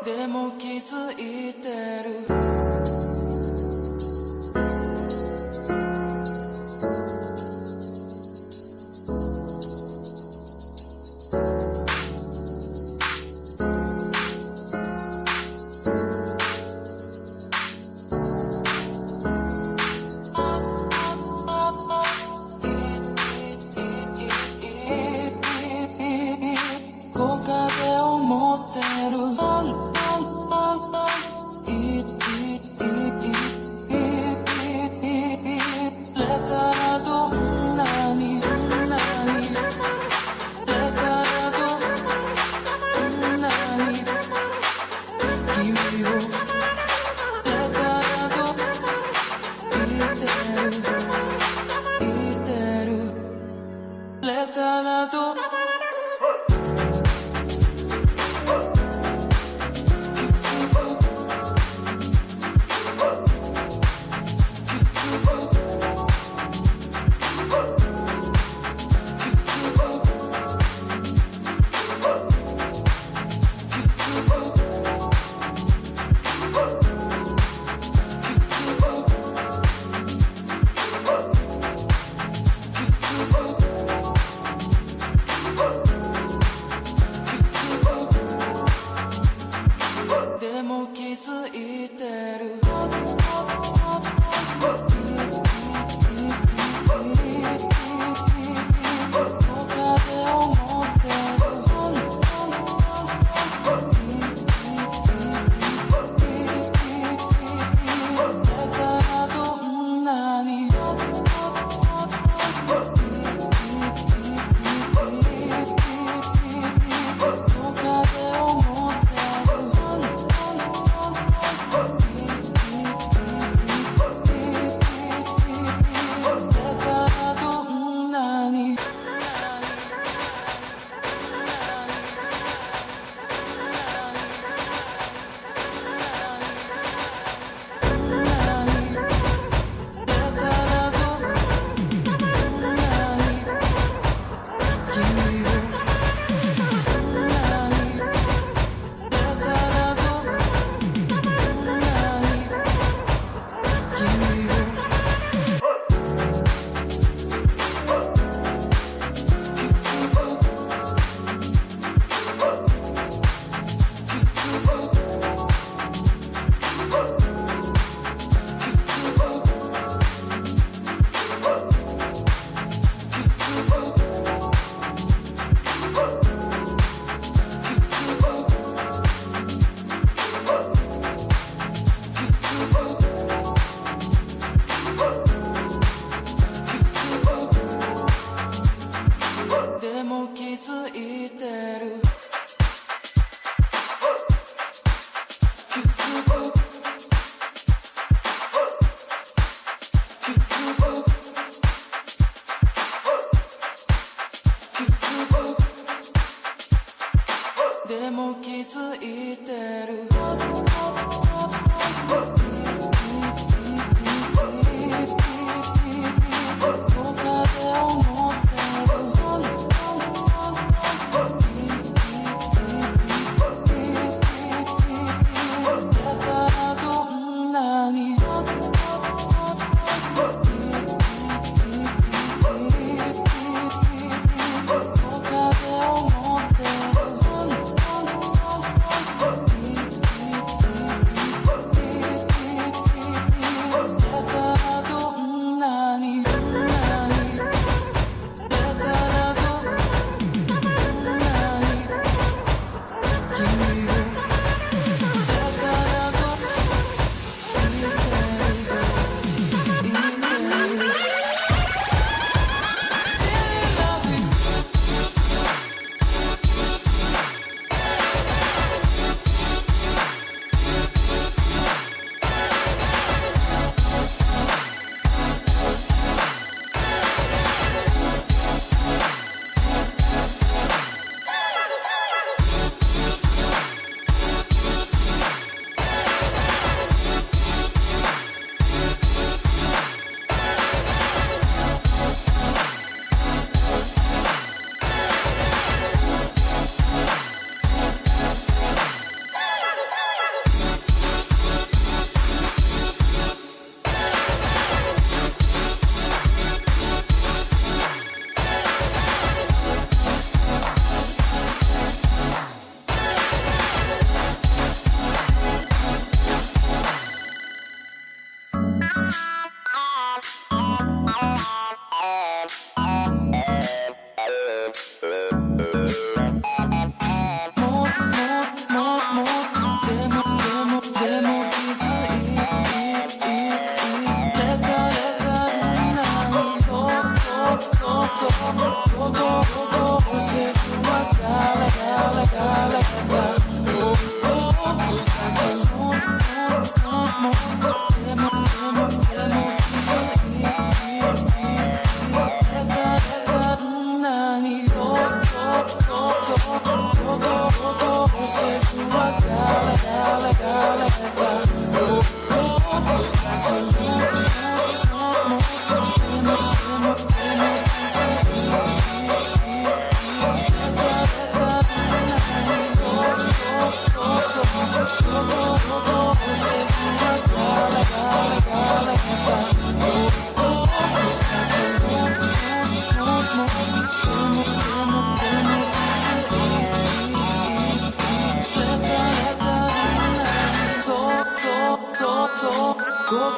でも気づいてる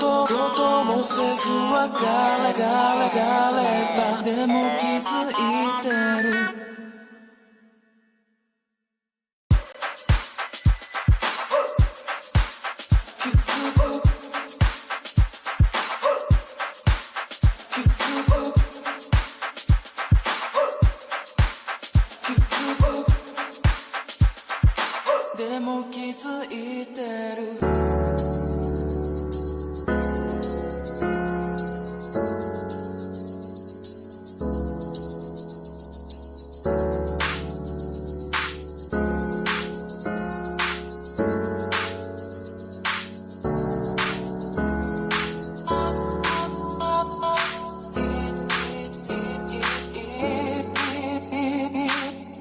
こともせず別れたでも気づいてるでも気づいてる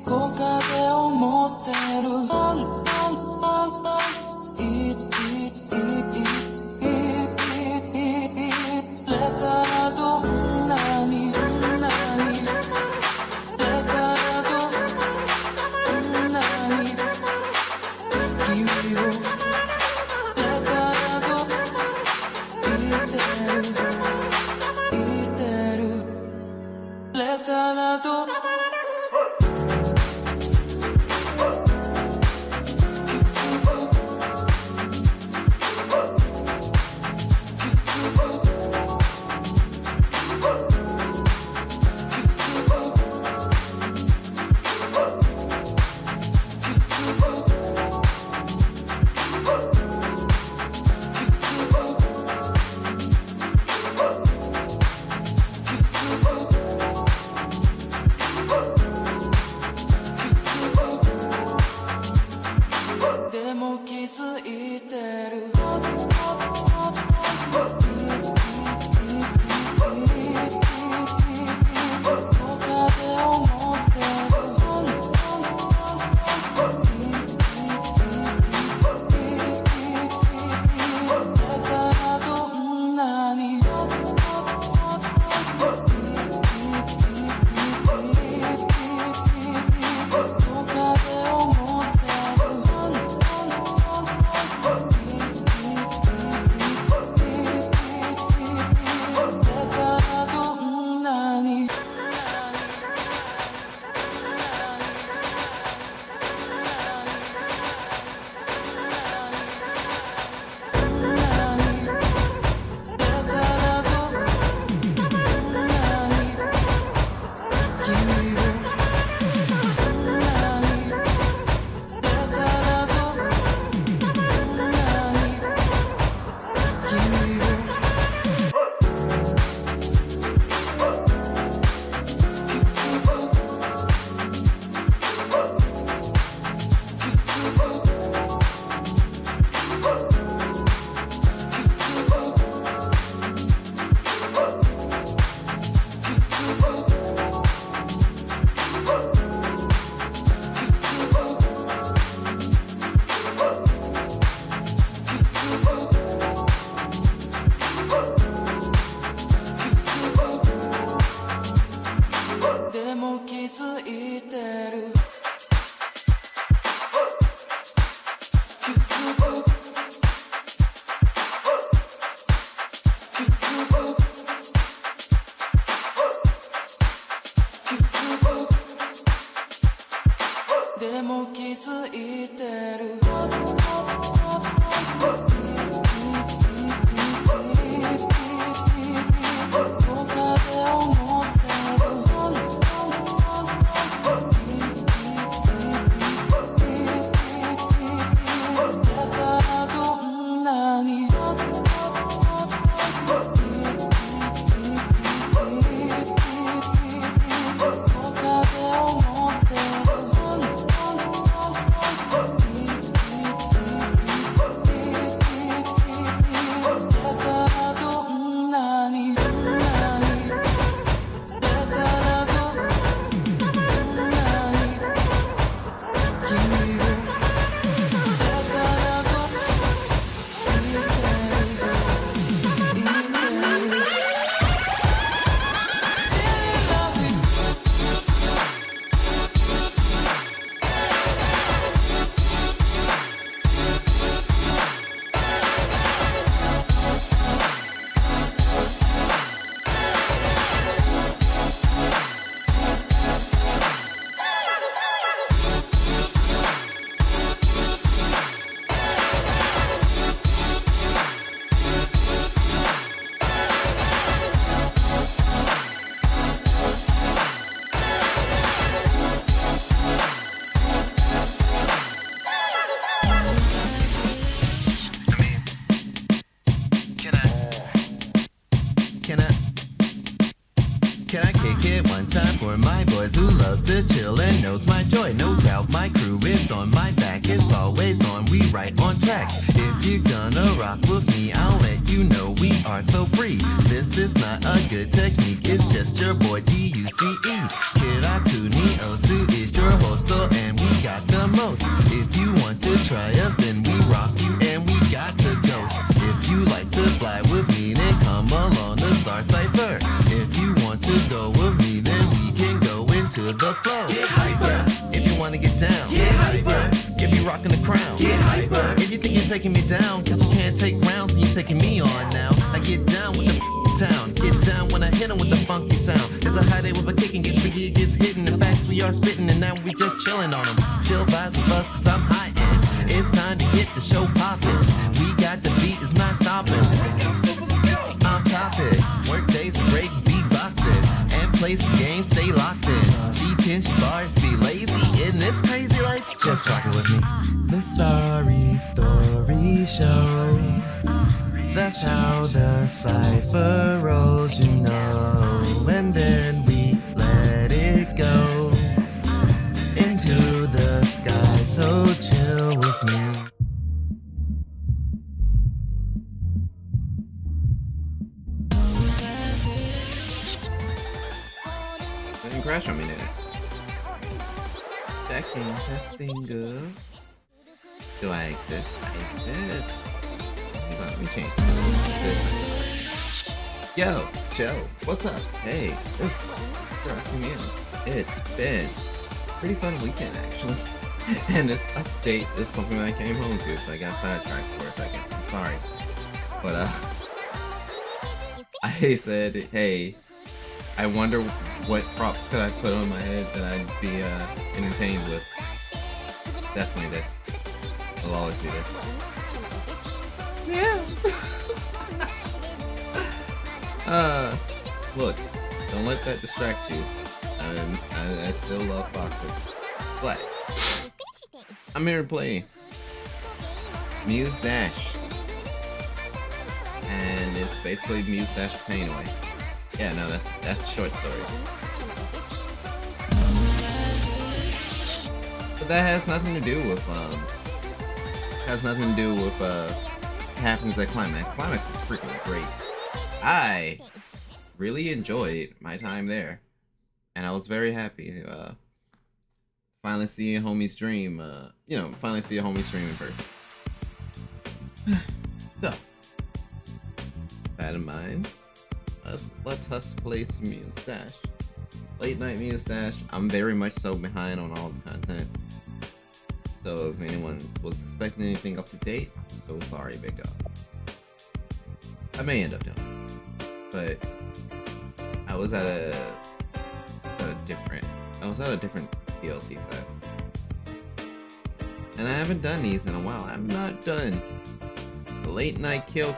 こかで思ってるでも気づいてるでも気づいてるでも気づいてる他で思ってるだからどんなに他で思ってる My crew is on, my back is always on, we right on track. If you're gonna rock with me, I'll let you know we are so free. This is not a good technique, it's just your boy D-U-C-E. Kirakuni Osu is your hostel and we got the most. If you want to try us, then we rock you and we got to go. If you like to fly with me, then come along the Star Cipher. If you want to go with me, then we can go into the flow. Get hyper. If you wanna get down, get hyper. If you rockin' the crown, get hyper. If you think you're taking me down, cause you can't take rounds, and you're taking me on now. I get down with the town, get down when I hit 'em with the funky sound. It's a high day with a kick and get freaky, it gets hidden. In fact, we are spitting and now we just chillin' on 'em. Chill vibes with us cause I'm high end. It's time to get the show poppin'. We got the beat, it's not stopping. I'm topic, work days break beatboxing. And play some games, stay locked in. G10 bars, be lazy in this crazy life. Just rock it with me. The story shows. That's how the cipher rolls, you know. And then we let it go into the sky. So chill with me. Didn't crash on me, did it? Checking, testing, good. Do I exist? I exist. Let me change this. Yo, Joe, what's up? Hey, this is Muse. It's been a pretty fun weekend, actually. And this update is something that I came home to, so I got sidetracked for a second. I'm sorry. But, I said, hey, I wonder what props could I put on my head that I'd be entertained with. Definitely this. It'll always be this. Yeah. Look, don't let that distract you. I still love foxes. But I'm here to play Muse Dash. And it's basically Muse Dash Pain Away. Yeah, no, that's a short story. But that has nothing to do with what happens at Climax. Climax is freaking great. I really enjoyed my time there, and I was very happy to finally see a homie stream. Finally see a homie stream in person. So, that in mind, let us play some Muse Dash. Late night Muse Dash. I'm very much so behind on all the content. So if anyone was expecting anything up to date, I'm so sorry, big dog. I may end up doing it, but I was at a different DLC set, and I haven't done these in a while. I'm not done the late night Kyouki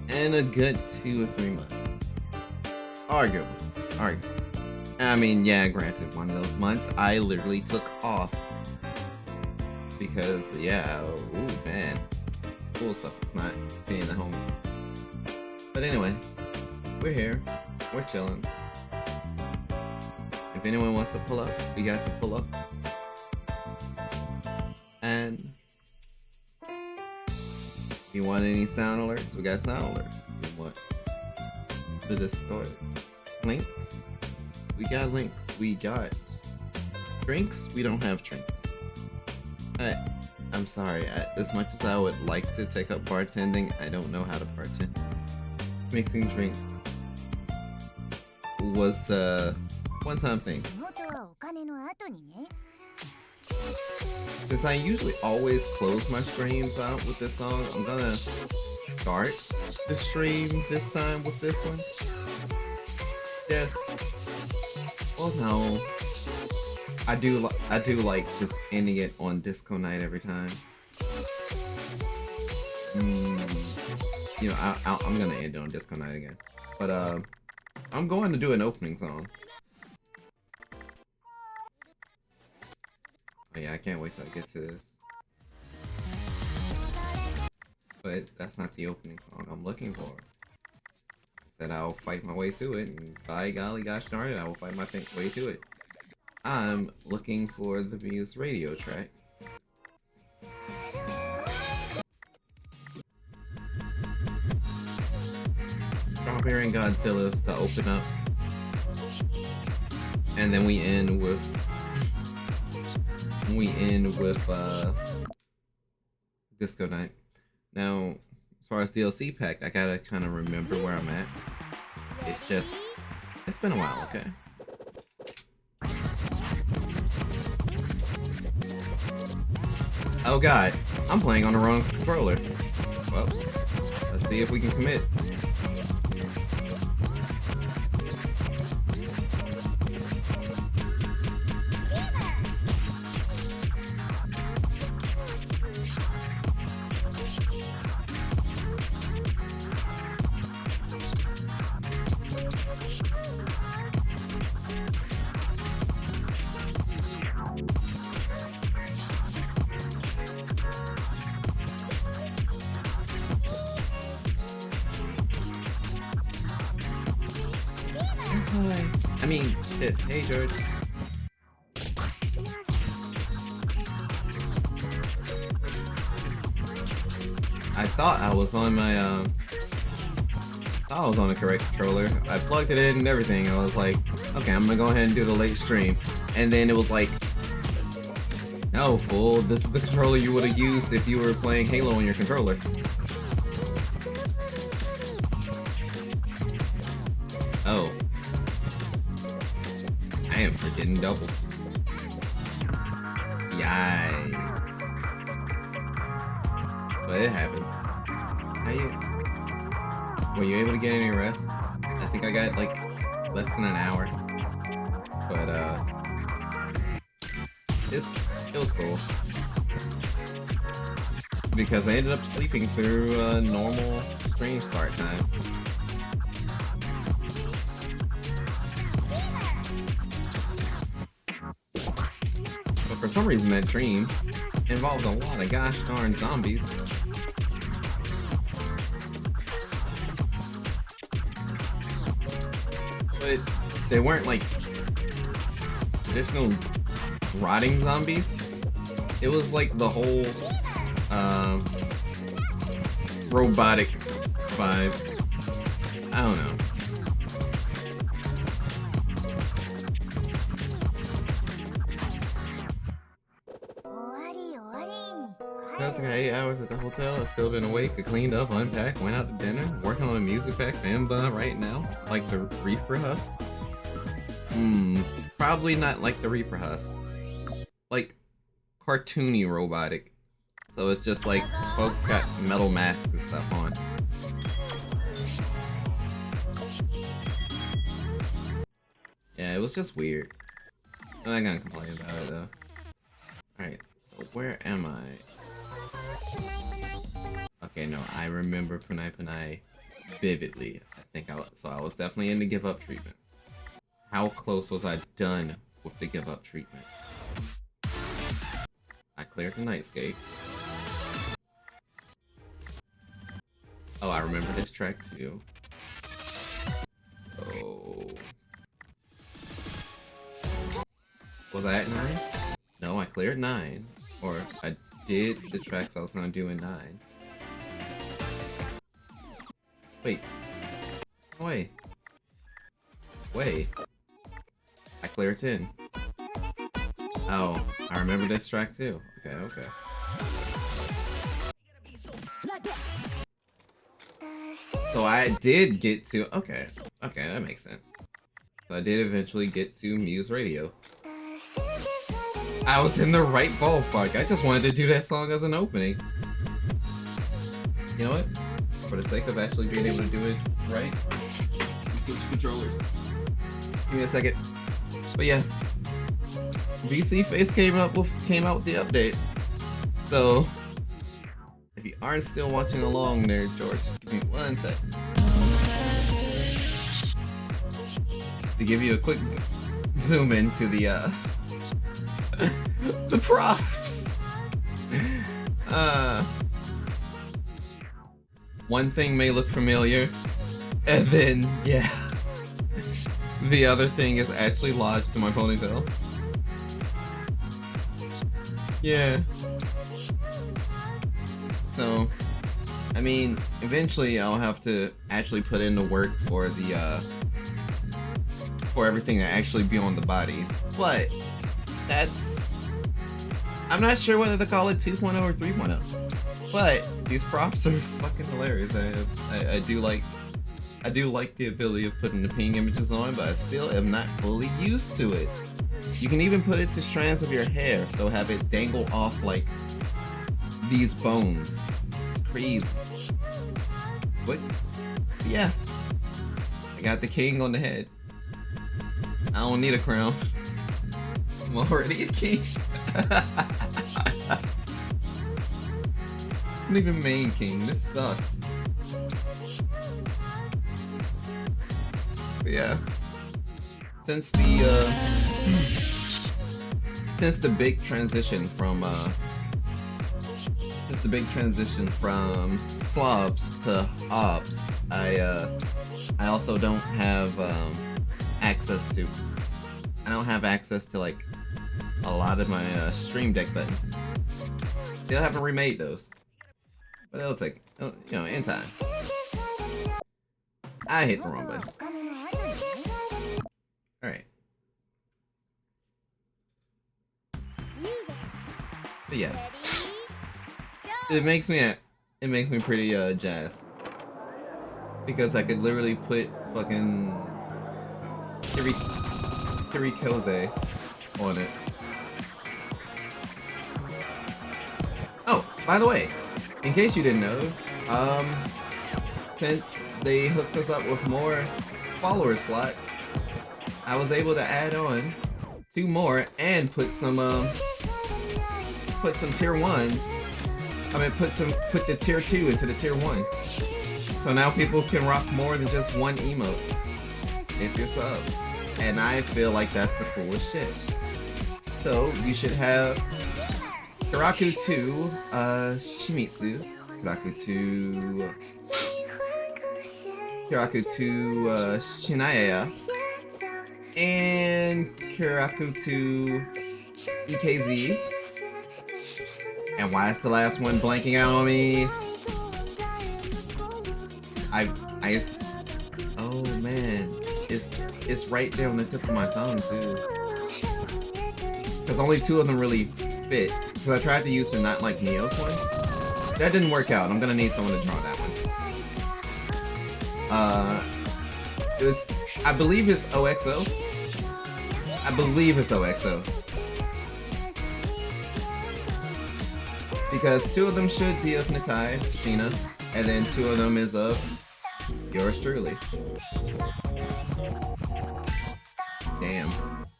in a good 2 or 3 months, arguably. I mean, yeah, granted, one of those months I literally took off because, yeah, ooh, man, school stuff is not being at home. But anyway, we're here, we're chilling. If anyone wants to pull up, we got the pull up. And if you want any sound alerts, we got sound alerts. You want the Discord link? We got links. We got drinks. We don't have drinks. I'm sorry. As much as I would like to take up bartending, I don't know how to bartend. Mixing drinks was a one-time thing. Since I usually always close my streams out with this song, I'm gonna start the stream this time with this one. Yes. Well, no. I do like just ending it on disco night every time. I'm gonna end it on disco night again. But I'm going to do an opening song. Oh yeah, I can't wait till I get to this. But that's not the opening song I'm looking for. I said I'll fight my way to it, and by golly gosh darn it, I will fight my way to it. I'm looking for the Muse radio track. Strawberry and Godzilla's to open up. And then we end with Disco Night. Now, as far as DLC pack, I gotta kind of remember where I'm at. It's been a while, okay? Oh god, I'm playing on the wrong controller. Well, let's see if we can commit. I mean, shit. Hey, George. I thought I was on my, I was on the correct controller. I plugged it in and everything. I was like, okay, I'm gonna go ahead and do the late stream. And then it was like, no, fool, this is the controller you would have used if you were playing Halo on your controller. Oh. I am forgetting doubles. Yay. But it happens. How you? Were you able to get any rest? I think I got like less than an hour. But it was cool. Because I ended up sleeping through normal stream start time. For some reason that dream involved a lot of gosh darn zombies. But they weren't like traditional rotting zombies. It was like the whole robotic vibe. I don't know. I got 8 hours at the hotel. I've still been awake. I cleaned up, unpacked, went out to dinner, working on a music pack for Mba right now. Like the Reaper Husk. Probably not like the Reaper Husk. Like cartoony robotic. So it's just like folks got metal masks and stuff on. Yeah, it was just weird. I'm not gonna complain about it though. Alright, so where am I? Okay, no, I remember Panai Panai vividly. I was definitely in the give up treatment. How close was I done with the give up treatment? I cleared the nightscape. Oh, I remember this track too. So... was I at 9? No, I cleared 9. Or I did the tracks I was gonna do in 9. Wait. Wait. Wait. I cleared 10. Oh, I remember this track too. Okay, okay. So I did get to... Okay, that makes sense. So I did eventually get to Muse Radio. I was in the right ballpark. I just wanted to do that song as an opening. You know what? For the sake of actually being able to do it right, switch controllers. Give me a second. But yeah, VC Face came out with the update. So if you aren't still watching along there, George, give me 1 sec. To give you a quick zoom into the the props. One thing may look familiar, and then yeah, the other thing is actually lodged in my ponytail. Yeah. So, I mean, eventually I'll have to actually put in the work for the for everything to actually be on the body. But that's, I'm not sure whether to call it 2.0 or 3.0. But these props are fucking hilarious. I do like the ability of putting the ping images on, but I still am not fully used to it. You can even put it to strands of your hair, so have it dangle off like these bones. It's crazy. But yeah, I got the king on the head. I don't need a crown. I'm already a king. I'm not even main king. This sucks. But yeah, since the big transition from slobs to obs, I also don't have access to. I don't have access to like a lot of my stream deck buttons. Still haven't remade those, but it'll take, you know, in time. I hit the wrong button. All right. But yeah, it makes me pretty jazzed because I could literally put fucking Kirikoze on it. Oh, by the way, in case you didn't know, since they hooked us up with more follower slots, I was able to add on 2 more and put some tier 1s. I mean, put the tier 2 into the tier 1. So now people can rock more than just one emote if you're sub. And I feel like that's the coolest shit. So you should have Kiraku 2, Shimizu, Kiraku 2, Shinaya, and Kiraku 2, EKZ. And why is the last one blanking out on me? Oh man, it's right there on the tip of my tongue too. Cause only 2 of them really fit. Cause I tried to use the not like Neos one. That didn't work out. I'm gonna need someone to draw that one. I believe it's OXO. Because 2 of them should be of Natai, Sheena, and then 2 of them is of yours truly. Damn.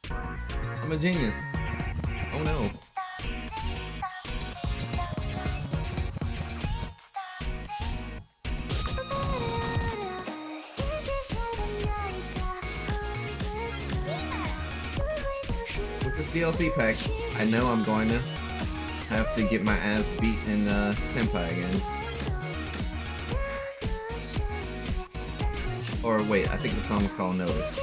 I'm a genius. Oh no. With this DLC pack, I know I'm going to have to get my ass beat in Senpai again. Or wait, I think the song was called Notice.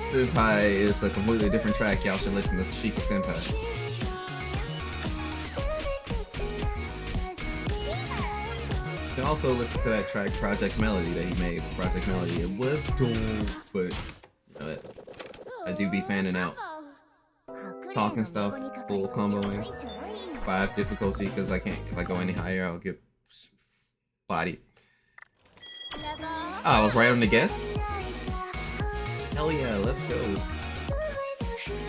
Senpai is a completely different track. Y'all should listen to Shika Senpai. You can also listen to that track Project Melody that he made. Project Melody. It was dope, but you know what? I do be fanning out. Talking stuff, full comboing, 5 difficulty because I can't. If I go any higher, I'll get bodied. Oh, I was right on the guess. Hell yeah, let's go.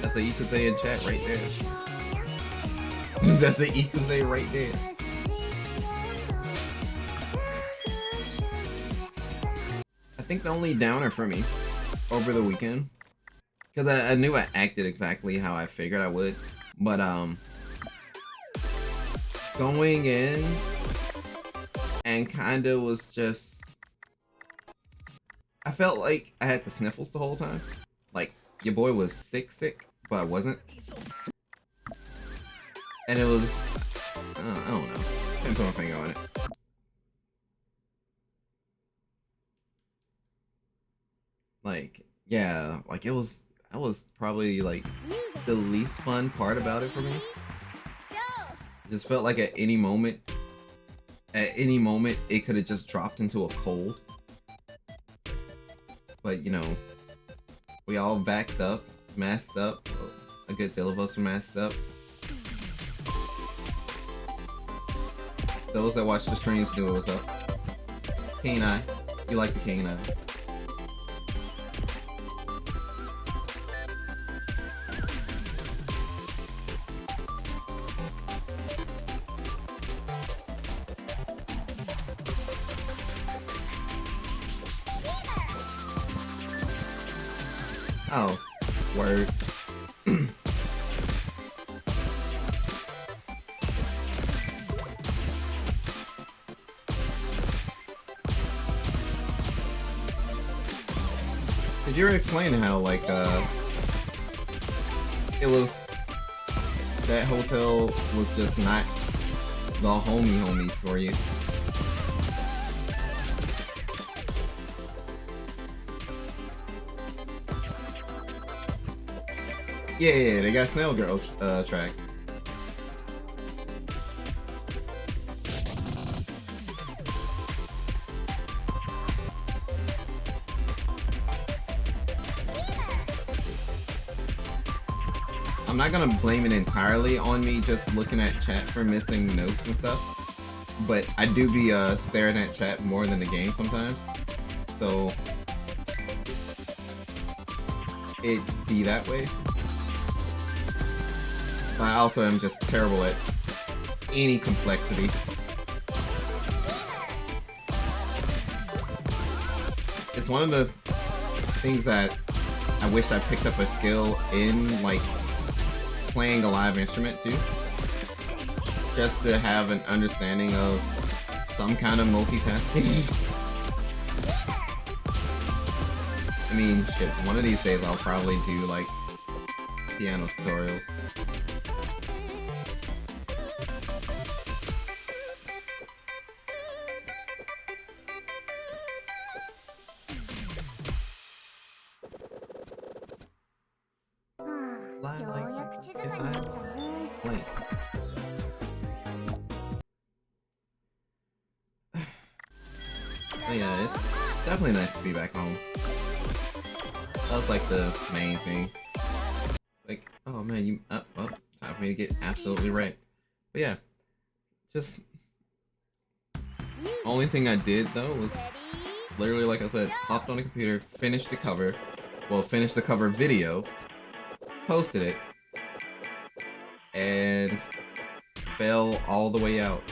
That's a Ikuze in chat right there. That's a Ikuze right there. I think the only downer for me over the weekend, because I knew I acted exactly how I figured I would, but going in and kinda was just, I felt like I had the sniffles the whole time. Like, your boy was sick, but I wasn't. And it was, I don't know. Can't put my finger on it. Like, yeah, like I was probably like the least fun part about it for me. It just felt like at any moment, it could have just dropped into a cold. But you know, we all backed up, masked up. A good deal of us were masked up. Those that watch the streams knew what was up. Keen Eye. You like the Keen Eyes. Oh, word. Did you ever explain how, like, it was, that hotel was just not the homie for you? Yeah, they got Snail Girl tracks. I'm not gonna blame it entirely on me just looking at chat for missing notes and stuff, but I do be staring at chat more than the game sometimes, so it be that way. But I also am just terrible at any complexity. It's one of the things that I wish I picked up a skill in, like, playing a live instrument too. Just to have an understanding of some kind of multitasking. I mean, shit, one of these days I'll probably do, like, piano tutorials. Yeah, it's definitely nice to be back home. That was like the main thing. It's like, oh man, you well, time for me to get absolutely wrecked. But yeah, just only thing I did though was literally, like I said, hopped on the computer, finished the cover video, posted it, and fell all the way out.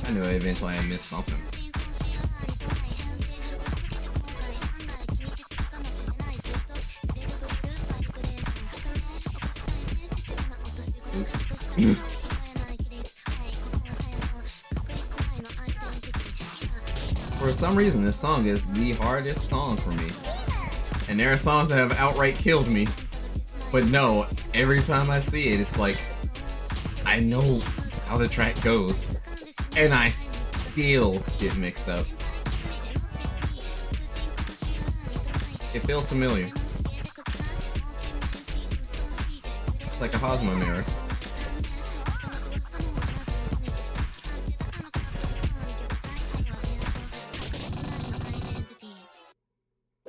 I knew eventually I missed something. For some reason, this song is the hardest song for me. And there are songs that have outright killed me. But no, every time I see it, it's like, I know how the track goes. And I still get mixed up. It feels familiar. It's like a Hosmo mirror.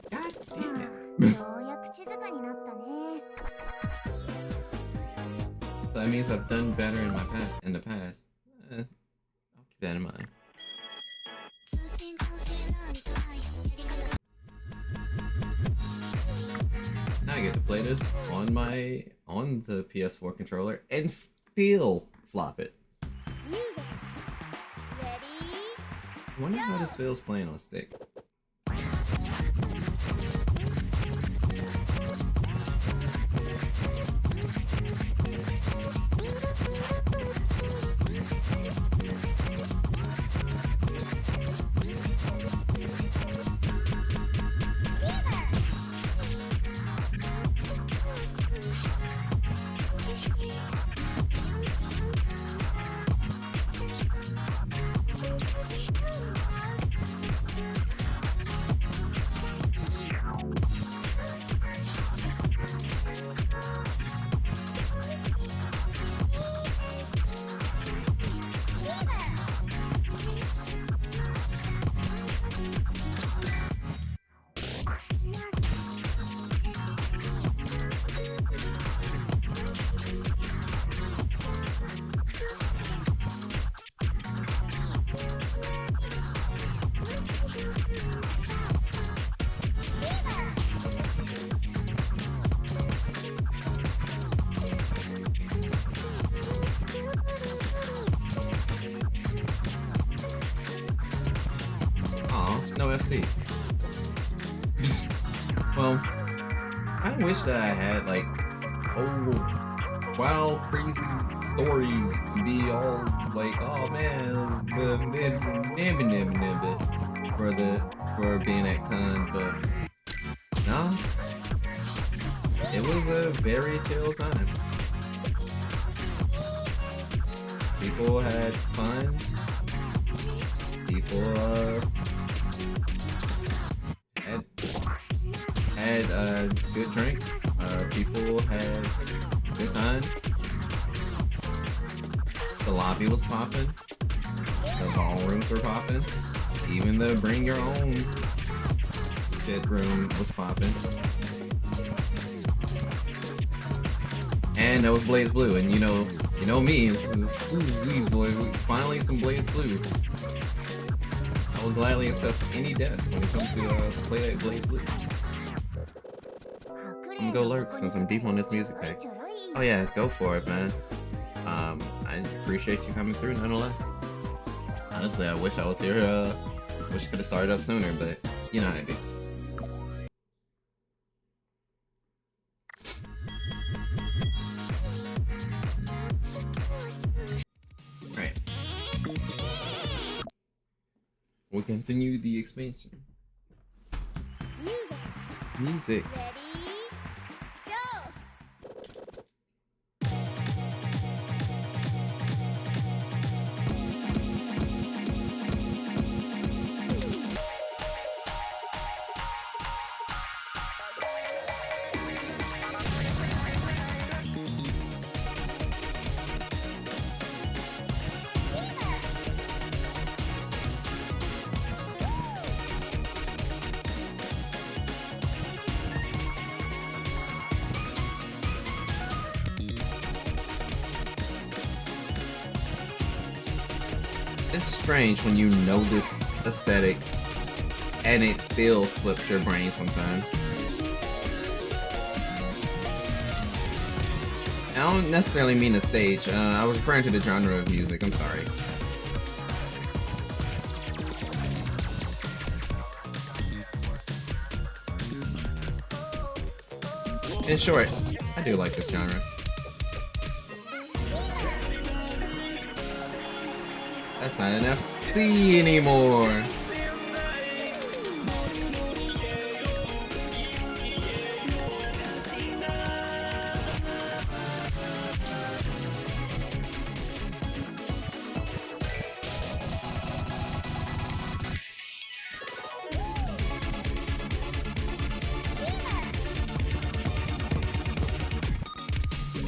God damn it. So that means I've done better in the past. I'll keep that in mind. Now I get to play this on the PS4 controller and still flop it. I wonder how this feels playing on stick. see. Well, I wish that I had like wild, crazy story to be all like, oh man, it was the for being at Con, but no, it was a very chill time. People had fun. People had good drinks. People had good times. The lobby was popping. The ballrooms were popping. Even the bring your own shit room was popping. And that was Blaze Blue, and you know me, boy, finally some Blaze Blue. I will gladly accept any debt when it comes to play that Blaze Blue. I'm gonna go lurk since I'm deep on this music pack. Oh yeah, go for it, man. I appreciate you coming through nonetheless. Honestly, I wish I was here, wish I could have started up sooner, but you know how I do. Right. We'll continue the expansion. Music. It's strange when you know this aesthetic and it still slips your brain sometimes. I don't necessarily mean the stage. I was referring to the genre of music. I'm sorry. In short, I do like this genre. That's not an FC anymore.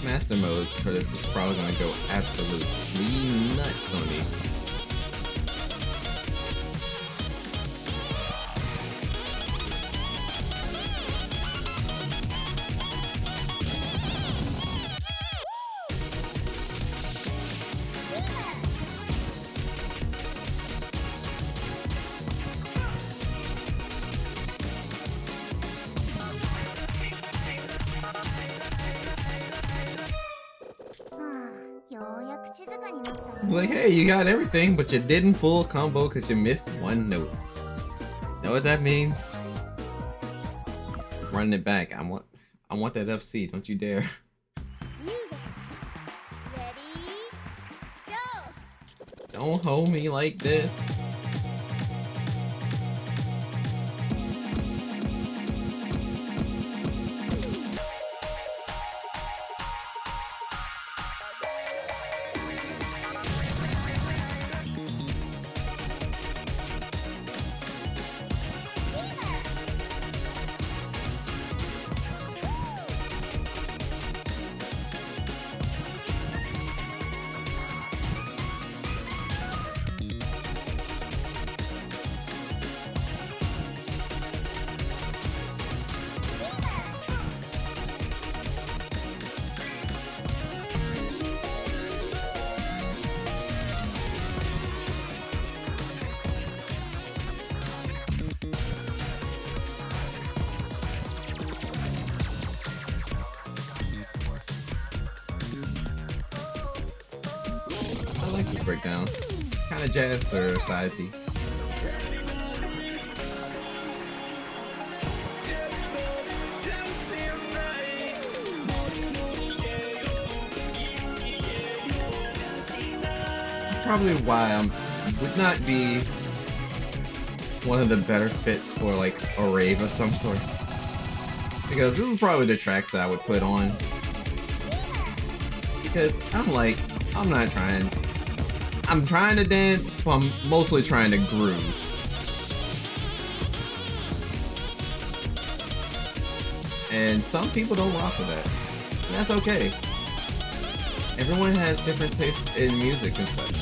Master mode for this is probably gonna go absolutely nuts on me. Like, hey, you got everything, but you didn't full combo because you missed one note. Know what that means? Running it back. I want that FC. Don't you dare. Don't hold me like this. I like this breakdown. Kind of jazz or sizey. probably why would not be one of the better fits for like a rave of some sort. Because this is probably the tracks that I would put on. Because I'm trying to dance, but I'm mostly trying to groove. And some people don't rock with that. And that's okay. Everyone has different tastes in music and such.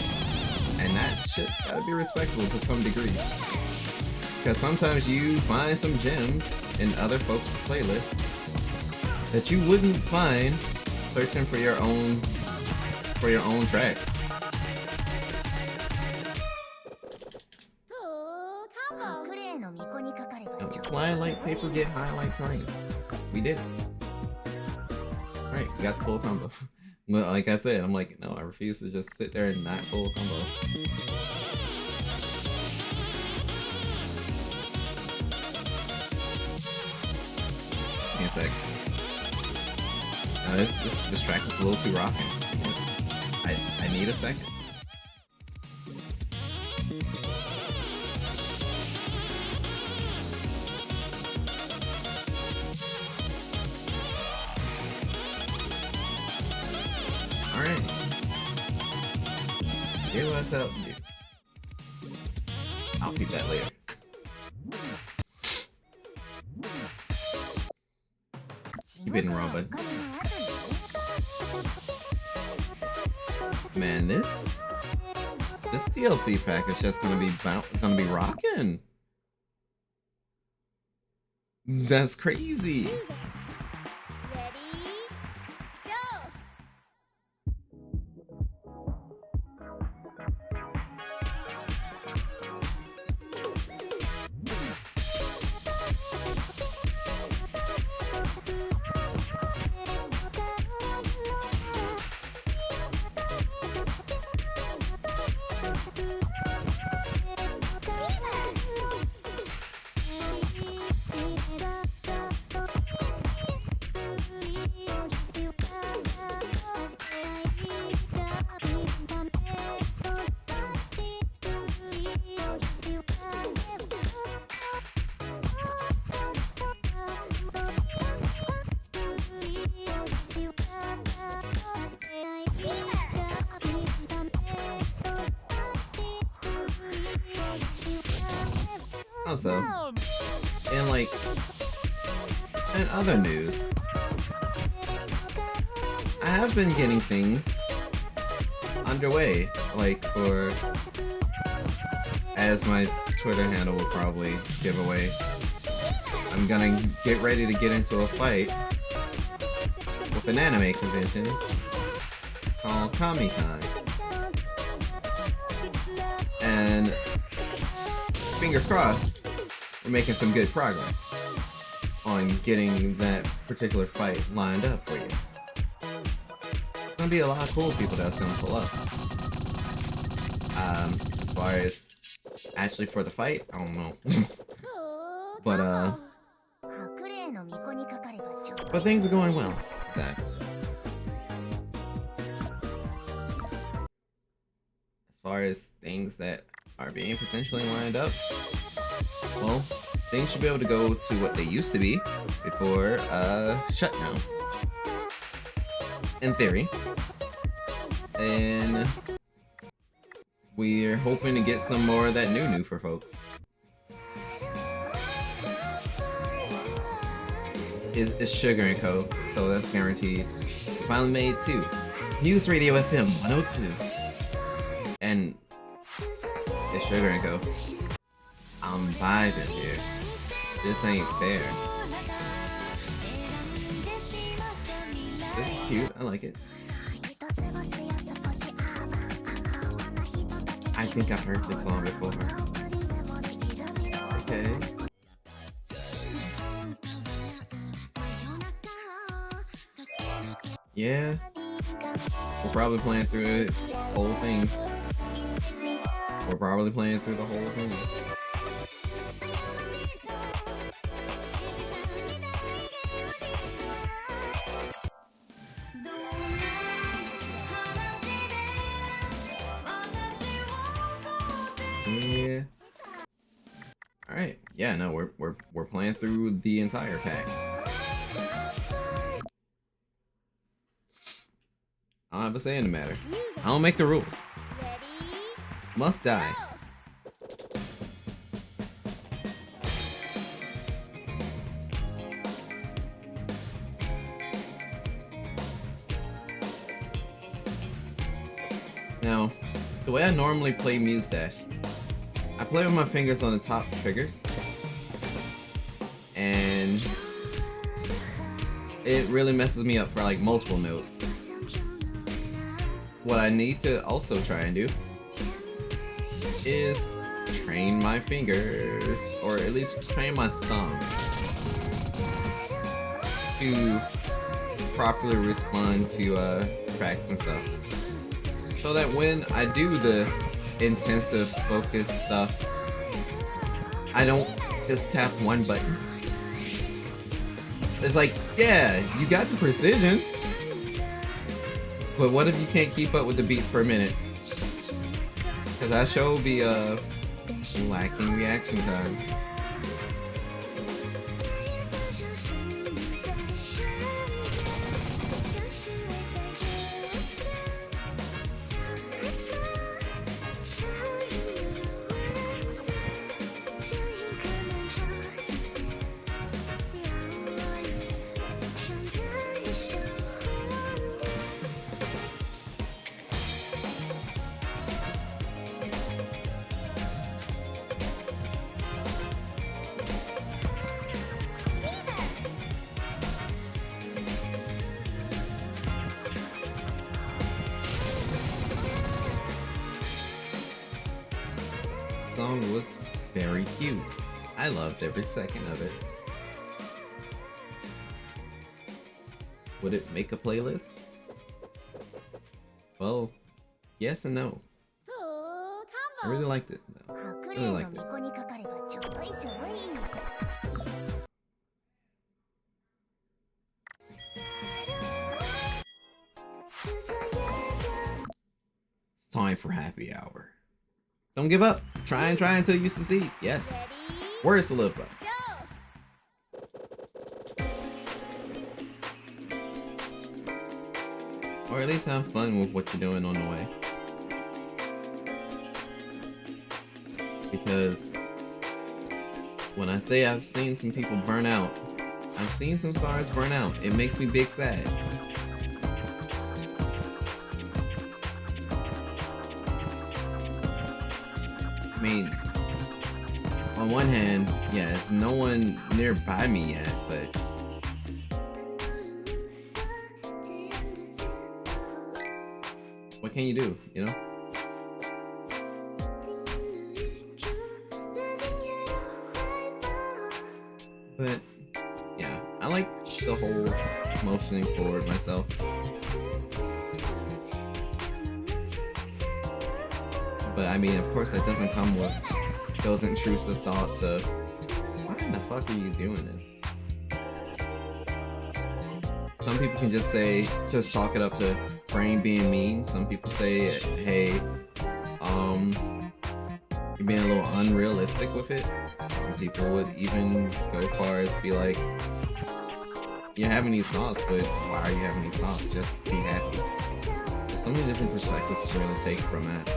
And that shit's gotta be respectable to some degree. Because sometimes you find some gems in other folks' playlists that you wouldn't find searching for your own track. Fly like paper, get high like planes. We did it. Alright, we got the full combo. Like I said, I'm like, no, I refuse to just sit there and not full combo. Give me a sec. No, this track is a little too rocking. I need a second. Alright. Here's what I set up to do. I'll keep that later. Keep hitting wrong button. Man, this DLC pack is just gonna be rocking. That's crazy. Also, in other news, I have been getting things underway, as my Twitter handle will probably give away. I'm gonna get ready to get into a fight with an anime convention called Comic-Con. And fingers crossed, we're making some good progress on getting that particular fight lined up for you. It's gonna be a lot of cool people that's gonna pull up. As far as actually for the fight, I don't know. But things are going well with that. As far as things that are being potentially lined up, well, things should be able to go to what they used to be before shutdown, in theory. And we're hoping to get some more of that new for folks. It's Sugar and Co, so that's guaranteed. Finally made too. Muse Radio FM 102. And it's Sugar and Co. I'm vibing here. This ain't fair. This is cute. I like it. I think I've heard this song before. Okay. Yeah. We're probably playing through the whole thing. We're probably playing through the whole thing. yeah, no, we're playing through the entire pack. I don't have a say in the matter. I don't make the rules. Must die. Now, the way I normally play Muse Dash, I play with my fingers on the top triggers, and it really messes me up for like multiple notes. What I need to also try and do is train my fingers, or at least train my thumb, to properly respond to tracks and stuff. So that when I do the intensive focus stuff, I don't just tap one button. It's like, yeah, you got the precision, but what if you can't keep up with the beats per minute? Because I sure be lacking reaction time. Song was very cute. I loved every second of it. Would it make a playlist? Well, yes and no. I really liked it though. I really liked it. It's time for happy hour. Don't give up. Try until you succeed. Yes. Words to live by. Or at least have fun with what you're doing on the way. Because when I say I've seen some people burn out, I've seen some stars burn out. It makes me big sad. I mean, on one hand, yeah, there's no one nearby me yet, but what can you do, you know? But yeah, I like the whole motioning forward myself. But I mean, of course, that doesn't come with those intrusive thoughts of, why in the fuck are you doing this? Some people can just say, just chalk it up to brain being mean. Some people say, hey, you're being a little unrealistic with it. Some people would even go far as be like, you're having these thoughts, but why are you having these thoughts? Just be happy. There's so many different perspectives to really take from that.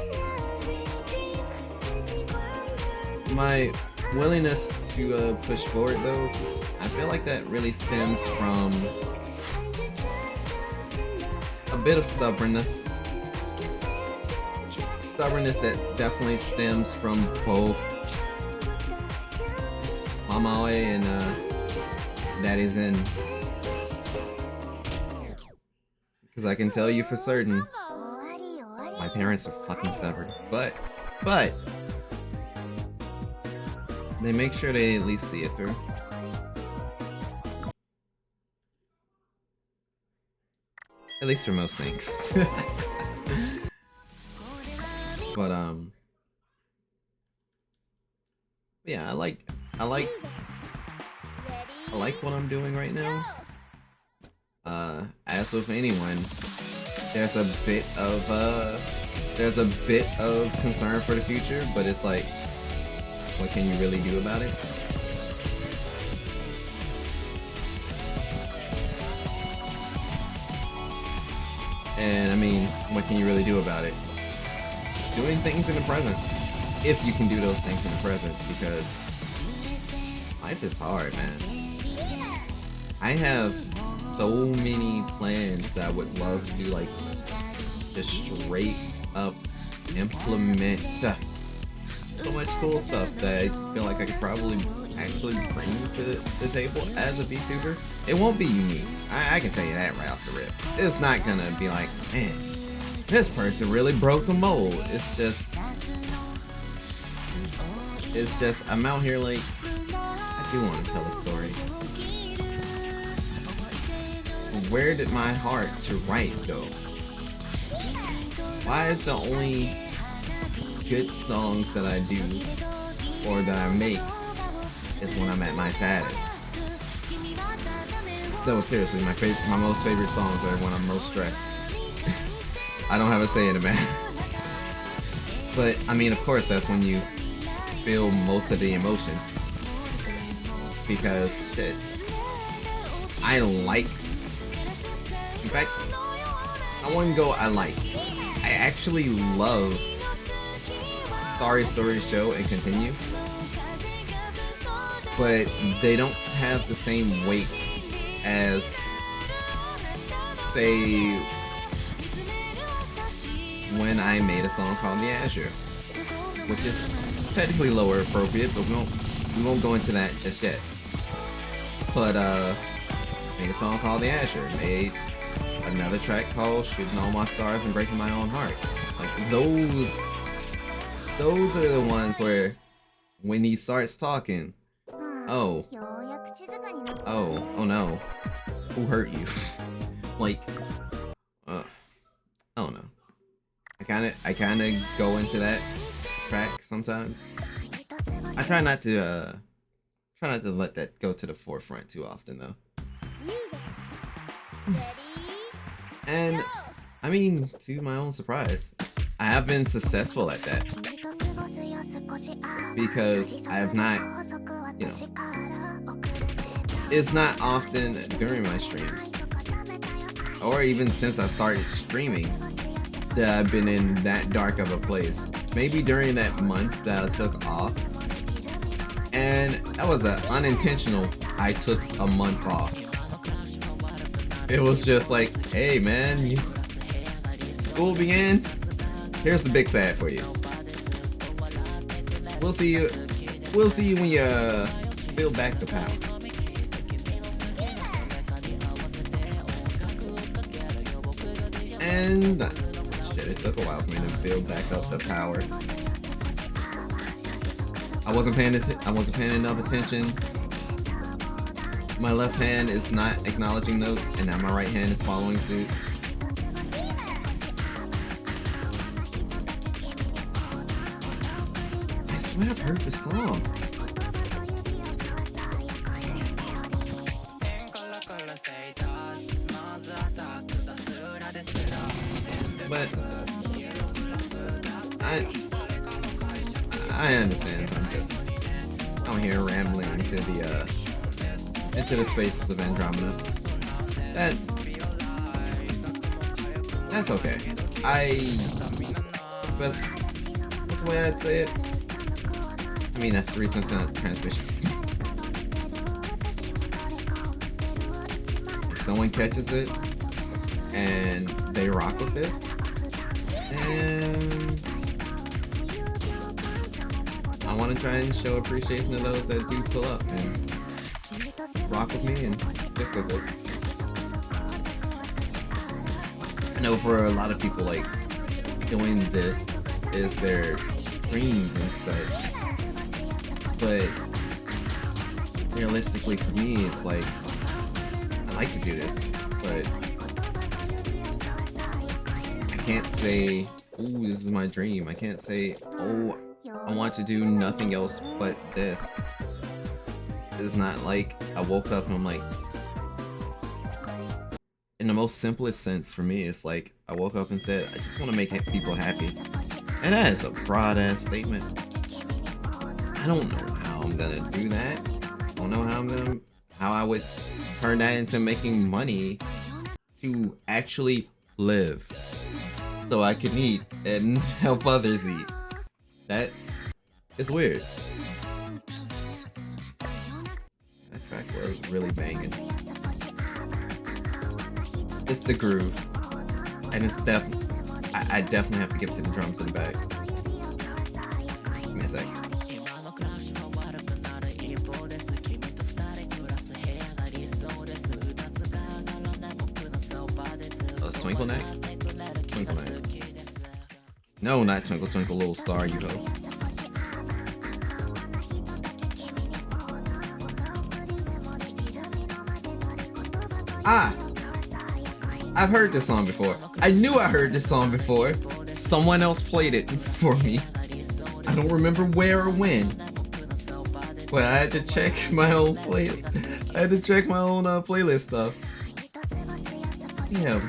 My willingness to push forward though, I feel like that really stems from a bit of stubbornness. Stubbornness that definitely stems from both Mamawe and Daddy's Zen. Because I can tell you for certain, my parents are fucking stubborn. But they make sure they at least see it through. At least for most things. But yeah, I like what I'm doing right now. As with anyone, there's a bit of concern for the future, but it's like, what can you really do about it? And I mean, what can you really do about it? Doing things in the present. If you can do those things in the present, because life is hard, man. I have so many plans that I would love to like just straight up implement. So much cool stuff that I feel like I could probably actually bring to the table as a VTuber. It won't be unique. I can tell you that right off the rip. It's not gonna be like, man, this person really broke the mold. It's just I'm out here like, I do want to tell a story. Where did my heart to write go? Why is the only good songs that I do or that I make is when I'm at my saddest? No, seriously, my most favorite songs are when I'm most stressed. I don't have a say in the matter. But I mean, of course, that's when you feel most of the emotion. Because shit, I like. In fact, I wouldn't go. I actually love Starry Story Show and Continue, but they don't have the same weight as, say, when I made a song called The Azure, which is technically lower appropriate, but we won't go into that just yet. But made a song called The Azure, made another track called Shooting All My Stars and Breaking My Own Heart. Like those are the ones where when he starts talking, oh no, who hurt you? Like, I don't know. I kind of go into that track sometimes. I try not to let that go to the forefront too often though. And I mean, to my own surprise, I have been successful at that. Because I have not, it's not often during my streams, or even since I've started streaming, that I've been in that dark of a place. Maybe during that month that I took off, and that was an unintentional, I took a month off. It was just like, hey man, school began, here's the big sad for you. We'll see you when you build back the power. And shit, it took a while for me to build back up the power. I wasn't paying enough attention. My left hand is not acknowledging notes, and now my right hand is following suit. I swear I've heard the song. But I understand. I'm just out here rambling into the spaces of Andromeda. That's okay. But that's the way I'd say it. I mean, that's the reason it's not transmission. If someone catches it and they rock with this, and I want to try and show appreciation to those that do pull up and rock with me and stick with it. I know for a lot of people, like, doing this is their dreams and such, but realistically for me, it's like, I like to do this, but I can't say, ooh, this is my dream. I can't say, oh, I want to do nothing else but this. It's not like I woke up and I'm like, in the most simplest sense for me, it's like I woke up and said, I just want to make people happy. And that is a broad ass statement. I don't know how I'm gonna do that. I don't know how I would turn that into making money to actually live so I can eat and help others eat. That is weird. That track was really banging. It's the groove, and it's I definitely have to give it to the drums in the back. Give me a sec. Twinkle Neck? Twinkle Neck. No, not Twinkle Twinkle Little Star, you ho. Ah! I've heard this song before. I knew I heard this song before. Someone else played it for me. I don't remember where or when. But I had to check my own playlist stuff. Yeah.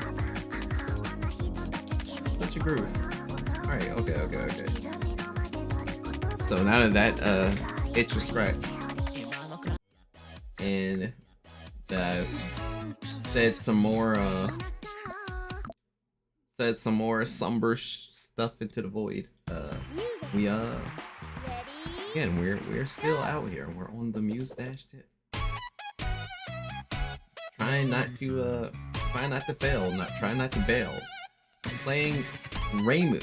Such a groove. Alright, okay. So now that itch was scratched, and that I've said some more somber stuff into the void, again, we're still out here. We're on the Muse dash tip. Trying not to fail, trying not to bail. Playing Reimu.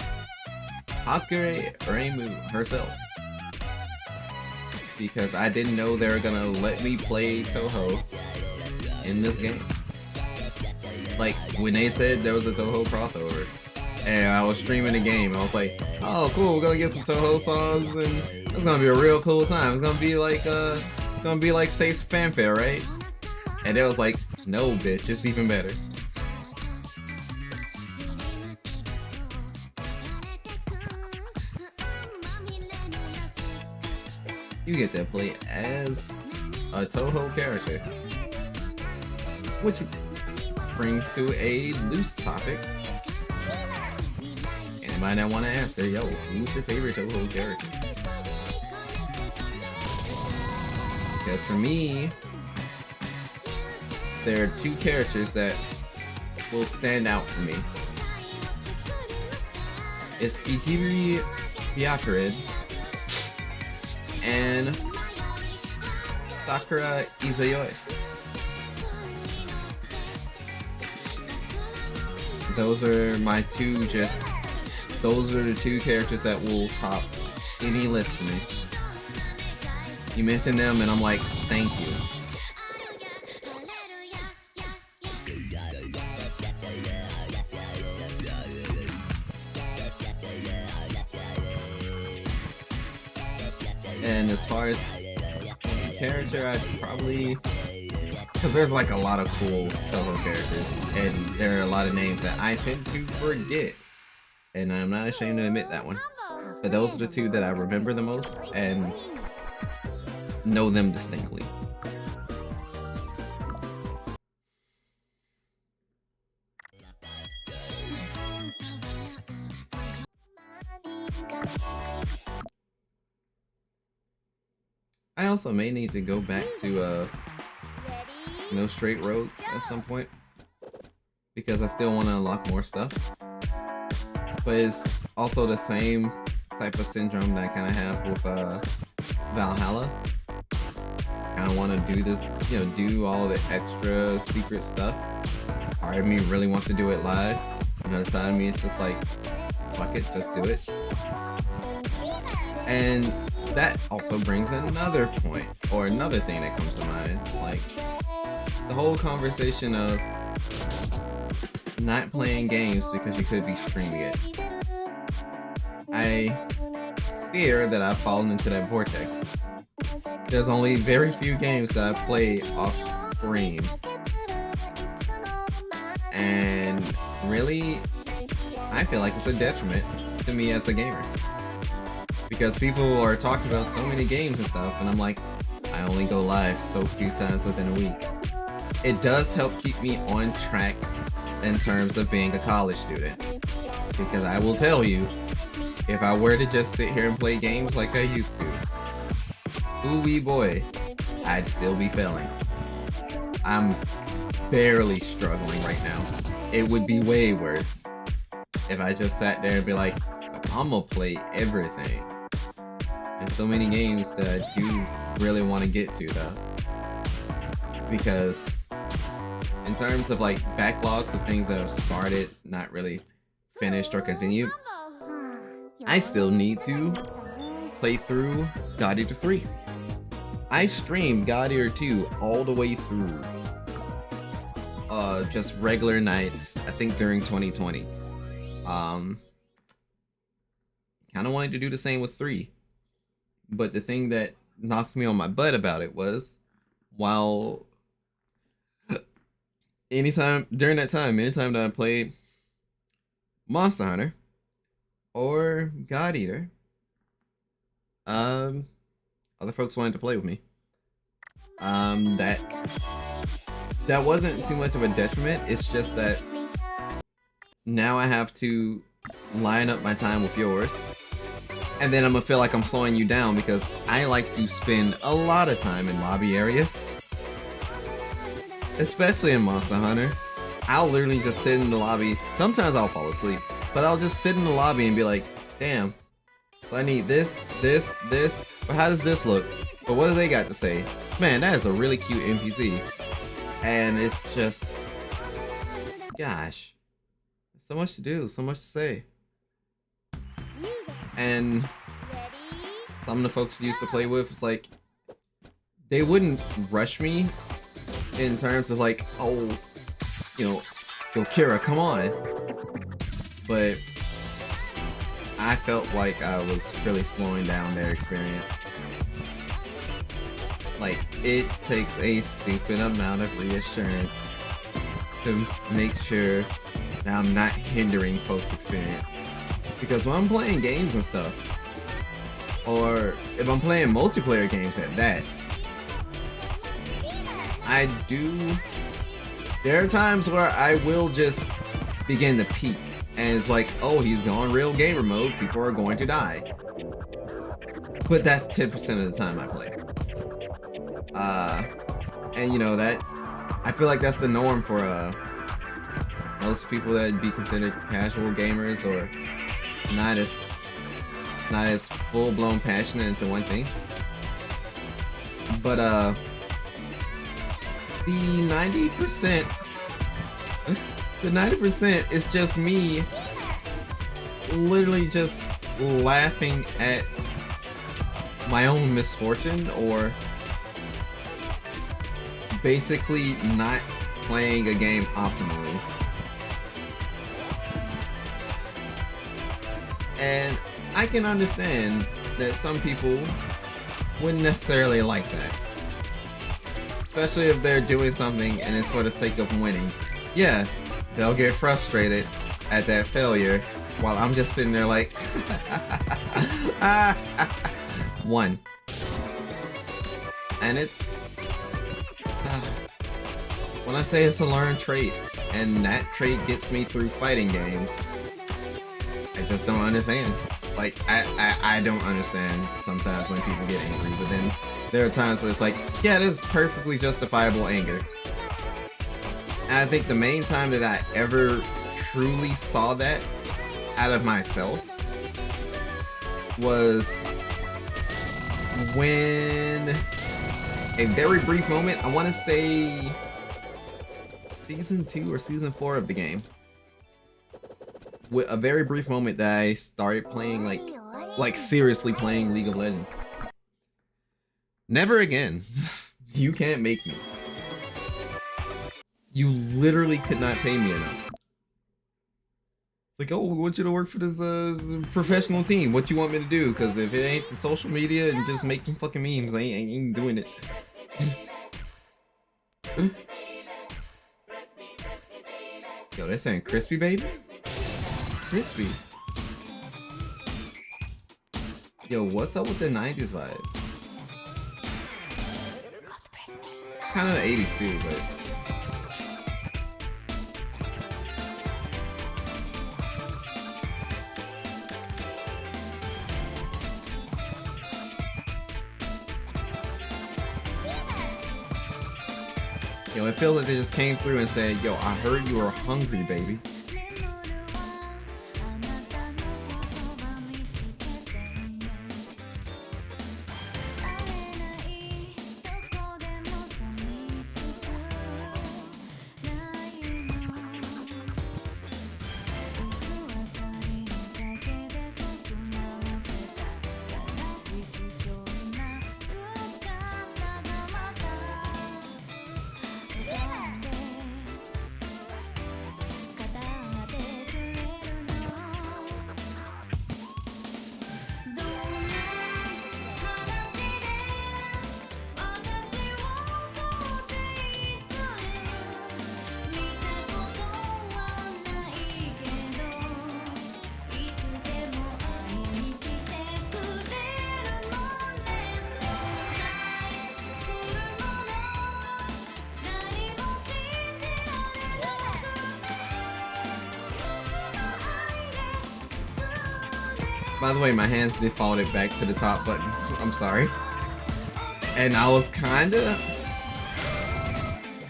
Hakure Reimu herself. Because I didn't know they were gonna let me play Toho in this game. Like, when they said there was a Toho crossover, and I was streaming the game, I was like, oh cool, we're gonna get some Toho songs, and it's gonna be a real cool time. It's gonna be like Sace Fanfare, right? And it was like, no bitch, it's even better. You get to play as a Toho character. Which brings to a loose topic. Anybody that want to answer, yo, who's your favorite Toho character? Because for me, there are two characters that will stand out for me. It's Ijiri Byakuren and Sakura Izayoi. Those are my two, those are the two characters that will top any list for me. You mentioned them and I'm like, thank you. And as far as character, I'd probably, because there's like a lot of cool Toho characters, and there are a lot of names that I tend to forget, and I'm not ashamed to admit that one. But those are the two that I remember the most and know them distinctly. I also may need to go back to No Straight Roads at some point, because I still want to unlock more stuff. But it's also the same type of syndrome that I kind of have with Valhalla. I kind of want to do this, do all the extra secret stuff. Part of me really wants to do it live. Another side of me is just like, fuck it, just do it. And that also brings another point, or another thing that comes to mind, like the whole conversation of not playing games because you could be streaming it. I fear that I've fallen into that vortex. There's only very few games that I play off stream, and really, I feel like it's a detriment to me as a gamer. Because people are talking about so many games and stuff, and I'm like, I only go live so few times within a week. It does help keep me on track in terms of being a college student. Because I will tell you, if I were to just sit here and play games like I used to, ooh wee boy, I'd still be failing. I'm barely struggling right now. It would be way worse if I just sat there and be like, I'm gonna play everything. There's so many games that I do really want to get to though. Because in terms of like backlogs of things that have started, not really finished or continued, I still need to play through God Eater 3. I streamed God Eater 2 all the way through. Just regular nights, I think during 2020. Kind of wanted to do the same with 3. But the thing that knocked me on my butt about it was, while anytime that I played Monster Hunter or God Eater, other folks wanted to play with me. That wasn't too much of a detriment. It's just that now I have to line up my time with yours, and then I'm gonna feel like I'm slowing you down because I like to spend a lot of time in lobby areas, especially in Monster Hunter. I'll literally just sit in the lobby. Sometimes I'll fall asleep, but I'll just sit in the lobby and be like, damn, I need this, but how does this look? But what do they got to say? Man, that is a really cute NPC. And it's just, gosh, so much to do, so much to say. And some of the folks I used to play with, it's like, they wouldn't rush me in terms of like, oh, you know, yo, Kira, come on. But I felt like I was really slowing down their experience. Like, it takes a stupid amount of reassurance to make sure that I'm not hindering folks' experience. Because when I'm playing games and stuff, or if I'm playing multiplayer games at that, there are times where I will just begin to peek, and it's like, oh, he's gone real gamer mode, people are going to die. But that's 10% of the time I play. And you know, I feel like that's the norm for most people that would be considered casual gamers or not as full-blown passionate into one thing. But the 90% is just me literally just laughing at my own misfortune, or basically not playing a game optimally. And I can understand that some people wouldn't necessarily like that. Especially if they're doing something and it's for the sake of winning. Yeah, they'll get frustrated at that failure while I'm just sitting there like, one. And it's, when I say it's a learned trait, and that trait gets me through fighting games, I just don't understand. Like, I don't understand sometimes when people get angry, but then there are times where it's like, yeah, this is perfectly justifiable anger. And I think the main time that I ever truly saw that out of myself was when a very brief moment, I want to say season 2 or season 4 of the game, with a very brief moment that I started playing like seriously playing League of Legends. Never again. You can't make me. You literally could not pay me enough. It's like, oh, we want you to work for this professional team. What you want me to do? Because if it ain't the social media and just making fucking memes, I ain't doing it. Yo, they're saying crispy, baby? Crispy. Yo, what's up with the 90s vibe? Kind of the 80s too, but... Yo, it feels like they just came through and said, yo, I heard you were hungry, baby. By the way, my hands defaulted back to the top buttons. I'm sorry. And I was kinda...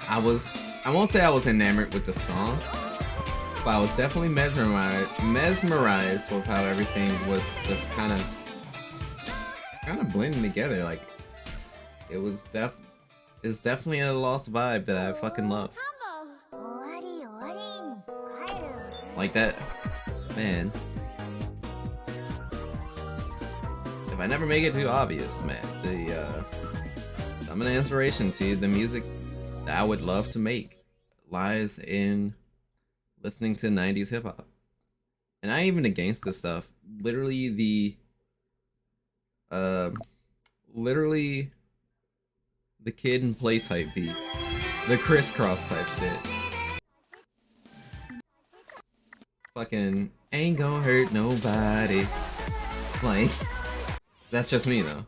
I won't say I was enamored with the song, but I was definitely mesmerized with how everything was just kind of blending together. Like, it's definitely a lost vibe that I fucking love. Like that, man. If I never make it too obvious, man, some of the inspiration to the music that I would love to make lies in listening to 90s hip hop. And I ain't even against this stuff. Literally the kid and play type beats. The crisscross type shit. Fucking ain't gonna hurt nobody. Like, that's just me though.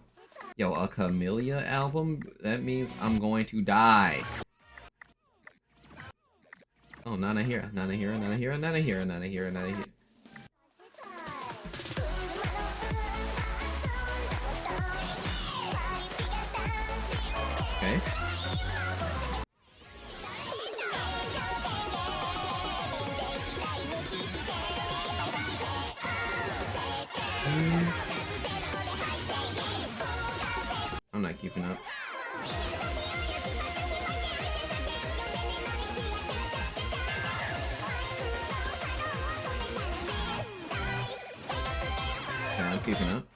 Yo, a Camellia album? That means I'm going to die. Oh, Nana Hira, Nana Hira, Nana Hira, Nana Hira, Nana Hira, Nana Hira. Okay. I'm not keeping up. Okay, I'm keeping up.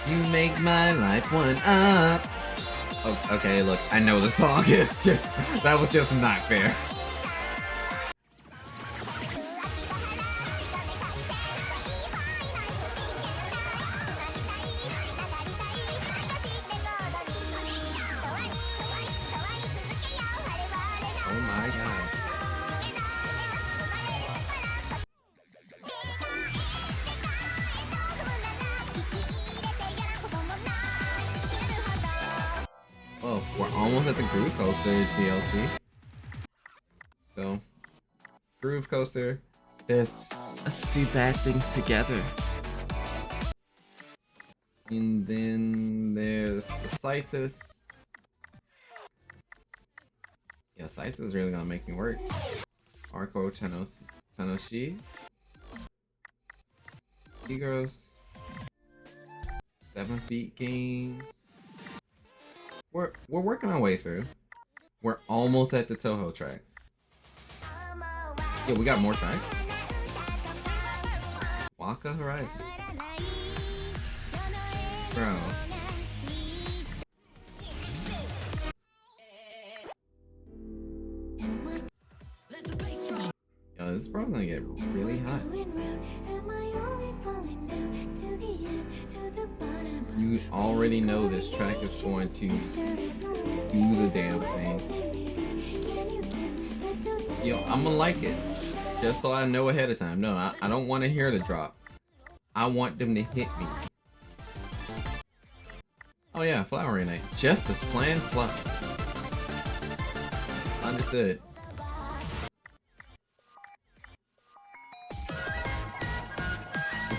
You make my life one up. Oh, okay, look, I know the song. It's just, that was just not fair. Oh my god. Well, we're almost at the Groove Coaster DLC. So, Groove Coaster, let's do bad things together. And then there's the Citus. Yeah, Citus is really gonna make me work. Arco Tanoshi. Tigros. 7 Feet Games. We're working our way through. We're almost at the Toho tracks. Yeah, we got more tracks. Waka Horizon. Bro. Yo, this is probably gonna get really hot. You already know this track is going to do the damn thing. Yo, I'm gonna like it. Just so I know ahead of time. No, I don't want to hear the drop. I want them to hit me. Oh yeah, Flowery Night. Just as planned plus. Understood.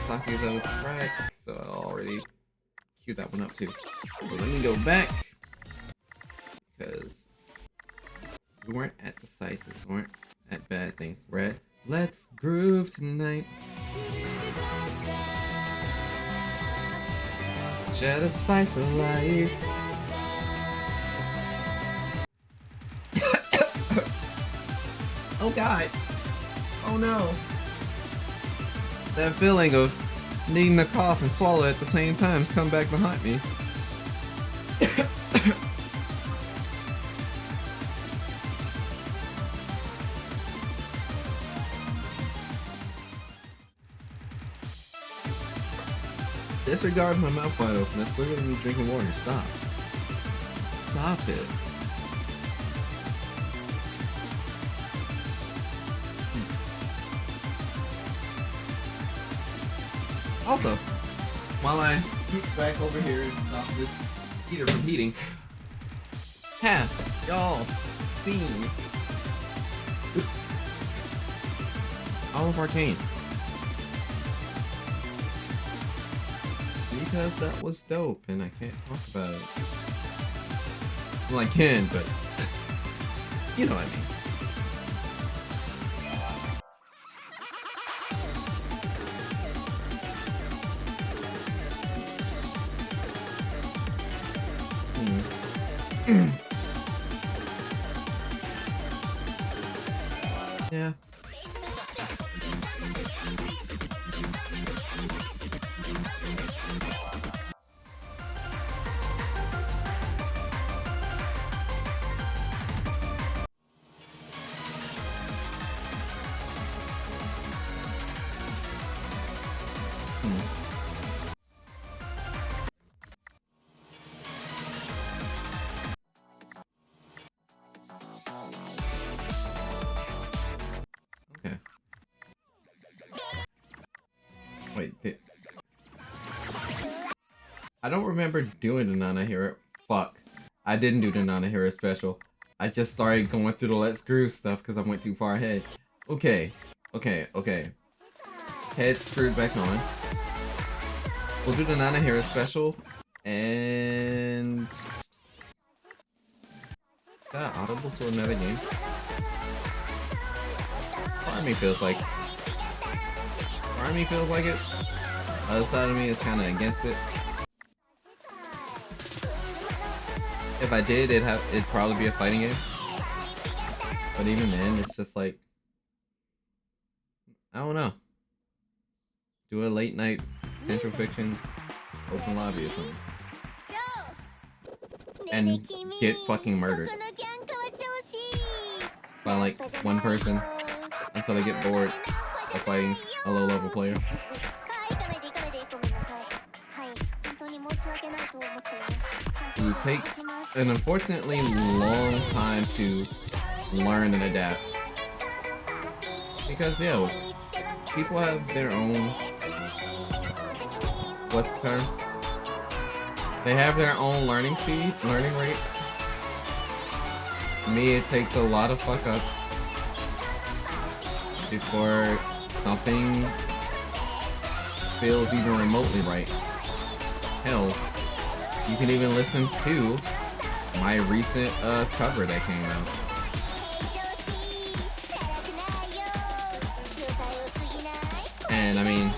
Saki's on the track, so I already queued that one up too. So let me go back, because We weren't at the sights, we weren't at bad things. We're at Let's Groove Tonight. Share the spice of life. Oh God. Oh no. That feeling of needing to cough and swallow at the same time has come back to haunt me. Disregard my mouth wide open. That's literally me drinking water. Stop. Stop it. Also, while I scoot back over here and stop this heater from heating, have y'all seen all of Arcane? Because that was dope and I can't talk about it. Well, I can, but you know what I mean. Yeah. Okay. Wait, I don't remember doing the Nana Hero. Fuck. I didn't do the Nana Hero special. I just started going through the Let's Groove stuff because I went too far ahead. Okay. Head screwed back on. We'll do the Nana Hero special. And... Is that audible to another game? Part of me feels like... it. Other side of me is kind of against it. If I did, it'd probably be a fighting game. But even then, it's just like... I don't know. Do a late night Central Fiction open lobby or something. And get fucking murdered by like one person until they get bored of fighting a low level player. Who takes an unfortunately long time to learn and adapt. Because yeah, people have their own, what's the term? They have their own learning speed, learning rate. Me, it takes a lot of fuck ups before something feels even remotely right. Hell, you can even listen to my recent cover that came out. And I mean,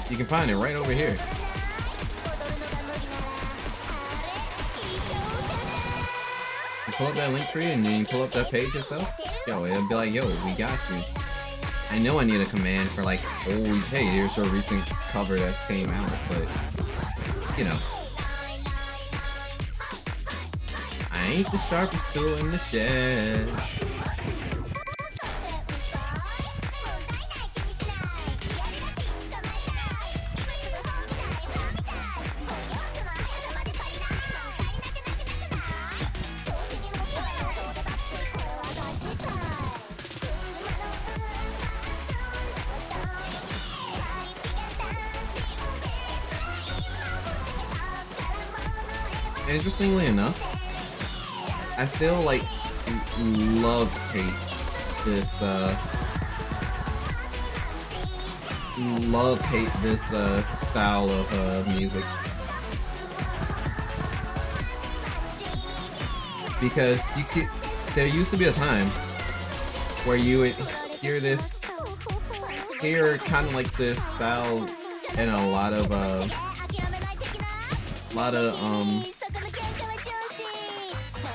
you can find it right over here. You pull up that link tree and you pull up that page itself. Yo, it'll be like, yo, we got you. I know I need a command for like, oh, hey, here's your recent cover that came out, but you know, I ain't the sharpest tool in the shed. Interestingly enough, I still like hate this style of music, because there used to be a time where you would hear kind of like this style in a lot of what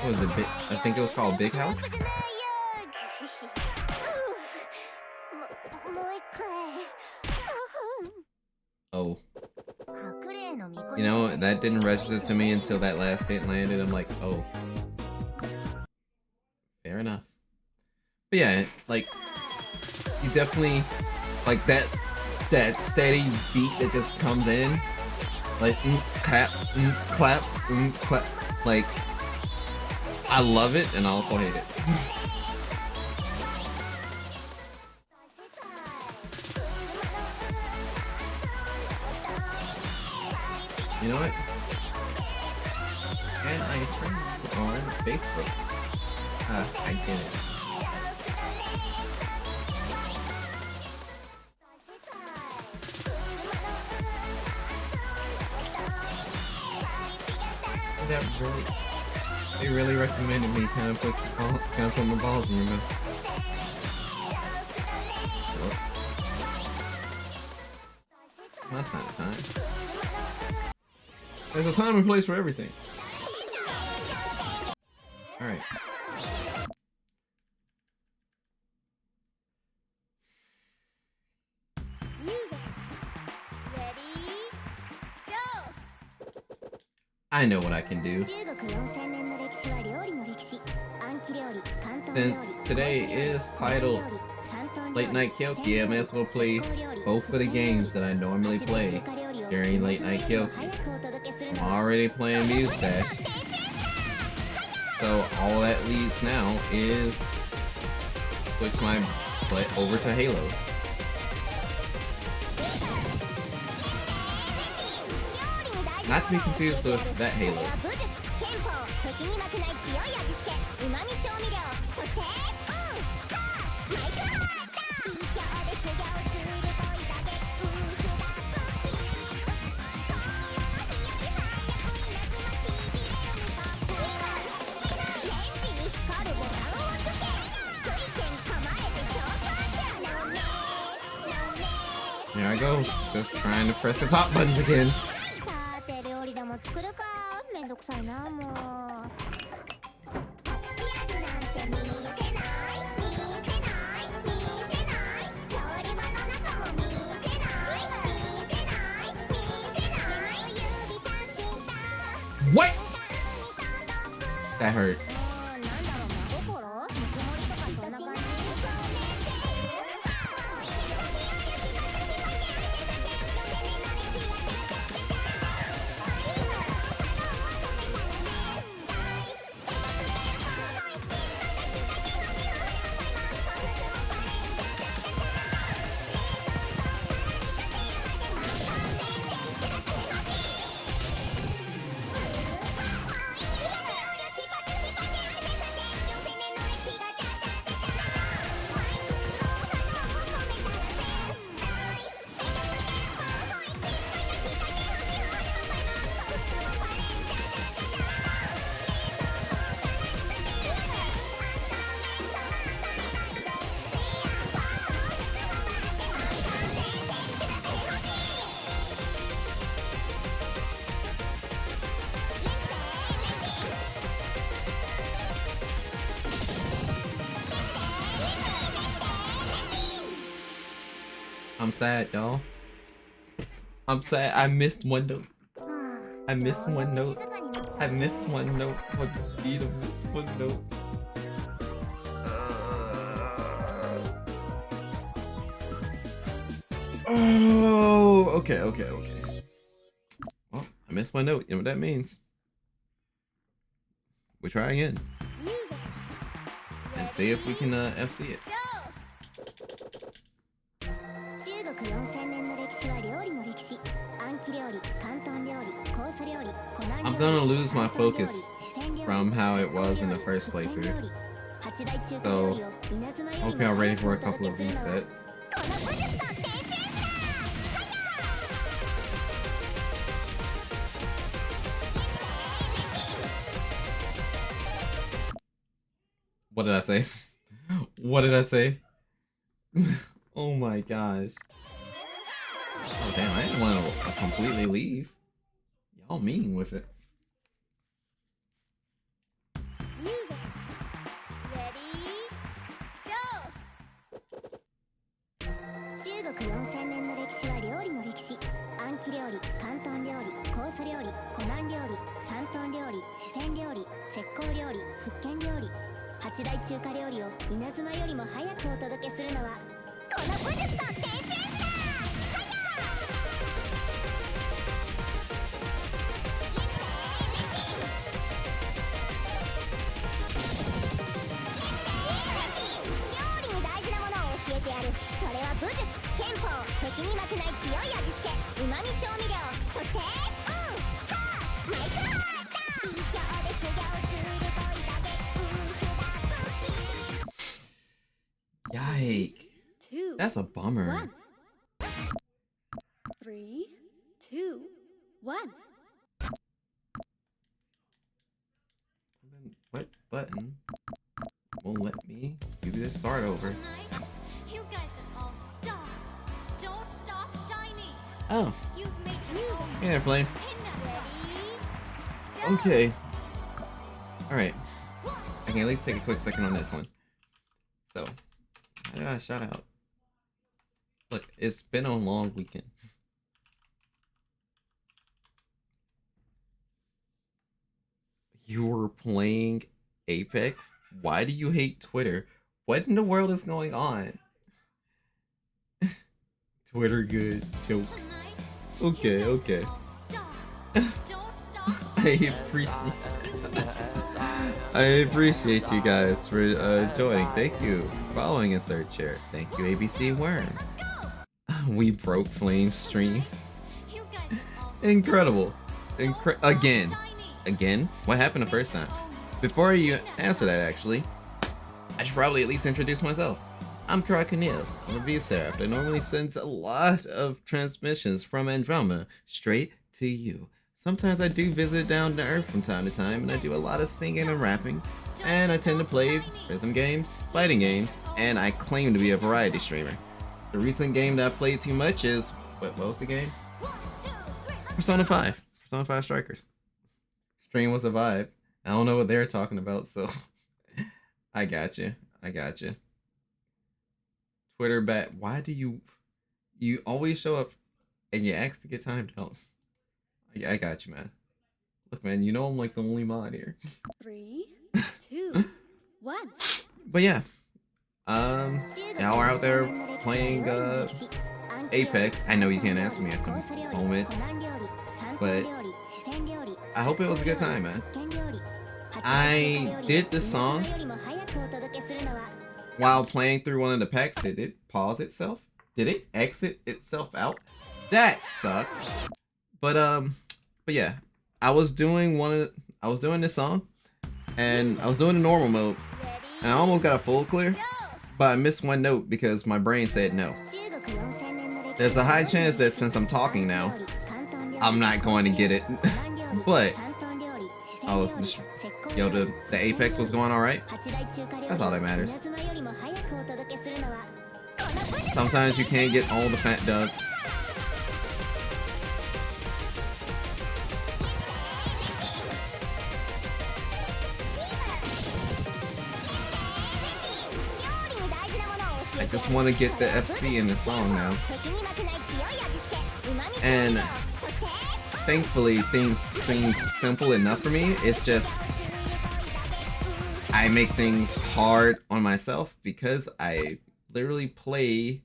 was it? I think it was called Big House. Oh. You know, that didn't register to me until that last hit landed. I'm like, oh. Fair enough. But yeah, like, you definitely, like, that steady beat that just comes in. Like, clap, clap, clap. Like, I love it, and I also hate it. You know what? And I friend on Facebook. I get it. That really, they really recommended me kind of put my balls in your mouth. Well, that's not the time. There's a time and place for everything. Alright. I know what I can do. Since today is titled Late Night Kyouki, I may as well play both of the games that I normally play during Late Night Kyouki. I'm already playing Muse tag, so all that leaves now is switch my play over to Halo. Not to be confused with that Halo. There I go, just trying to press the top buttons again. What? That hurt. I'm sad, y'all. I'm sad. I missed one note. I missed one note. I missed one note. What beat? I missed one note. Oh, okay. Well, I missed my note. You know what that means? We try again and see if we can FC it. I'm gonna lose my focus from how it was in the first playthrough, so I hope y'all ready for a couple of resets. What did I say? What did I say? Oh my gosh. Oh damn, I didn't want to completely leave. Y'all mean with it. Music. Ready? Go! 中国4000年の歴史は料理の歴史。暗記料理、広東料理、酵素料理、湖南料理、山東料理、四川料理、浙江料理、福建料理。八大中華料理を稲妻よりも早くお届けするのはこの武術の天使者。料理に大事なものを教えてやる。それは武術、憲法、敵に負けない強い味付け、うまみ調味料、そしてマイクロワード。秘境で修行するボイだけ。Yike. Two. That's a bummer. 1. 3, 2, 1. What button won't let me do this start over? You guys are all stars. Don't stop shining. Oh, You've made your own hey there, Flame. in that Ready? Okay. Alright. I can at least take a quick second on this one. So, how did I shout out? Look, it's been a long weekend. You were playing Apex? Why do you hate Twitter? What in the world is going on? Twitter good. Joke. tonight. Okay, You guys okay. are all stars. Don't stop I shining. appreciate You've made your own. I appreciate you guys for joining. Thank you. Following Insert Chair. Thank you, ABC Worm. We broke Flame's stream. You guys are all Incredible. stars. Don't stop Again. shining. Again? What happened the first time? Before you answer that, actually, I should probably at least introduce myself. I'm Kyouki. I'm a V-Seraph that normally sends a lot of transmissions from Andromeda straight to you. Sometimes I do visit down to Earth from time to time, and I do a lot of singing and rapping, and I tend to play rhythm games, fighting games, and I claim to be a variety streamer. The recent game that I played too much is... what was the game? 1, 2, 3, let's Persona 5. Persona 5 Strikers. Stream was a vibe. I don't know what they're talking about, so... I got you. I got you. Twitter bat. Why do you... You always show up and you ask to get timed out. I got you, man. Look, man, you know I'm like the only mod here. 3, 2, 1. But yeah. Y'all are out there playing Apex. I know you can't answer me at the moment, but I hope it was a good time, man. I did this song while playing through one of the packs. Did it pause itself? Did it exit itself out? That sucks. But yeah, I was doing this song, and I was doing the normal mode, and I almost got a full clear, but I missed one note because my brain said no. There's a high chance that since I'm talking now, I'm not going to get it. But oh, yo, the Apex was going all right. That's all that matters. Sometimes you can't get all the fat dubs. I just want to get the FC in the song now. And thankfully, things seem simple enough for me. It's just I make things hard on myself because I literally play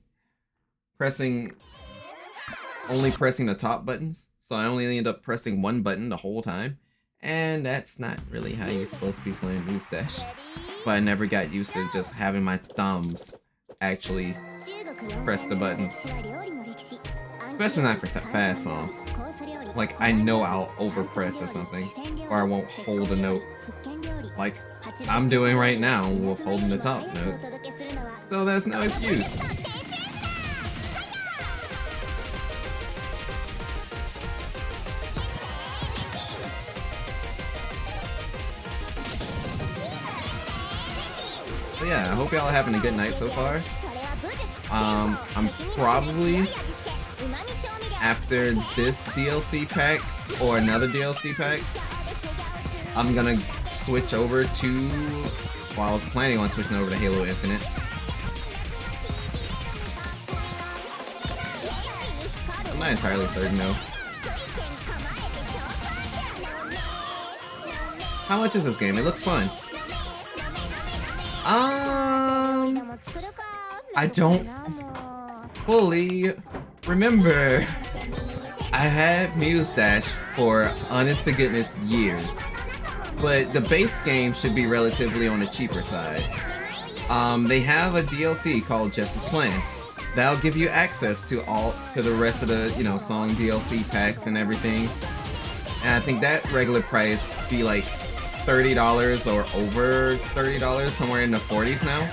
only pressing the top buttons. So I only end up pressing one button the whole time. And that's not really how you're supposed to be playing Muse Dash. But I never got used to just having my thumbs actually press the buttons. Especially not for fast songs. Like, I know I'll overpress or something, or I won't hold a note. Like I'm doing right now with holding the top notes. So there's no excuse. But yeah, I hope y'all are having a good night so far. I'm probably, after this DLC pack or another DLC pack, I'm gonna switch over to, well, I was planning on switching over to Halo Infinite. I'm not entirely certain though. How much is this game? It looks fun. I don't fully remember. I had Muse Dash for honest to goodness years, but the base game should be relatively on the cheaper side. They have a DLC called Justice Plan. That'll give you access to the rest of the, you know, song DLC packs and everything. And I think that regular price be like $30 or over $30, somewhere in the 40s now.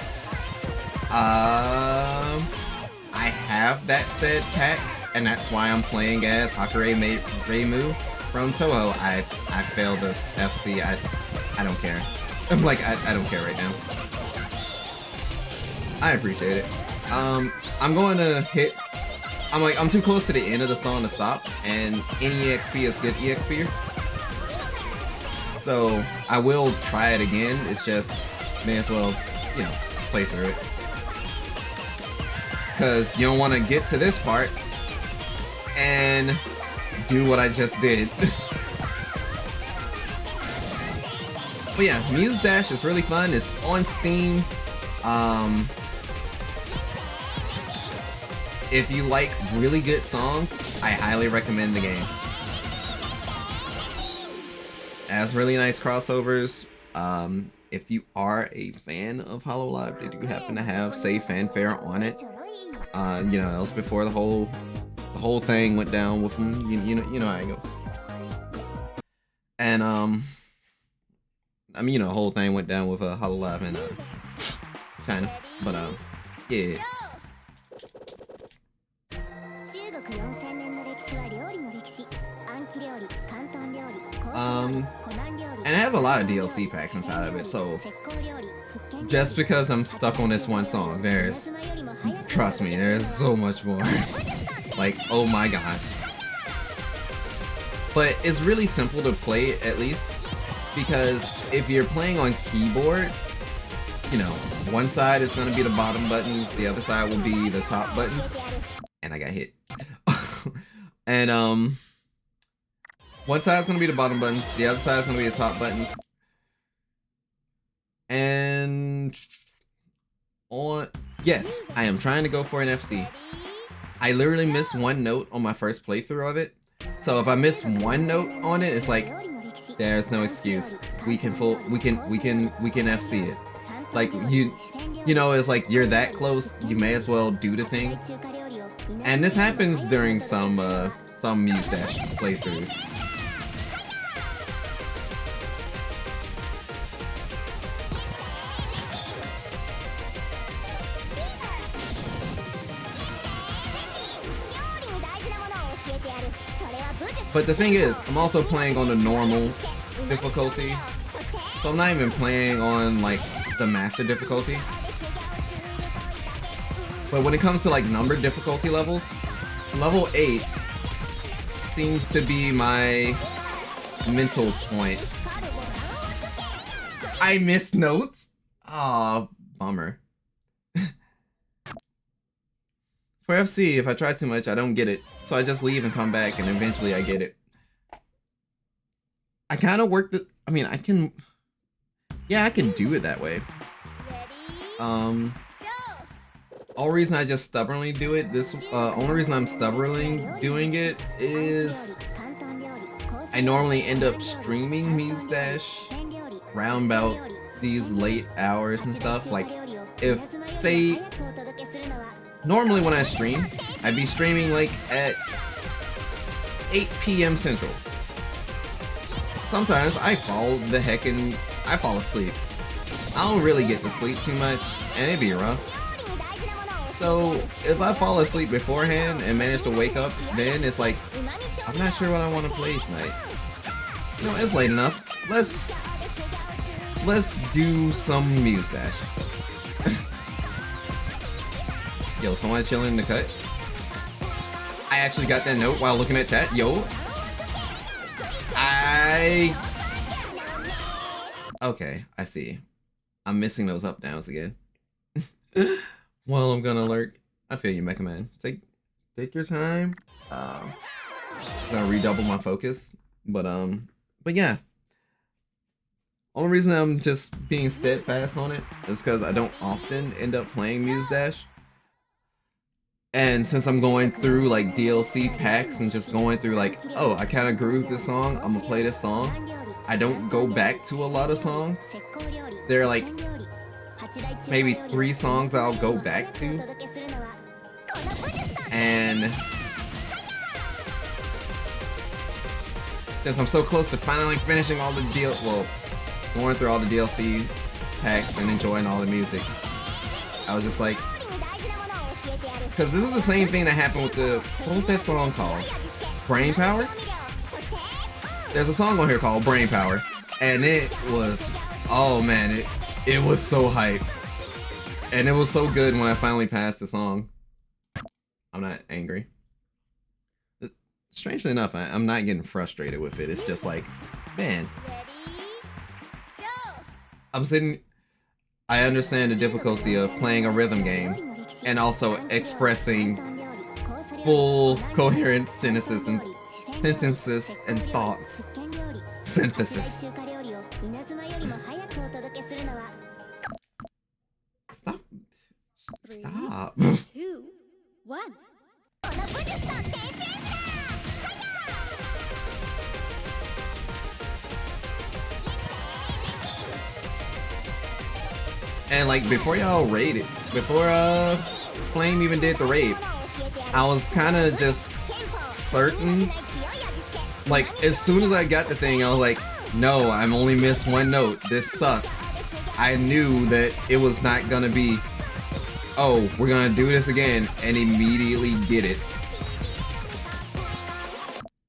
I have that said pack, and that's why I'm playing as Hakure Reimu from Toho. I failed the FC. I don't care. I'm like, I don't care right now. I appreciate it. I'm going to hit. I'm too close to the end of the song to stop, and any EXP is good EXP. So I will try it again. It's just, may as well, you know, play through it. Because you don't want to get to this part and do what I just did. But yeah, Muse Dash is really fun. It's on Steam. If you like really good songs, I highly recommend the game. It has really nice crossovers. If you are a fan of Hololive, they do happen to have Save Fanfare on it. You know, that was before the whole thing went down with them. You know how I go. And I mean, you know, the whole thing went down with Hololive in China. But yeah. And it has a lot of DLC packs inside of it, so just because I'm stuck on this one song, trust me, there's so much more. Like, oh my god. But it's really simple to play, at least, because if you're playing on keyboard, you know, one side is going to be the bottom buttons, the other side will be the top buttons, and I got hit. And one side's gonna be the bottom buttons, the other side's gonna be the top buttons. And yes, I am trying to go for an FC. I literally missed one note on my first playthrough of it. So if I miss one note on it, it's like there's no excuse. We can FC it. Like you know, it's like you're that close, you may as well do the thing. And this happens during some Muse Dash playthroughs. But the thing is, I'm also playing on the normal difficulty, so I'm not even playing on like the master difficulty. But when it comes to like numbered difficulty levels, level 8 seems to be my mental point. I miss notes? Aw, bummer. For FC, if I try too much, I don't get it. So I just leave and come back, and eventually I get it. I kind of work the... I mean, I can... Yeah, I can do it that way. Only reason I just stubbornly do it, only reason I'm stubbornly doing it is I normally end up streaming Muse Dash round about these late hours and stuff. Like, if, say, normally when I stream, I'd be streaming like at 8 p.m. Central. Sometimes I fall asleep. I don't really get to sleep too much, and it'd be rough. So, if I fall asleep beforehand and manage to wake up, then it's like, I'm not sure what I want to play tonight. You know, it's late enough. Let's do some Muse Dash. Yo, somebody chilling in the cut. I actually got that note while looking at chat. Yo. Okay, I see. I'm missing those up downs again. Well, I'm gonna lurk. I feel you, Mecha Man. Take your time. Gonna redouble my focus. But yeah. Only reason I'm just being steadfast on it is because I don't often end up playing Muse Dash. And since I'm going through like DLC packs and just going through like, oh, I kind of groove this song, I'm gonna play this song. I don't go back to a lot of songs. There are like maybe 3 songs I'll go back to. And since I'm so close to finally finishing all the going through all the DLC packs and enjoying all the music, I was just like, because this is the same thing that happened with what was that song called? Brain Power? There's a song on here called Brain Power, and it was, oh man, it was so hype. And it was so good when I finally passed the song. I'm not angry. Strangely enough, I'm not getting frustrated with it. It's just like, man, I understand the difficulty of playing a rhythm game and also expressing full coherent sentences and thoughts. Synthesis. Stop. 2, 1. And like before y'all raided, before Flame even did the raid, I was kind of just certain. Like as soon as I got the thing, I was like, no, I'm only missed 1 note. This sucks. I knew that it was not gonna be, oh, we're gonna do this again, and immediately did it.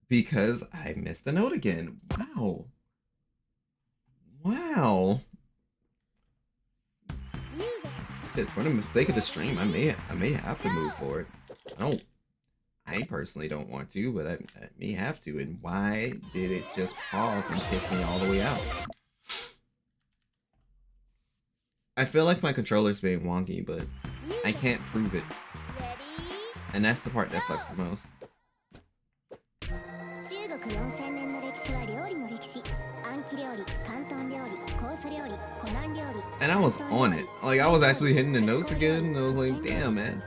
Because I missed a note again. Wow. Wow. For the sake of the stream, I may have to move forward. I personally don't want to, but I may have to. And why did it just pause and kick me all the way out? I feel like my controller's being wonky, but I can't prove it. And that's the part that sucks the most. And I was on it. Like, I was actually hitting the notes again, and I was like, damn, man.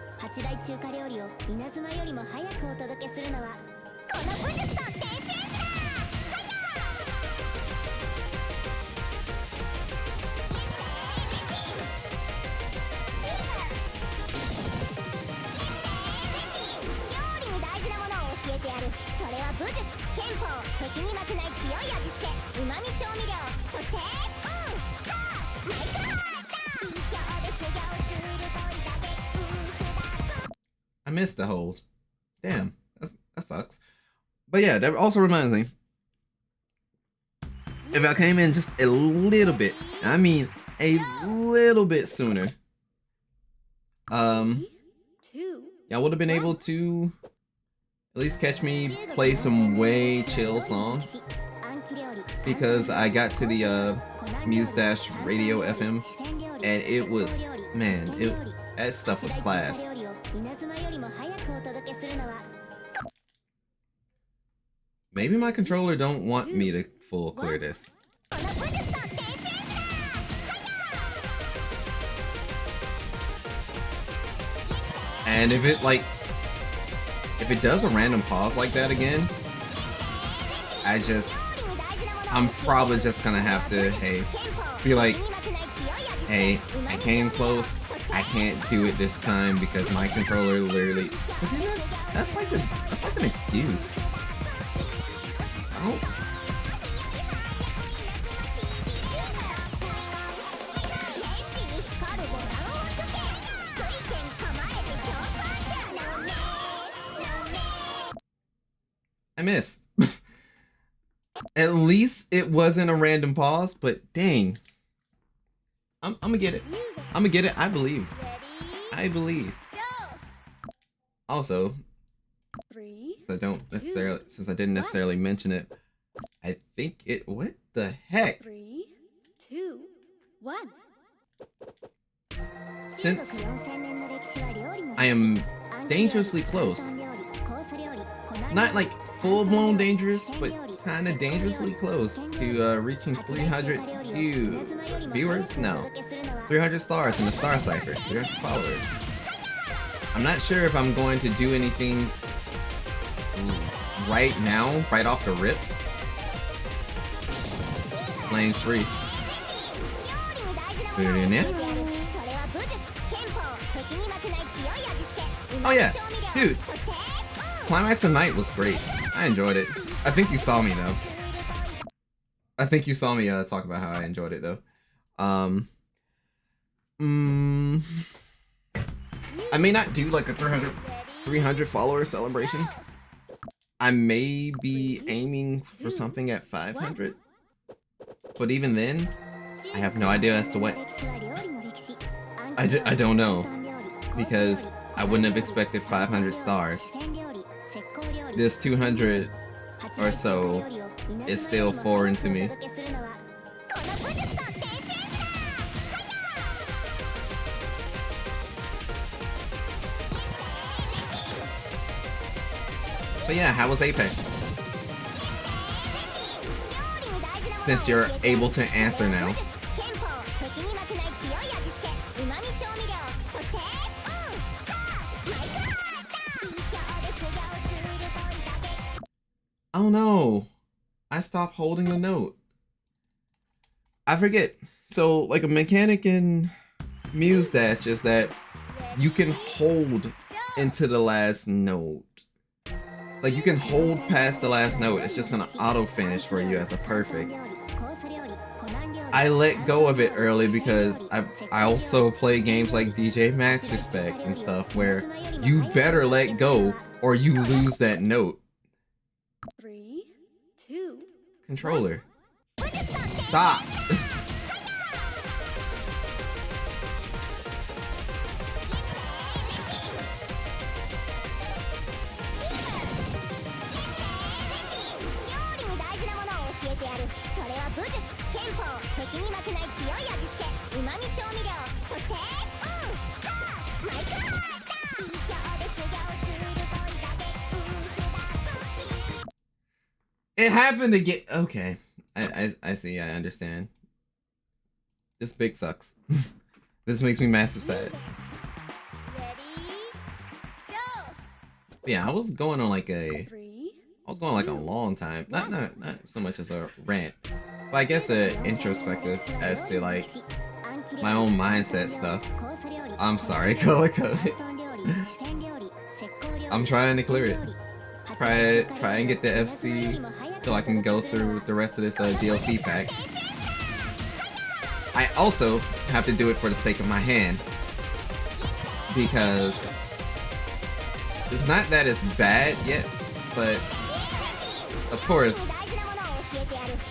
I missed the hold. Damn, that sucks. But yeah, that also reminds me, if I came in just a little bit, I mean a little bit sooner, y'all would have been able to at least catch me play some way chill songs, because I got to the Muse Dash Radio FM, and it was, man, that stuff was class. Maybe my controller don't want me to full clear this. And if it does a random pause like that again, I'm probably just gonna have to, be like, hey, I came close, I can't do it this time because my controller literally, but then that's like an excuse. Oh. I missed. At least it wasn't a random pause, but dang. I'm gonna get it. I'm gonna get it. I believe. Also, 3, since I didn't necessarily mention it, I think it. What the heck? 3, 2, 1. Since I am dangerously close, not like full-blown dangerous, but kind of dangerously close to reaching 300 viewers. No, 300 stars in the Star Cipher. 300 followers. I'm not sure if I'm going to do anything right now, right off the rip. Lane's free. Oh yeah, dude. Climax of Night was great. I enjoyed it. I think you saw me though. I think you saw me talk about how I enjoyed it though. I may not do like a 300 follower celebration. I may be aiming for something at 500. But even then, I have no idea as to what. I don't know. Because I wouldn't have expected 500 stars. This 200 or so is still foreign to me. But yeah, how was Apex? Since you're able to answer now. Oh no, I stopped holding the note. I forget. So like a mechanic in Muse Dash is that you can hold into the last note. Like you can hold past the last note. It's just gonna auto finish for you as a perfect. I let go of it early because I also play games like DJ Max Respect and stuff where you better let go or you lose that note. 3, 2. Controller. Stop. It happened to get okay. I see. I understand. This big sucks. This makes me massive sad. Ready? Go. Yeah, I was going on like a 3. a long time. Not so much as a rant, but I guess a introspective as to like my own mindset stuff. I'm sorry, color code. I'm trying to clear it. Try and get the FC so I can go through the rest of this DLC pack. I also have to do it for the sake of my hand because it's not that it's bad yet, but of course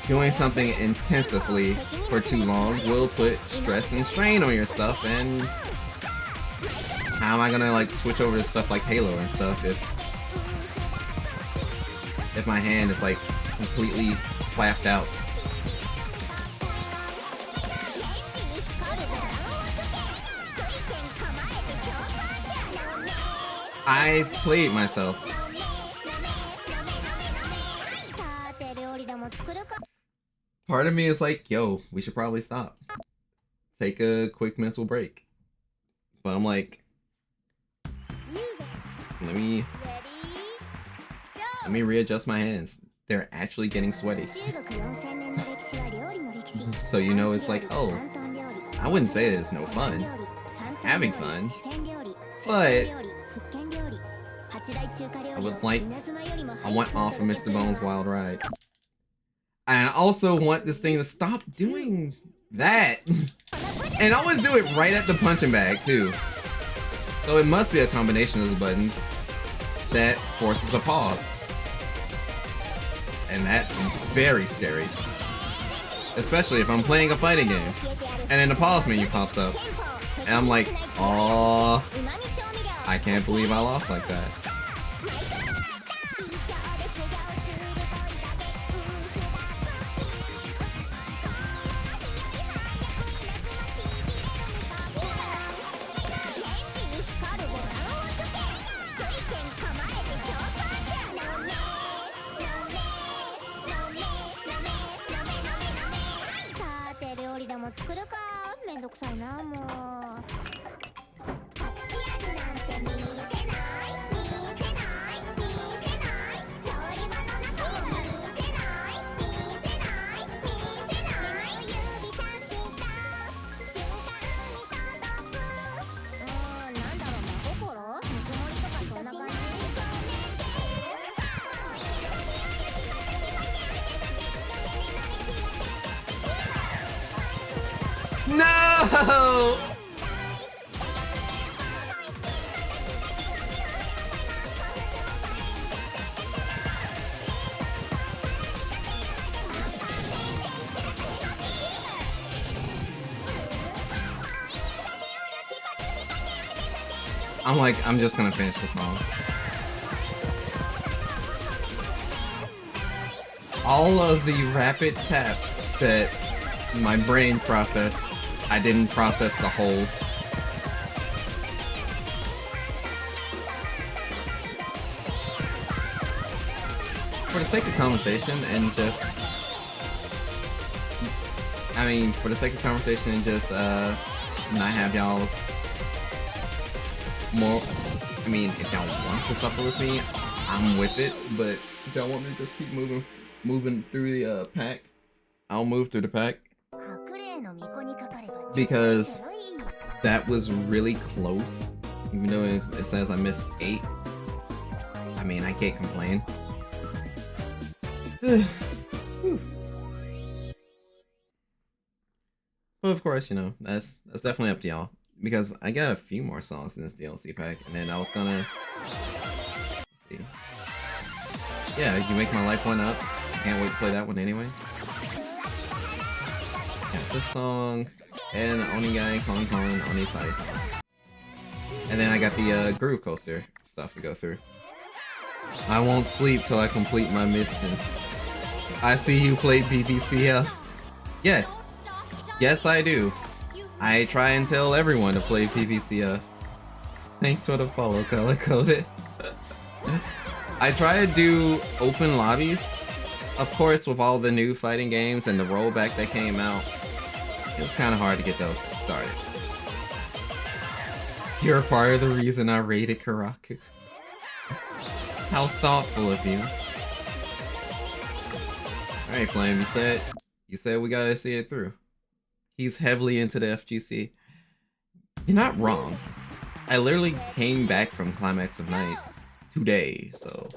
doing something intensively for too long will put stress and strain on your stuff, and how am I gonna like switch over to stuff like Halo and stuff if my hand is like completely flapped out? I played myself. Part of me is like, yo, we should probably stop. Take a quick mental break. But I'm like, let me readjust my hands. They're actually getting sweaty. So you know, it's like, oh, I wouldn't say it's no fun. Having fun. But I want off of Mr. Bones' Wild Ride. And I also want this thing to stop doing that. And always do it right at the punching bag too. So it must be a combination of the buttons that forces a pause. And that's very scary. Especially if I'm playing a fighting game and then the pause menu pops up. And I'm like, oh, I can't believe I lost like that. No! I'm like, I'm just gonna finish this song. All of the rapid taps that my brain processed, I didn't process the whole. For the sake of conversation and just, I mean, for the sake of conversation and just not have y'all more. I mean, if y'all want to suffer with me, I'm with it. But if y'all want me to just keep moving through the pack, I'll move through the pack. Because that was really close. Even though it says I missed 8. I mean, I can't complain. But of course, you know, that's definitely up to y'all. Because I got a few more songs in this DLC pack, and then I was gonna, let's see. Yeah, You Make My Life One Up. I can't wait to play that one anyways. Yeah, this song, and Oni Guy, Kon, Oni Sai song. And then I got the Groove Coaster stuff to go through. I won't sleep till I complete my mission. I see you play PPCL. Yes. Yes, I do. I try and tell everyone to play PPCF. Thanks for the follow, color coded. I try to do open lobbies. Of course, with all the new fighting games and the rollback that came out, it's kind of hard to get those started. You're part of the reason I raided Karaku. How thoughtful of you. Alright, Flame, you said we gotta see it through. He's heavily into the FGC. You're not wrong. I literally came back from Climax of Night today, so.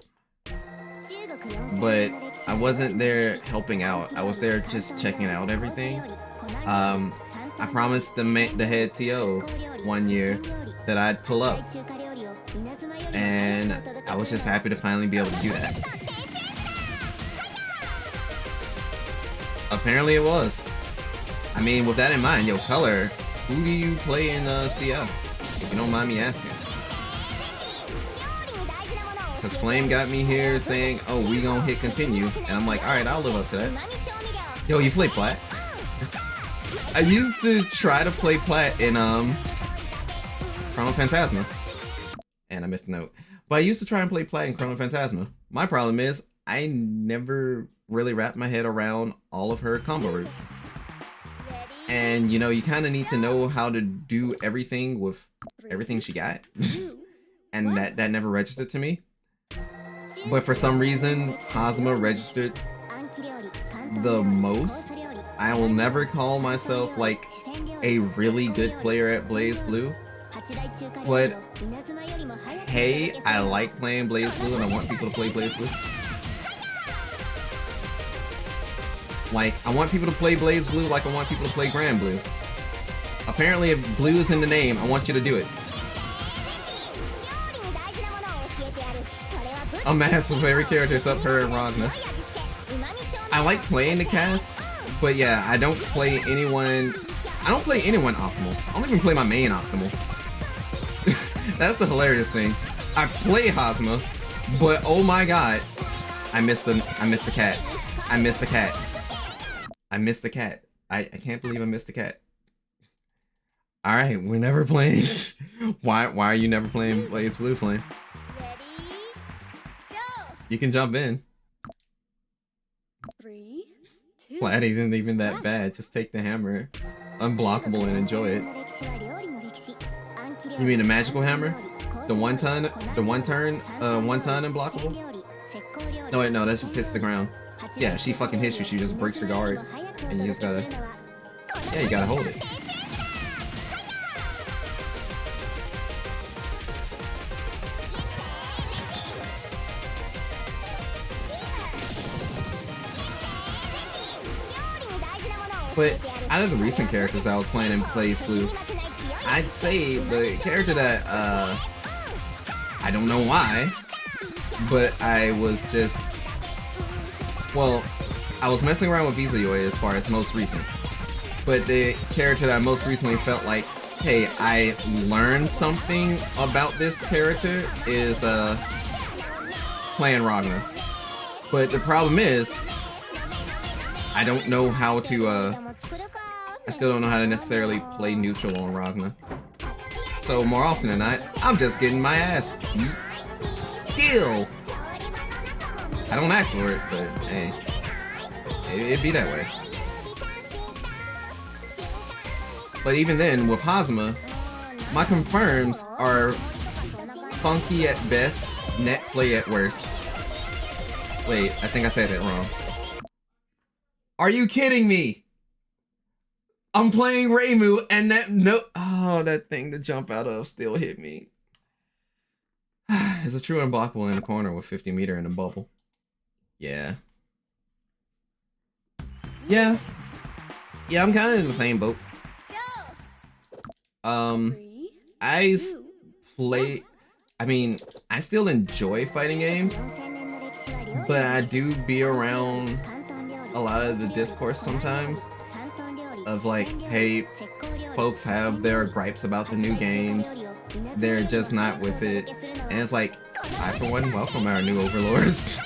But I wasn't there helping out. I was there just checking out everything. I promised the head TO one year that I'd pull up. And I was just happy to finally be able to do that. Apparently it was. I mean, with that in mind, yo, Color, who do you play in CF? If you don't mind me asking. Because Flame got me here saying, oh, we gonna hit continue. And I'm like, alright, I'll live up to that. Yo, you play Plat? I used to try to play Plat in, Chrono Phantasma. And I missed a note. But I used to try and play Plat in Chrono Phantasma. My problem is, I never really wrapped my head around all of her combo routes. And, you know, you kind of need to know how to do everything with everything she got. And that never registered to me. But for some reason, Cosma registered the most. I will never call myself, like, a really good player at Blaze Blue. But, hey, I like playing Blaze Blue and I want people to play Blaze Blue. Like, I want people to play Blaze Blue like I want people to play Grand Blue. Apparently, if blue is in the name, I want you to do it. A massive every character except her and Ragna. I like playing the cast, but yeah, I don't play anyone I don't play anyone optimal. I don't even play my main optimal. That's the hilarious thing. I play Hazma, but oh my god, I missed the cat. I missed the cat. I missed the cat. I can't believe I missed the cat. All right, we're never playing. Why are you never playing Blaze Blue Flame? Ready? Go! You can jump in. 3, 2. Platy isn't even that bad. Just take the hammer, unblockable, and enjoy it. You mean the magical hammer? The one ton unblockable? No wait, no, that just hits the ground. Yeah, she fucking hits you, she just breaks your guard, and you just gotta, yeah, you gotta hold it. But out of the recent characters I was playing in Blaze Blue, I'd say the character that, I don't know why, but I was just, well, I was messing around with Vizayoi as far as most recent. But the character that I most recently felt like, hey, I learned something about this character is, playing Ragna. But the problem is, I don't know how to, I still don't know how to necessarily play neutral on Ragna. So more often than not, I'm just getting my ass beat. Still! I don't ask for it, but hey, it'd be that way. But even then, with Hazma, my confirms are funky at best, net play at worst. Wait, I think I said it wrong. Are you kidding me? I'm playing Reimu and that thing to jump out of still hit me. It's a true unblockable in the corner with 50 meter in a bubble. Yeah. Yeah, I'm kind of in the same boat. I still enjoy fighting games, but I do be around a lot of the discourse sometimes of like, hey, folks have their gripes about the new games, they're just not with it, and it's like, I for one welcome our new overlords,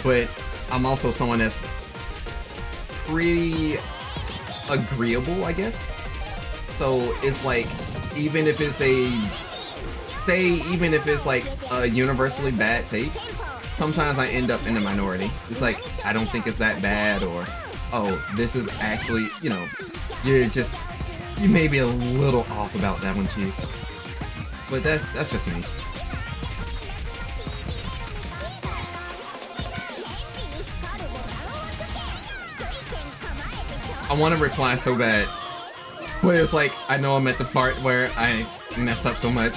but I'm also someone that's pretty agreeable, I guess. So it's like, even if it's like a universally bad take, sometimes I end up in the minority. It's like, I don't think it's that bad, or, oh, this is actually, you know, you may be a little off about that one, Chief. But that's just me. I want to reply so bad, but it's like, I know I'm at the part where I mess up so much.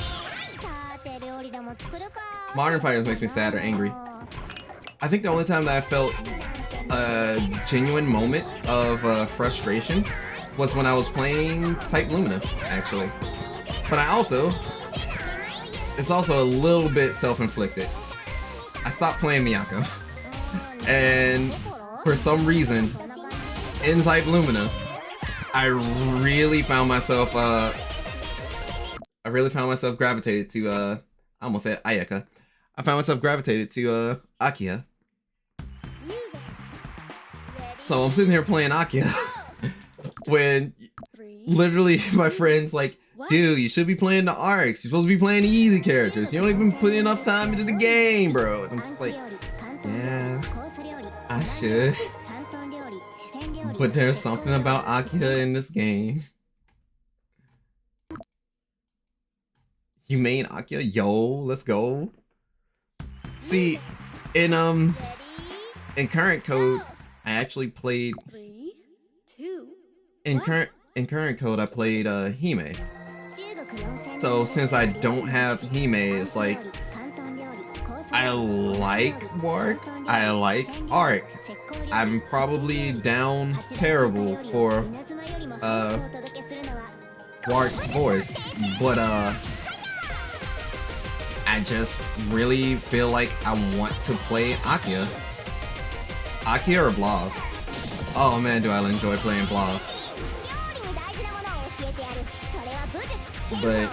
Modern Fighters makes me sad or angry. I think the only time that I felt a genuine moment of frustration was when I was playing Type Lumina, actually. But it's also a little bit self-inflicted. I stopped playing Miyako, and for some reason, in Type Lumina, I really found myself gravitated to I almost said Ayaka. I found myself gravitated to Akia. So I'm sitting here playing Akia when literally my friend's like, dude, you should be playing the arcs. You're supposed to be playing the easy characters. You don't even put enough time into the game, bro. And I'm just like, yeah, I should. But there's something about Akia in this game. You main Akia? Yo, let's go. See, in current code, I actually played. In current code, I played Hime. So since I don't have Hime, it's like, I like Warwick, I like Arc. I'm probably down terrible for Warwick's voice, but I just really feel like I want to play Akia. Akia or Blob? Oh man, do I enjoy playing Blob. but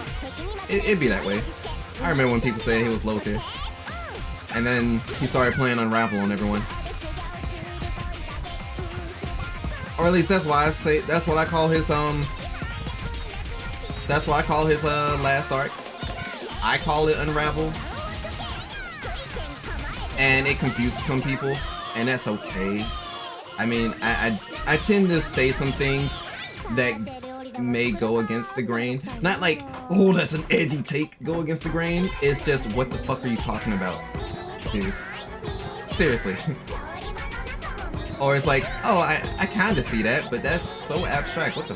it'd be that way. I remember when people said he was low tier. And then he started playing Unravel on everyone. Or at least that's why I say, that's what I call his last arc. I call it Unravel. And it confuses some people, and that's okay. I mean, I tend to say some things that may go against the grain. Not like, oh, that's an edgy take, go against the grain. It's just, what the fuck are you talking about? Deuce. Seriously. Or it's like, oh, I kind of see that, but that's so abstract. What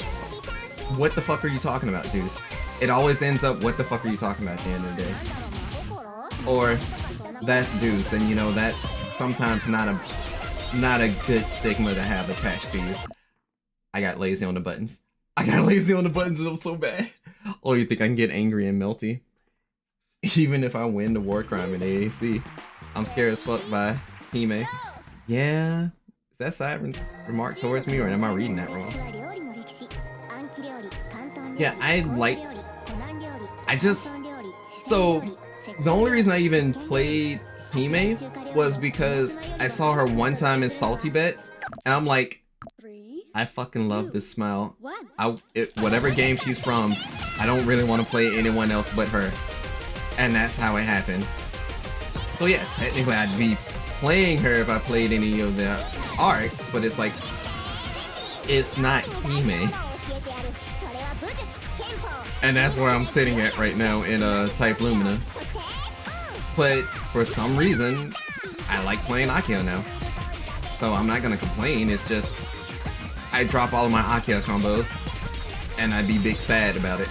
the fuck are you talking about, Deuce? It always ends up, what the fuck are you talking about at the end of the day? Or, that's Deuce, and you know, that's sometimes not a good stigma to have attached to you. I got lazy on the buttons. And I'm so bad. Oh, you think I can get angry and melty? Even if I win the war crime in AAC. I'm scared as fuck by Hime. Yeah? Is that side remark towards me, or am I reading that wrong? Yeah, so, the only reason I even played Hime was because I saw her one time in Salty Bets, and I'm like, I fucking love this smile. Whatever game she's from, I don't really want to play anyone else but her. And that's how it happened. So yeah, technically I'd be playing her if I played any of the arcs, but it's like, it's not Hime. And that's where I'm sitting at right now in Type Lumina. But for some reason, I like playing Akio now. So I'm not gonna complain, it's just, I drop all of my Akio combos, and I'd be big sad about it.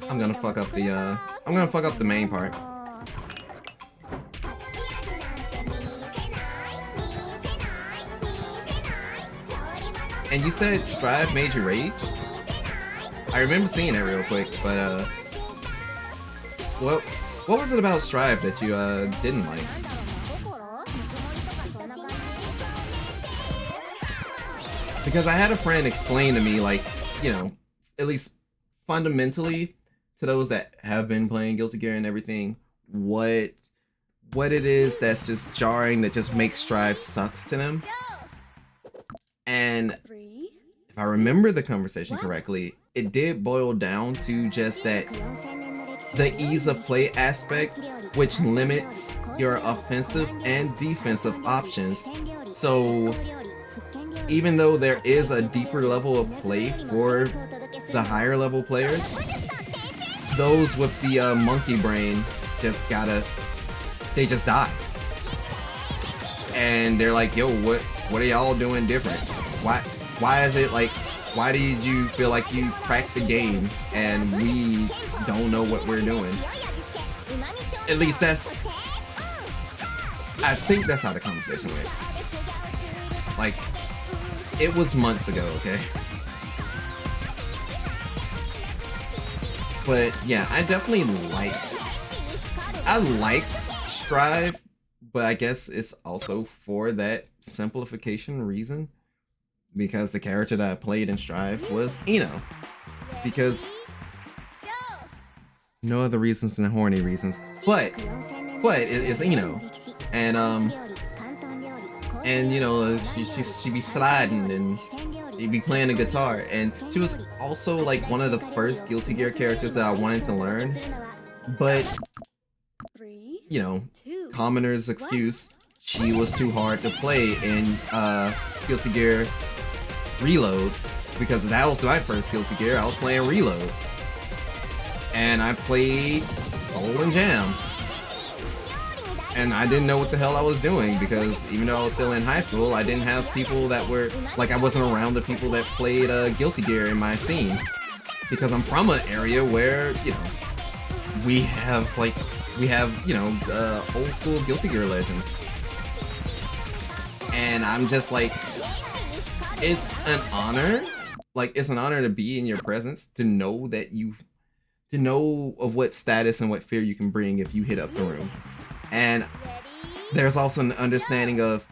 I'm gonna fuck up the main part. And you said Strive made you rage? I remember seeing it real quick, but what was it about Strive that you didn't like? Because I had a friend explain to me, like, you know, at least fundamentally, to those that have been playing Guilty Gear and everything, what it is that's just jarring, that just makes Strive sucks to them. And if I remember the conversation correctly, it did boil down to just that the ease of play aspect, which limits your offensive and defensive options. So even though there is a deeper level of play for the higher level players, those with the monkey brain they just die. And they're like, yo, what are y'all doing different? Why is it like, why did you feel like you cracked the game and we don't know what we're doing? At least I think that's how the conversation went. Like, it was months ago, okay? But yeah, I definitely like Strive, but I guess it's also for that simplification reason. Because the character that I played in Strive was Ino. Because no other reasons than horny reasons. But it's Ino. And you know, she be sliding and she'd be playing the guitar. And she was also like one of the first Guilty Gear characters that I wanted to learn. But you know, commoner's excuse, she was too hard to play in Guilty Gear Reload, because that was my first Guilty Gear. I was playing Reload, and I played Soul and Jam, and I didn't know what the hell I was doing, because even though I was still in high school, I didn't have people that were like, I wasn't around the people that played Guilty Gear in my scene, because I'm from an area where, you know, we have you know, old school Guilty Gear legends, and I'm just like, it's an honor. Like, it's an honor to be in your presence, to know that you you know of what status and what fear you can bring if you hit up the room. And there's also an understanding of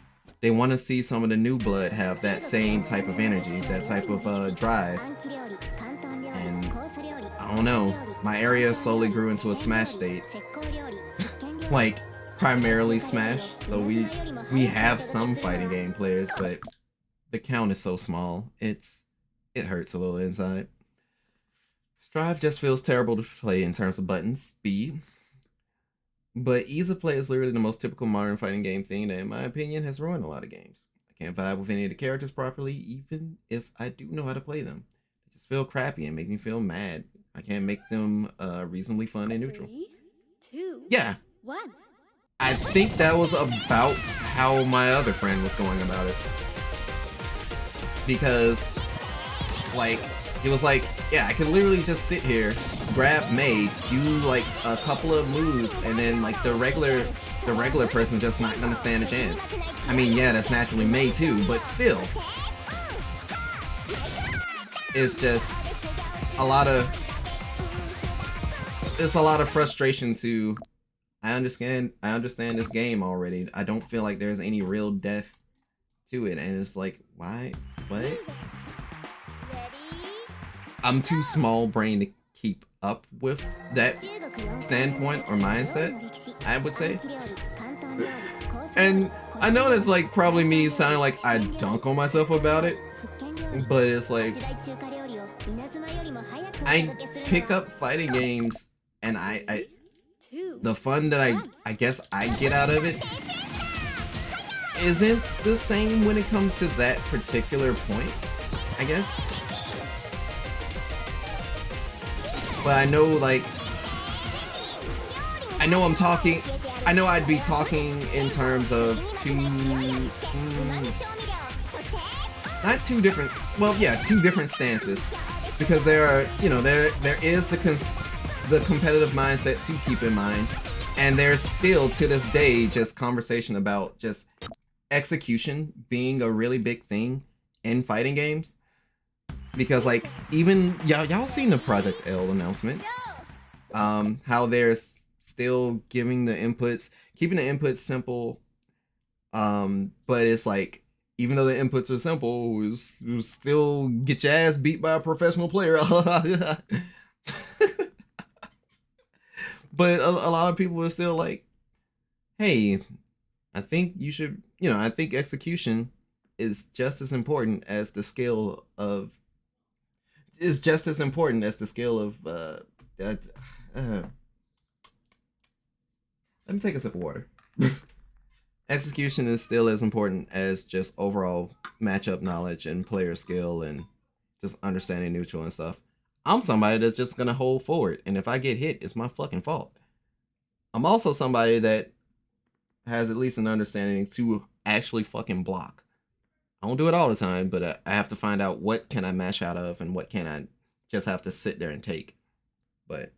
they want to see some of the new blood have that same type of energy, that type of drive. And I don't know, my area slowly grew into a Smash state. Like, primarily Smash, so we have some fighting game players, but the count is so small, it hurts a little inside. Strive just feels terrible to play in terms of buttons, speed, but ease of play is literally the most typical modern fighting game thing that, in my opinion, has ruined a lot of games. I can't vibe with any of the characters properly, even if I do know how to play them. They just feel crappy and make me feel mad. I can't make them reasonably fun and neutral. 3, 2, Yeah, 1. I think that was about how my other friend was going about it. Because, like, it was like, yeah, I could literally just sit here, grab May, do like a couple of moves, and then like the regular person just not gonna stand a chance. I mean, yeah, that's naturally May too, but still, it's just a lot of frustration to. I understand this game already. I don't feel like there's any real depth to it, and it's like, why? What? I'm too small brain to keep up with that standpoint or mindset, I would say. And I know that's like probably me sounding like I dunk on myself about it, but it's like I pick up fighting games and I the fun that I guess I get out of it isn't the same when it comes to that particular point, I guess. But I know, like, I know I'd be talking in terms of two different stances, because there are, you know, there is the competitive mindset to keep in mind, and there's still to this day just conversation about just execution being a really big thing in fighting games. Because like, even y'all seen the Project L announcements, how they're still giving the inputs, keeping the inputs simple, but it's like, even though the inputs are simple, you still get your ass beat by a professional player. But a lot of people are still like, hey, I think you should, you know, I think execution is just as important as the skill of let me take a sip of water. Execution is still as important as just overall matchup knowledge and player skill and just understanding neutral and stuff. I'm somebody that's just gonna hold forward, and if I get hit, it's my fucking fault. I'm also somebody that has at least an understanding to actually fucking block. I don't do it all the time, but I have to find out what can I mash out of and what can I just have to sit there and take. But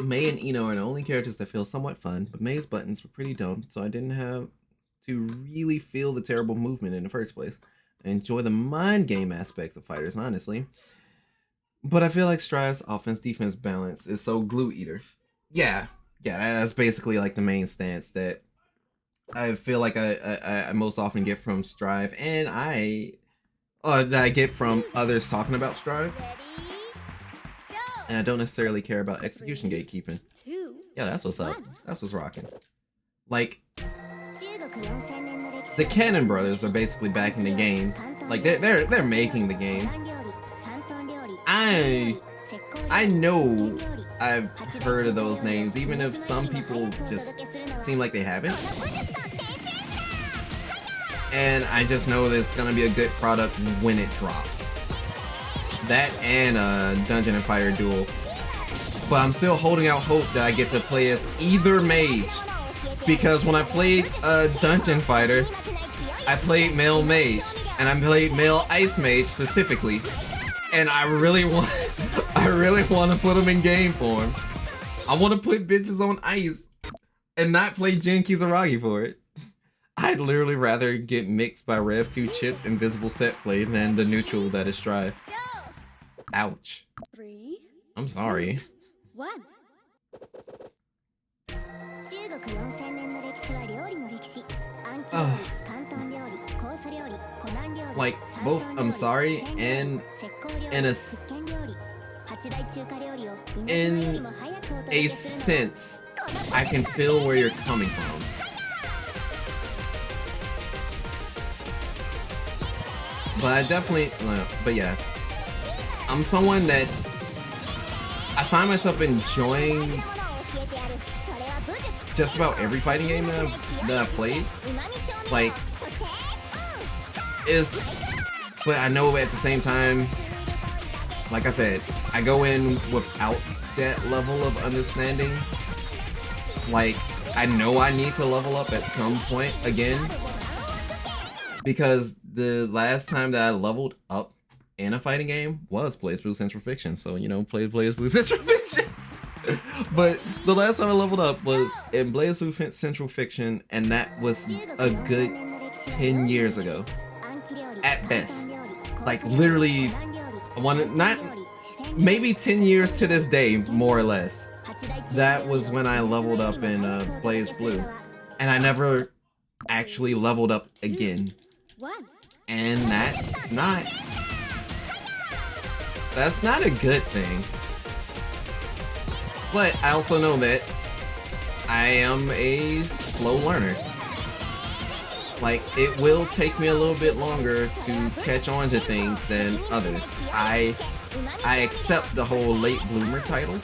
May and Ino are the only characters that feel somewhat fun, but May's buttons were pretty dumb, so I didn't have to really feel the terrible movement in the first place. I enjoy the mind game aspects of fighters, honestly. But I feel like Strive's offense-defense balance is so glue eater. Yeah, that's basically like the main stance that I feel like I most often get from Strive, and that I get from others talking about Strive. And I don't necessarily care about execution gatekeeping. Yeah, that's what's up. That's what's rocking. Like, the Cannon brothers are basically back in the game. Like, they're making the game. I know I've heard of those names, even if some people just seem like they haven't. And I just know there's gonna be a good product when it drops. That and a Dungeon and Fire duel. But I'm still holding out hope that I get to play as either mage. Because when I played Dungeon Fighter, I played male mage. And I played male ice mage specifically. And I really want to put them in game form. I want to put bitches on ice and not play Jin Kisaragi for it. I'd literally rather get mixed by Rev 2 Chip Invisible Set Play than the neutral that is Strive. Ouch. 3, I'm sorry. 1. 中国4000年の歴史は料理の歴史。暗記料理、広東料理、酵素料理、湖南料理、 Like, 山 both 東料理、 I'm sorry 四川料理、 and 浙江料理、 in a 福建料理、八大中華料理を in a sense, I can feel where you're coming from. But I definitely, but yeah, I'm someone that I find myself enjoying just about every fighting game that I've played. Like, but I know at the same time, like I said, I go in without that level of understanding. Like, I know I need to level up at some point again, because the last time that I leveled up in a fighting game was Blaze Blue Central Fiction. So, you know, play Blaze Blue Central Fiction. But the last time I leveled up was in Blaze Blue Central Fiction, and that was a good 10 years ago. At best. Like, literally, maybe 10 years to this day, more or less. That was when I leveled up in Blaze Blue. And I never actually leveled up again. 1. And that's not a good thing. But I also know that I am a slow learner. Like, it will take me a little bit longer to catch on to things than others. I accept the whole late bloomer title.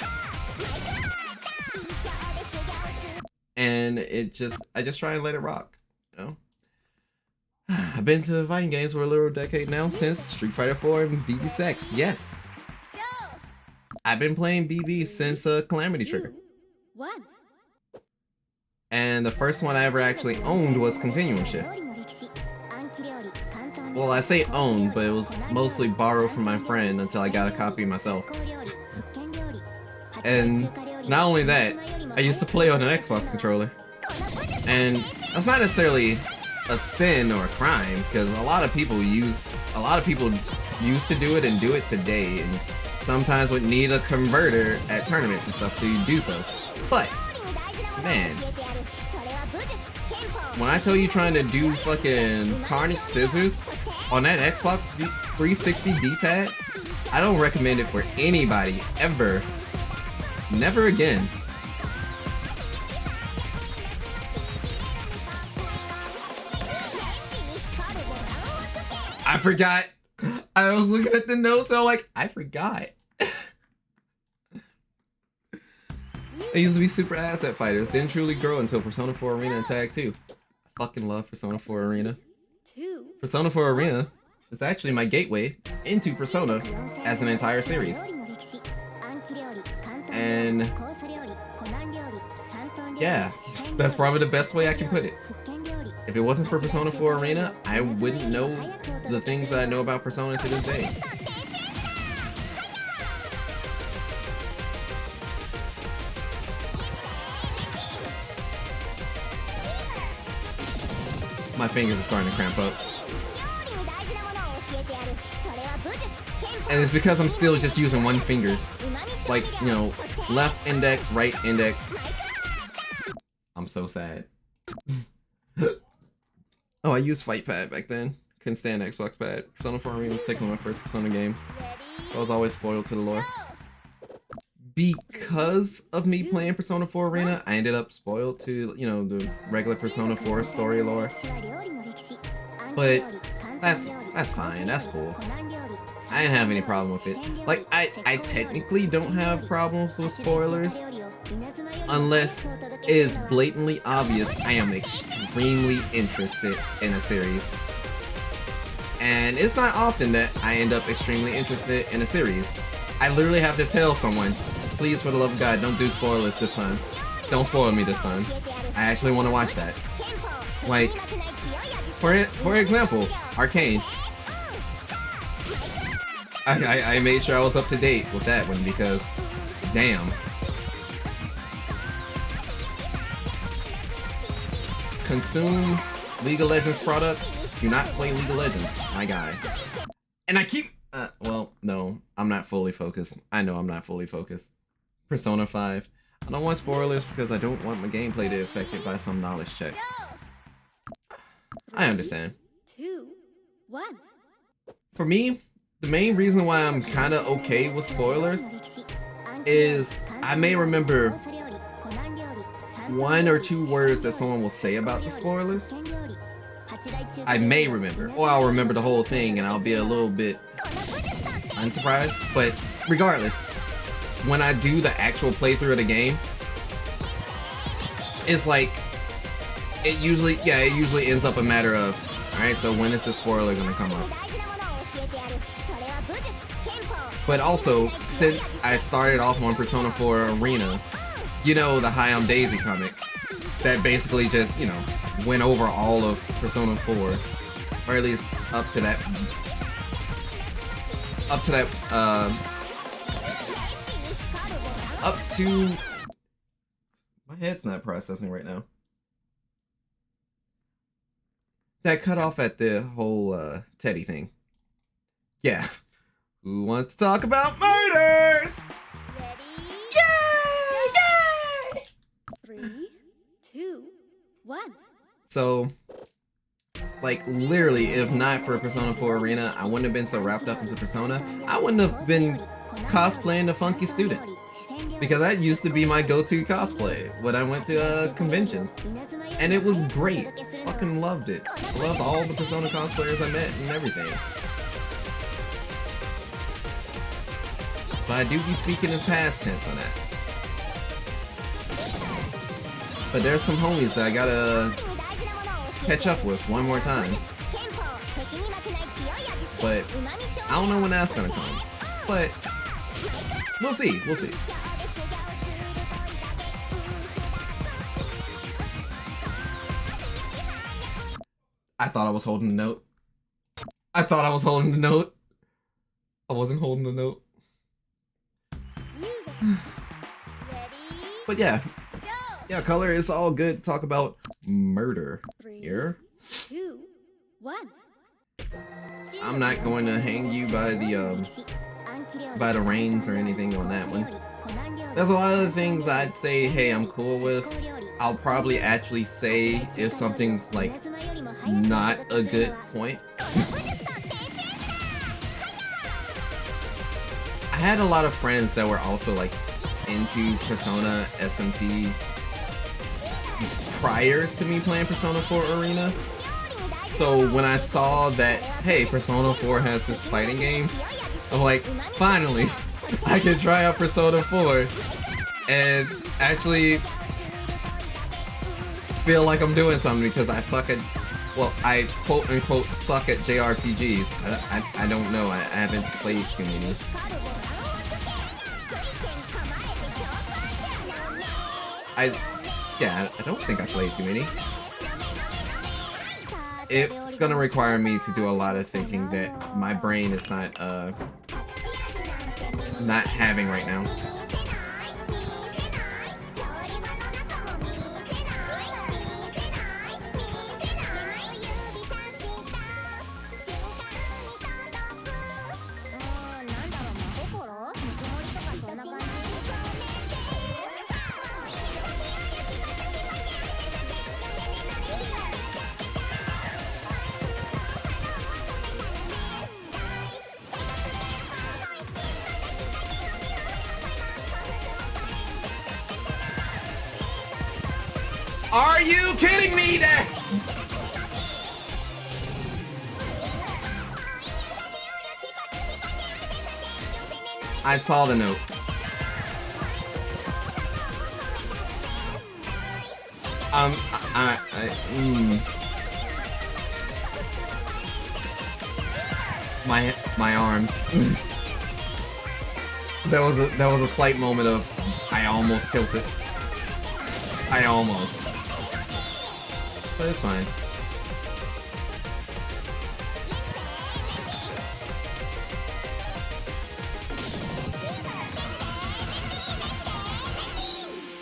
And I just try and let it rock, you know? I've been to fighting games for a little decade now, since Street Fighter 4 and BB Sex, yes. I've been playing BB since Calamity Trigger. 1. And the first one I ever actually owned was Continuum Shift. Well, I say owned, but it was mostly borrowed from my friend until I got a copy myself. And not only that, I used to play on an Xbox controller. And that's not necessarily a sin or a crime, because a lot of people used to do it and do it today, and sometimes would need a converter at tournaments and stuff to do so. But man, when I tell you trying to do fucking Carnage Scissors on that Xbox 360 D-pad, I don't recommend it for anybody ever. Never again. I forgot. I was looking at the notes, and I'm like, I forgot. They used to be super asset fighters, didn't truly grow until Persona 4 Arena and Tag 2. I fucking love Persona 4 Arena. 2. Persona 4 Arena is actually my gateway into Persona as an entire series. And yeah, that's probably the best way I can put it. If it wasn't for Persona 4 Arena, I wouldn't know the things that I know about Persona to this day. My fingers are starting to cramp up. And it's because I'm still just using one fingers. Like, you know, left index, right index. I'm so sad. Oh, I used Fight Pad back then. Couldn't stand Xbox Pad. Persona 4 Arena was technically my first Persona game. I was always spoiled to the lore. Because of me playing Persona 4 Arena, I ended up spoiled to, you know, the regular Persona 4 story lore. But that's fine, that's cool. I didn't have any problem with it. Like, I technically don't have problems with spoilers, unless it is blatantly obvious I am extremely interested in a series. And it's not often that I end up extremely interested in a series. I literally have to tell someone, please, for the love of God, don't do spoilers this time. Don't spoil me this time. I actually want to watch that. Like, for example, Arcane. I made sure I was up to date with that one because, damn. Consume League of Legends product, do not play League of Legends, my guy. And I keep, well, no, I'm not fully focused. I know I'm not fully focused. Persona 5. I don't want spoilers because I don't want my gameplay to be affected by some knowledge check. I understand. 2, 1. For me, the main reason why I'm kind of okay with spoilers is I may remember 1 or 2 words that someone will say about the spoilers. I may remember, or I'll remember the whole thing and I'll be a little bit unsurprised. But regardless, when I do the actual playthrough of the game, it's like it usually ends up a matter of, alright, so when is the spoiler gonna come up? But also, since I started off on Persona 4 Arena, you know, the High on Daisy comic that basically just, you know, went over all of Persona 4, or at least up to that my head's not processing right now. That cut off at the whole Teddy thing. Yeah. Who wants to talk about murders? Ready? Yay! 3, 2, 1. So, like, literally, if not for Persona 4 Arena, I wouldn't have been so wrapped up into Persona. I wouldn't have been cosplaying the Funky Student. Because that used to be my go-to cosplay when I went to conventions. And it was great. Fucking loved it. Loved all the Persona cosplayers I met and everything. But I do be speaking in past tense on that. But there's some homies that I gotta catch up with one more time. But I don't know when that's gonna come. But we'll see, we'll see. I thought I was holding the note. I thought I was holding the note. I wasn't holding the note. But yeah. Yeah, color is all good. Talk about murder 3, here. 2, 1. I'm not going to hang you by the reins or anything on that one. There's a lot of the things I'd say, hey, I'm cool with. I'll probably actually say if something's like not a good point. I had a lot of friends that were also like into Persona SMT prior to me playing Persona 4 Arena. So when I saw that, hey, Persona 4 has this fighting game, I'm like, finally, I can try out Persona 4 and actually feel like I'm doing something because I suck at, well, I quote unquote suck at JRPGs. I don't know, I haven't played too many. I don't think I played too many. It's gonna require me to do a lot of thinking that my brain is not having right now. Are you kidding me, Dex? I saw the note. My arms. That was a slight moment of I almost tilted. I almost. But it's fine.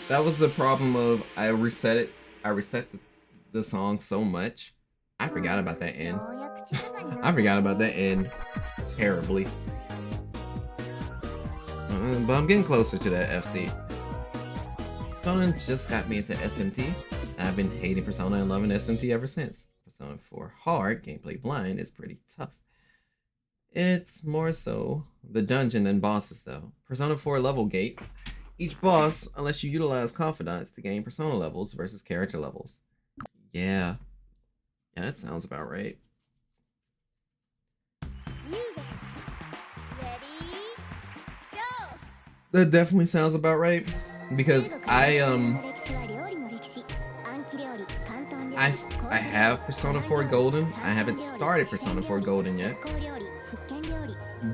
That was the problem of I reset the song so much I forgot about that end. I forgot about that end terribly. But I'm getting closer to that FC. Persona just got me into SMT. I've been hating Persona and loving SMT ever since. Persona 4 hard, gameplay blind, is pretty tough. It's more so the dungeon than bosses though. Persona 4 level gates. Each boss, unless you utilize confidants to gain persona levels versus character levels. Yeah. Yeah, that sounds about right. Music. Ready? Go! That definitely sounds about right. Because I have Persona 4 Golden. I haven't started Persona 4 Golden yet.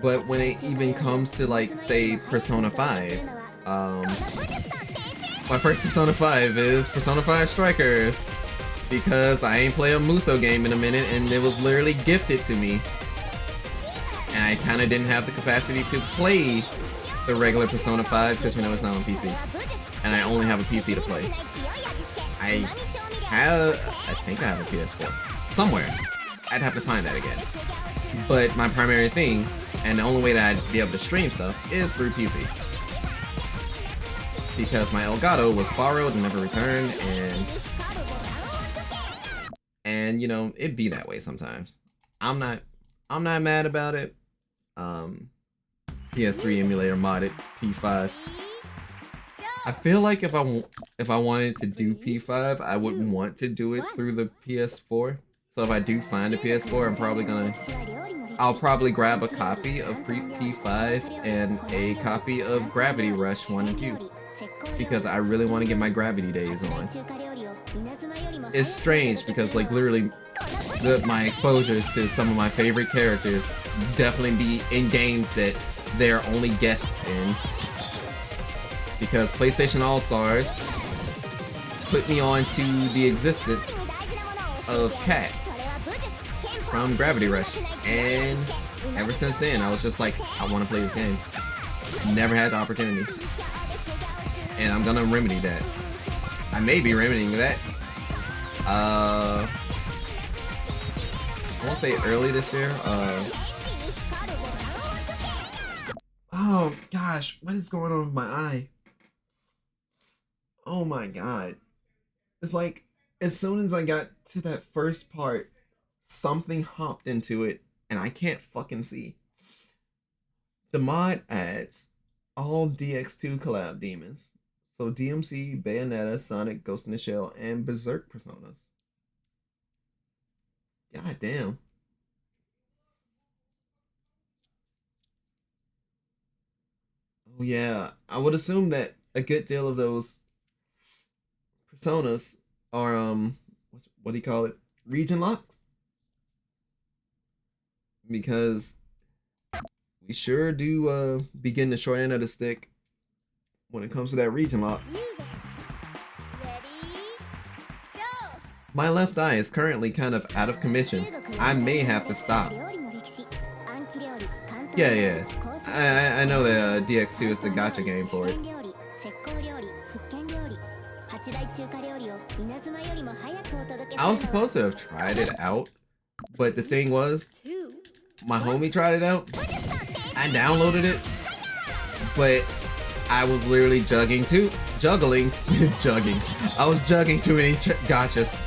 But when it even comes to like say Persona 5, my first Persona 5 is Persona 5 Strikers. Because I ain't played a Muso game in a minute and it was literally gifted to me. And I kinda didn't have the capacity to play the regular Persona 5 because you know it's not on PC. And I only have a PC to play. I think I have a PS4. Somewhere. I'd have to find that again. But my primary thing, and the only way that I'd be able to stream stuff, is through PC. Because my Elgato was borrowed and never returned, and you know, it'd be that way sometimes. I'm not mad about it. PS3 emulator modded P5. I feel like if I wanted to do P5, I wouldn't want to do it through the PS4. So if I do find a PS4, I'll probably grab a copy of P5 and a copy of Gravity Rush 1 and 2. Because I really want to get my Gravity days on. It's strange because like literally my exposures to some of my favorite characters definitely be in games that they're only guests in. Because PlayStation All-Stars put me on to the existence of Cat from Gravity Rush. And ever since then, I was just like, I want to play this game. Never had the opportunity. And I'm gonna remedy that. I may be remedying that. I won't say early this year. Oh gosh, what is going on with my eye? Oh my god. It's like, as soon as I got to that first part, something hopped into it, and I can't fucking see. The mod adds all DX2 collab demons. So DMC, Bayonetta, Sonic, Ghost in the Shell, and Berserk personas. God damn. Oh yeah, I would assume that a good deal of those personas are what do you call it? Region locks. Because we sure do be getting the short end of the stick when it comes to that region lock. Ready? Go! My left eye is currently kind of out of commission. I may have to stop. Yeah. I know that DX2 is the gacha game for it. I was supposed to have tried it out, but the thing was, my homie tried it out. I downloaded it, but I was literally juggling. I was juggling too many gachas.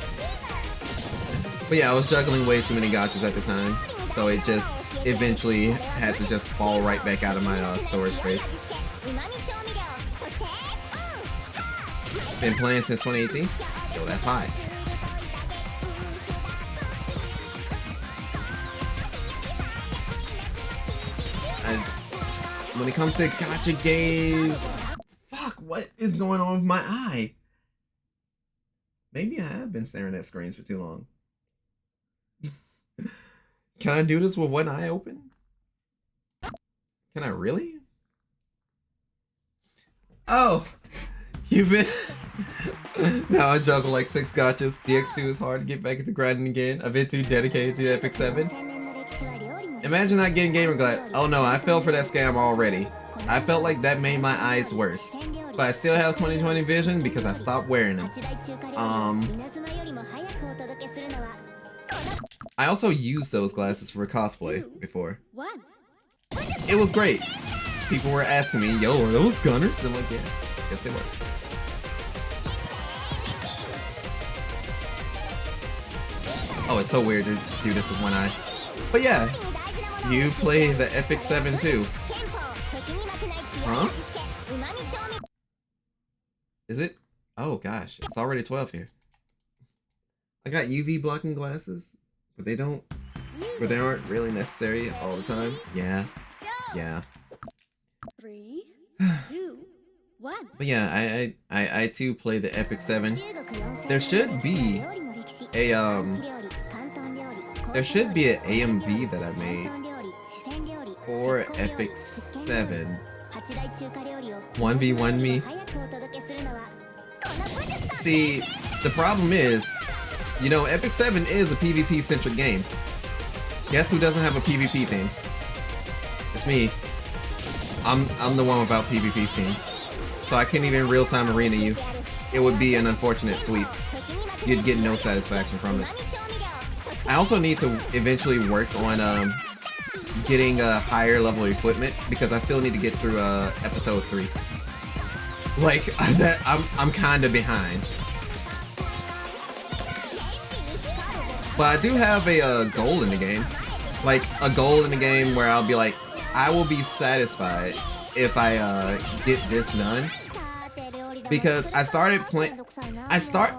But yeah, I was juggling way too many gachas at the time, so it just eventually had to just fall right back out of my storage space. Been playing since 2018. Yo, that's high. When it comes to gacha games, fuck, what is going on with my eye? Maybe I have been staring at screens for too long. Can I do this with one eye open? Can I really? Oh, you've been... Now I juggle like 6 gachas. DX2 is hard to get back into grinding again. I've been too dedicated to Epic 7. Imagine not getting Gamer Glad. Oh no, I fell for that scam already. I felt like that made my eyes worse. But I still have 20/20 vision because I stopped wearing them. I also used those glasses for cosplay before. 1. It was great. People were asking me, yo, are those gunners? I'm like, yes. Yes, they were. Oh, it's so weird to do this with one eye. But yeah, you play the Epic 7 too. Huh? Is it? Oh gosh, it's already 12 here. I got UV blocking glasses, but they aren't really necessary all the time. Yeah. Yeah. 3, 2, 1. But yeah, I too play the Epic 7. There should be a there should be an AMV that I made for Epic 7. 1v1 me. See, the problem is, you know, Epic 7 is a PvP centric game. Guess who doesn't have a PvP team? It's me. I'm the one without PvP teams. So I can't even real-time arena you. It would be an unfortunate sweep. You'd get no satisfaction from it. I also need to eventually work on getting a higher level equipment because I still need to get through episode 3. Like that, I'm kind of behind. But I do have a goal in the game. Like a goal in the game where I'll be like, I will be satisfied if I get this done. Because I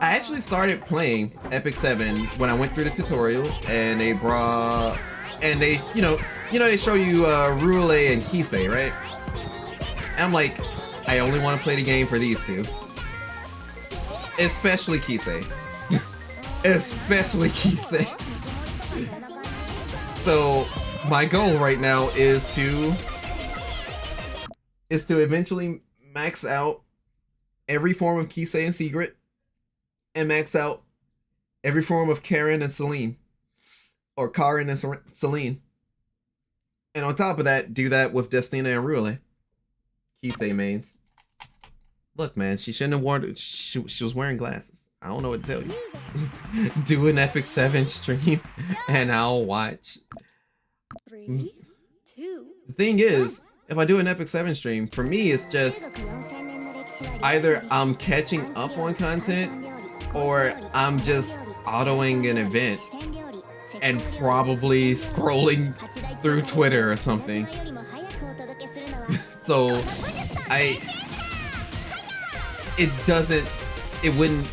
actually started playing Epic 7 when I went through the tutorial and they you know they show you Rule and Kisei, right? And I'm like, I only want to play the game for these two. Especially Kisei. Especially Kisei. So my goal right now is to eventually max out every form of Kisei and Secret, and max out every form of Karen and Celine, or Karin and Celine, and on top of that, do that with Destina and Rule. Kisei mains. Look, man, she shouldn't have worn. She was wearing glasses. I don't know what to tell you. Do an Epic 7 stream, and I'll watch. 3, 2. The thing is, if I do an Epic 7 stream, for me, it's just either I'm catching up on content or I'm just autoing an event and probably scrolling through Twitter or something. So it wouldn't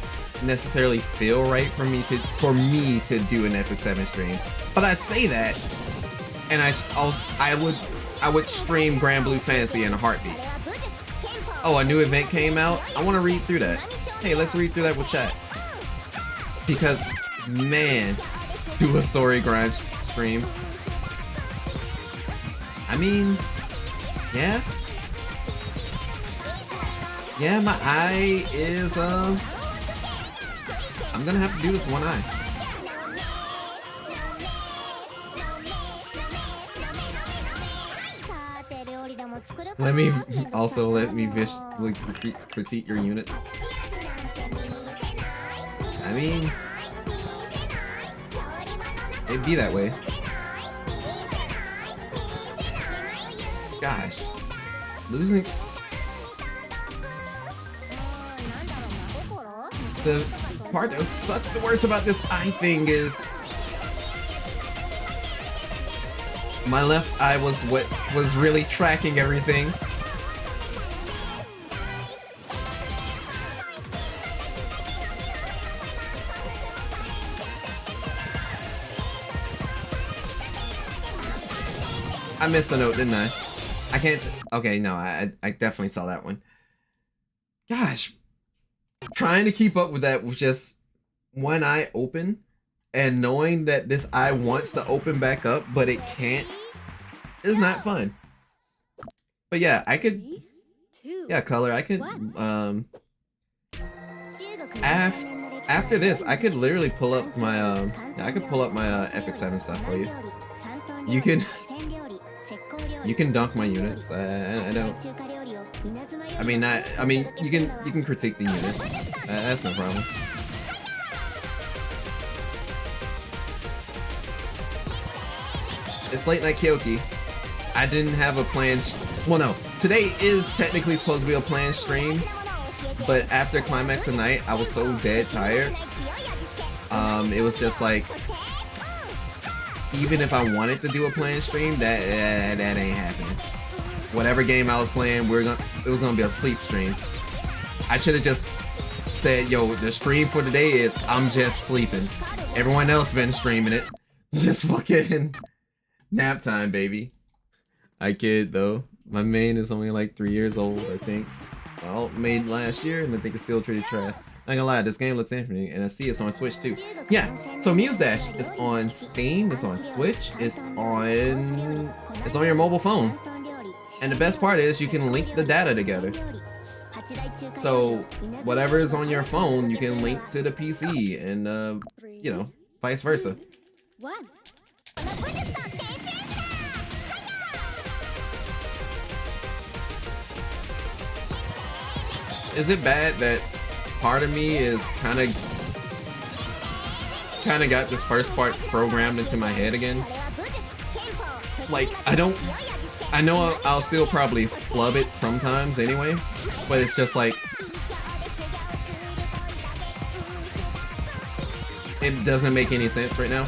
necessarily feel right for me to do an Epic 7 stream. But I say that, and I would stream Grand Blue Fantasy in a heartbeat. Oh, a new event came out? I want to read through that. Hey, let's read through that with chat. Because, man, do a story grind stream. I mean, yeah. Yeah, my eye is, I'm gonna have to do this one eye. Let me visually critique your units. I mean, it'd be that way. Gosh, losing. The part that sucks the worst about this eye thing is my left eye was what was really tracking everything. I missed a note, didn't I? I can't. Okay, no, I definitely saw that one. Gosh, trying to keep up with that with just one eye open and knowing that this eye wants to open back up but it can't is not fun. But yeah, I could. Yeah, color. I could. After this, I could literally pull up my. I could pull up my Epic 7 stuff for you. You can. You can dunk my units. I don't. I mean, not. I mean, you can critique the units. That's no problem. it's late night Kyouki. I didn't have a planned. Well, no. Today is technically supposed to be a planned stream, but after Climax tonight, I was so dead tired. It was just like, even if I wanted to do a planned stream, that ain't happening. Whatever game I was playing, it was gonna be a sleep stream. I should have just said, yo, the stream for today is I'm just sleeping. Everyone else been streaming it. Just fucking nap time, baby. I kid though. My main is only like 3 years old, I think. Well, made last year, and I think it's still treated trash. Not gonna lie, this game looks interesting, and I see it's on Switch too. Yeah, so Muse Dash is on Steam, it's on Switch, it's on your mobile phone. And the best part is you can link the data together. So whatever is on your phone, you can link to the PC, and you know, vice versa. Is it bad that part of me is kind of got this first part programmed into my head again? Like, I know I'll still probably flub it sometimes anyway, but it's just like, it doesn't make any sense right now.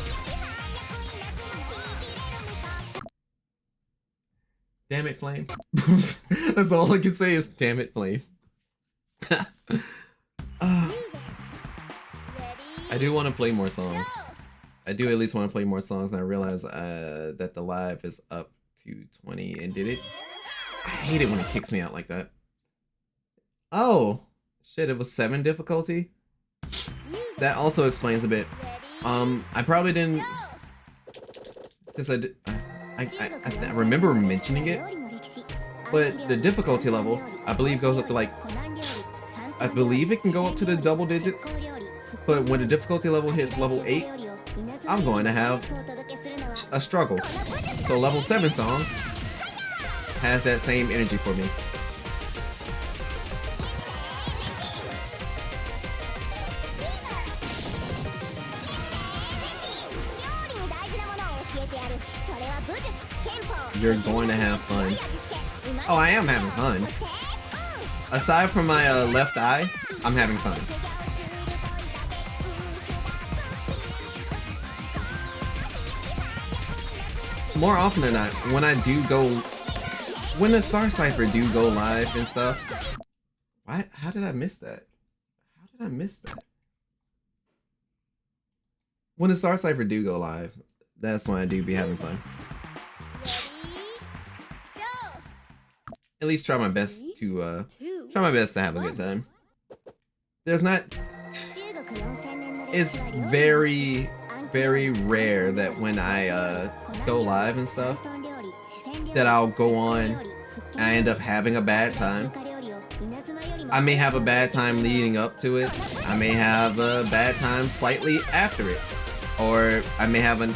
Damn it, Flame. That's all I can say is damn it, Flame. I do want to play more songs. I do at least want to play more songs, and I realize that the live is up to 20, and did it? I hate it when it kicks me out like that. Oh, shit, it was 7 difficulty? That also explains a bit. I probably didn't, since I remember mentioning it, but the difficulty level, I believe, goes up to like, I believe it can go up to the double digits, but when the difficulty level hits level 8, I'm going to have a struggle. So level 7 songs has that same energy for me. You're going to have fun. Oh, I am having fun. Aside from my left eye, I'm having fun. More often than not, when the Star Cipher do go live and stuff. Why? How did I miss that? How did I miss that? When the Star Cipher do go live, that's when I do be having fun. At least try my best to have a good time. There's not. It's very, very rare that when I go live and stuff, that I'll go on and I end up having a bad time. I may have a bad time leading up to it. I may have a bad time slightly after it, or I may have an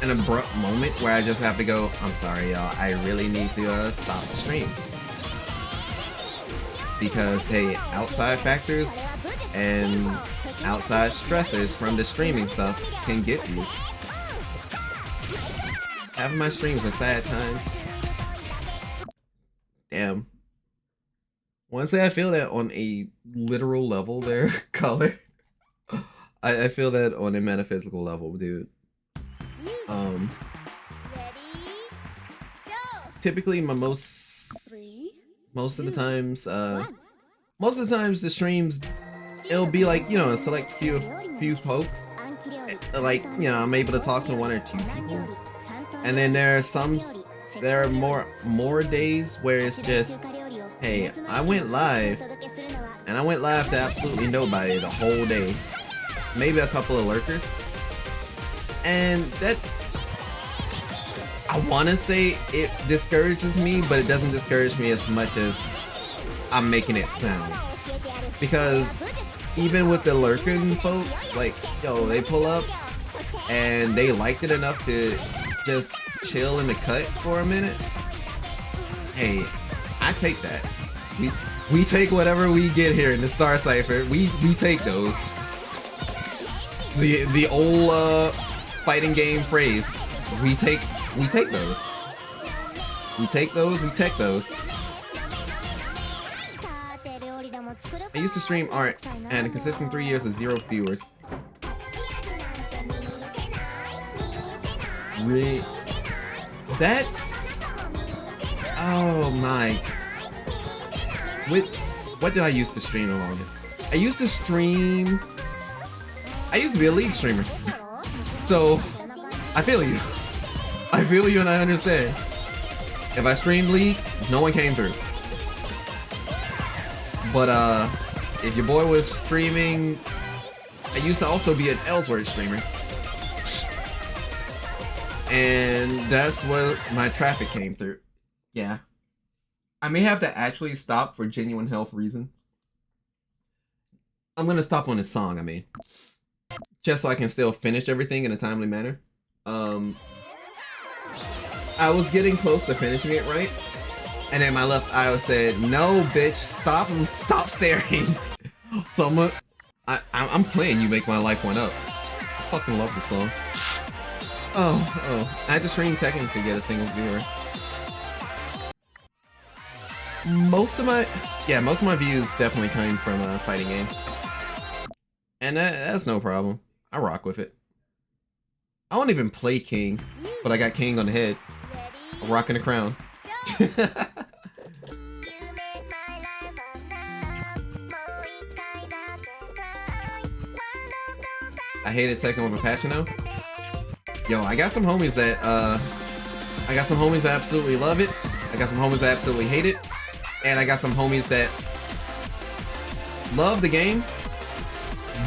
abrupt moment where I just have to go, I'm sorry y'all, I really need to stop the stream. Because hey, outside factors and outside stressors from the streaming stuff can get to you. Having my streams are sad times. Damn. Wanna say I feel that on a literal level there, Color. I feel that on a metaphysical level, dude. Typically most of the times the streams, it'll be like, you know, a select few folks, like, you know, I'm able to talk to 1 or 2 people, and then there are more days where it's just, hey, I went live to absolutely nobody the whole day, maybe a couple of lurkers, and that, I want to say it discourages me, but it doesn't discourage me as much as I'm making it sound. Because even with the lurking folks, like, yo, they pull up and they liked it enough to just chill in the cut for a minute. Hey, I take that. We take whatever we get here in the Star Cipher. We take those. The old fighting game phrase. we take those. We take those. I used to stream art and a consistent 3 years of 0 viewers. That's... Oh my... What did I used to stream the longest? I used to be a League streamer. So, I feel you. I feel you and I understand. If I streamed League, no one came through. But if your boy was streaming... I used to also be an Ellsworth streamer. And that's where my traffic came through. Yeah. I may have to actually stop for genuine health reasons. I'm gonna stop on this song, I mean. Just so I can still finish everything in a timely manner. I was getting close to finishing it right. And then my left eye said, no, bitch, stop staring. So I'm playing You Make My Life One Up. I fucking love this song. Oh. I had to stream Tekken to get a single viewer. Most of my views definitely came from fighting games. And that's no problem. I rock with it. I don't even play King, but I got King on the head. I'm rocking the crown. I hated Tekken over Pachino. Yo, I got some homies that absolutely love it. I got some homies that absolutely hate it. And I got some homies that love the game,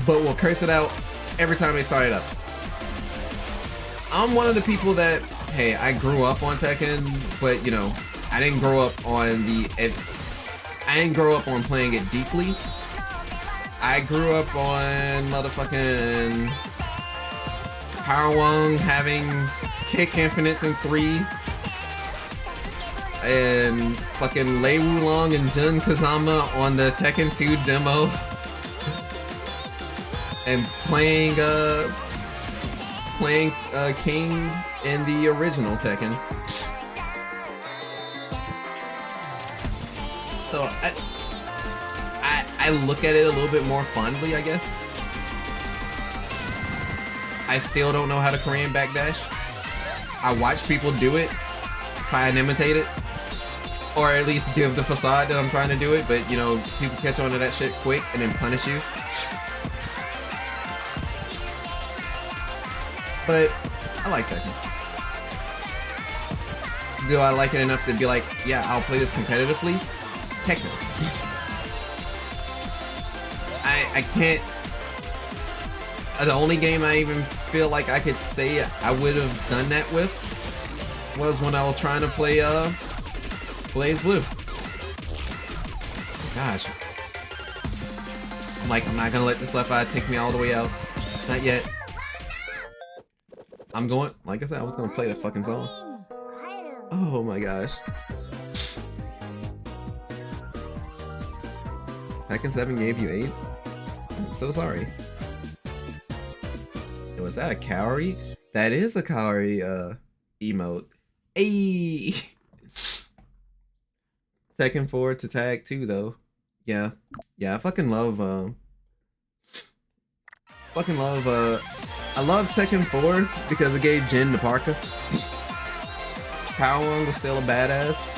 but will curse it out every time they start it up. I'm one of the people that, hey, I grew up on Tekken, but you know, I didn't grow up on playing it deeply. I grew up on motherfucking Power Wong having kick infinites in 3. And fucking Lei Wulong and Jun Kazama on the Tekken 2 demo. And playing King in the original Tekken. So I look at it a little bit more fondly, I guess. I still don't know how to Korean backdash. I watch people do it, try and imitate it, or at least give the facade that I'm trying to do it, but you know, people catch on to that shit quick and then punish you. But I like Tekken. Do I like it enough to be like, yeah, I'll play this competitively? Heck no. I can't. The only game I even feel like I could say I would have done that with was when I was trying to play Blaze Blue. Gosh. I'm not gonna let this left eye take me all the way out. Not yet. I'm going, like I said, I was gonna play that fucking song. Oh my gosh. Tekken 7 gave you AIDS? I'm so sorry. Was that a Kaori? That is a Kaori emote. Ayy. Tekken 4 to tag 2 though. Yeah. I fucking love I love Tekken 4 because it gave Jin the parka. Power Wong was still a badass.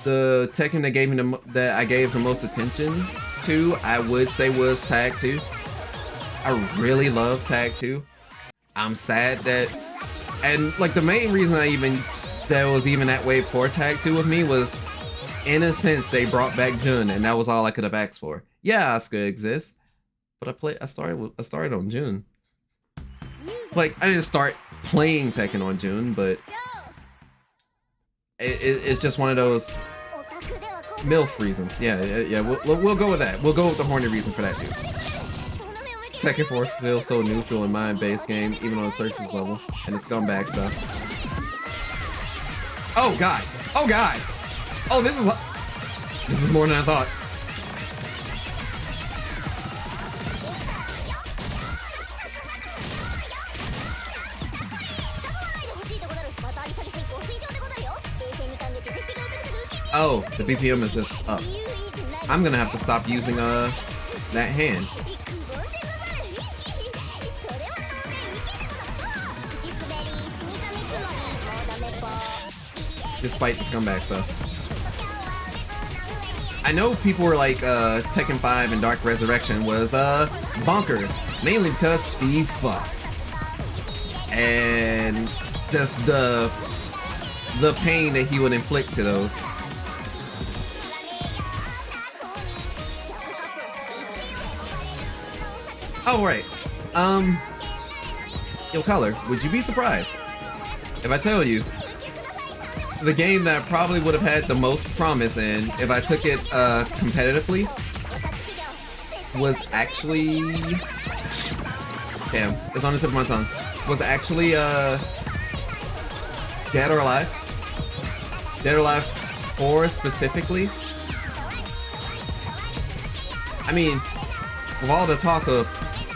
The Tekken that gave me that I gave the most attention to, I would say, was Tag 2. I really love Tag 2. I'm sad that, and like the main reason that was even that way for Tag 2 with me was, in a sense, they brought back Jun, and that was all I could have asked for. Yeah, Asuka exists, but I started on Jun. Like, I didn't start playing Tekken on Jun, but it's just one of those MILF reasons. Yeah, we'll go with that. We'll go with the horny reason for that too. Tekken 4 feels so neutral in mind-based game, even on a searches level, and the scumbag stuff. Oh god! Oh god! Oh, this is more than I thought. Oh, the BPM is just up. I'm gonna have to stop using that hand. Despite the scumbag stuff. I know people were like Tekken 5 and Dark Resurrection was bonkers, mainly because Steve fucks. And just the pain that he would inflict to those. Oh right. Yo, Color, would you be surprised if I tell you the game that probably would have had the most promise in if I took it competitively was actually, damn, it's on the tip of my tongue, was actually Dead or Alive. Dead or Alive 4 specifically. I mean, with all the talk of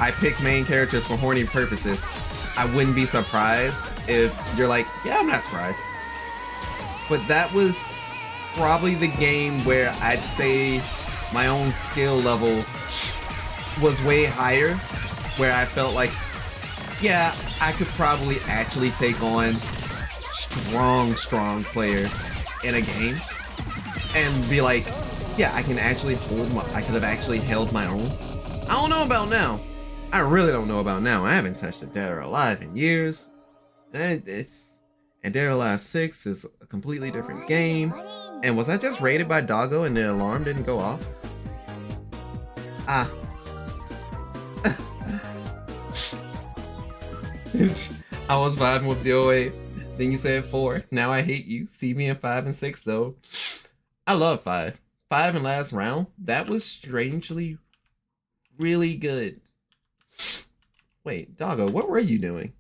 I pick main characters for horny purposes, I wouldn't be surprised if you're like, yeah, I'm not surprised. But that was probably the game where I'd say my own skill level was way higher, where I felt like, yeah, I could probably actually take on strong players in a game and be like, yeah, I can actually I could have actually held my own. I don't know about now. I really don't know about now. I haven't touched a Dead or Alive in years. And Dead or Alive 6 is a completely different game. And was I just raided by Doggo and the alarm didn't go off? Ah. I was vibing with DOA. Then you said 4. Now I hate you. See me in 5 and 6 though. I love 5. 5 and last round. That was strangely really good. Wait, Doggo, what were you doing?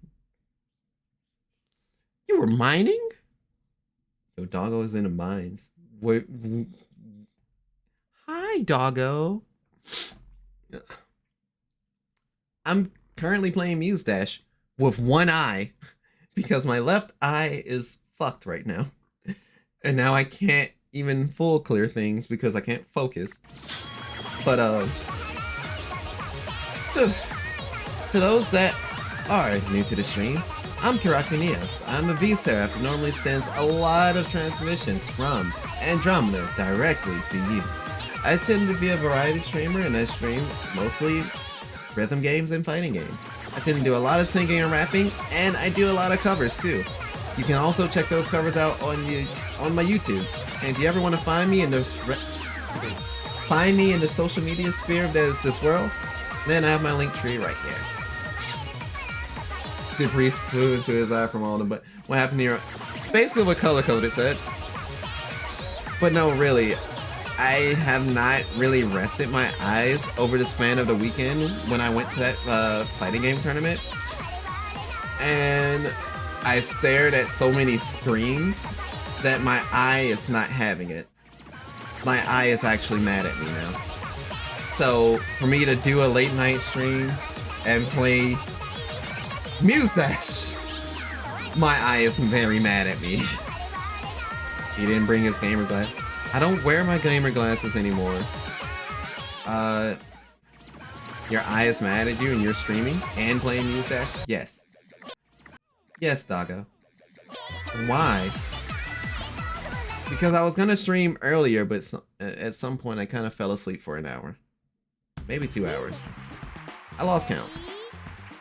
You were mining? Yo, Doggo is in the mines. Wait, hi, Doggo. I'm currently playing Muse Dash with one eye because my left eye is fucked right now. And now I can't even full clear things because I can't focus. But, to those that are new to the stream, I'm Kyouki. I'm a V-Seraph that normally sends a lot of transmissions from Andromeda directly to you. I tend to be a variety streamer and I stream mostly rhythm games and fighting games. I tend to do a lot of singing and rapping, and I do a lot of covers too. You can also check those covers out on my YouTubes. And if you ever want to find me in the social media sphere that is this world, then I have my link tree right here. The priest flew into his eye from all the, but what happened here? Basically what color code it said. But no, really, I have not really rested my eyes over the span of the weekend when I went to that fighting game tournament. And I stared at so many screens that my eye is not having it. My eye is actually mad at me now. So for me to do a late night stream and play Muse Dash, my eye is very mad at me. He didn't bring his gamer glass. I don't wear my gamer glasses anymore. Your eye is mad at you and you're streaming and playing Muse Dash? Yes. Yes, Doggo. Why? Because I was gonna stream earlier, but at some point I kind of fell asleep for an hour. Maybe 2 hours. I lost count.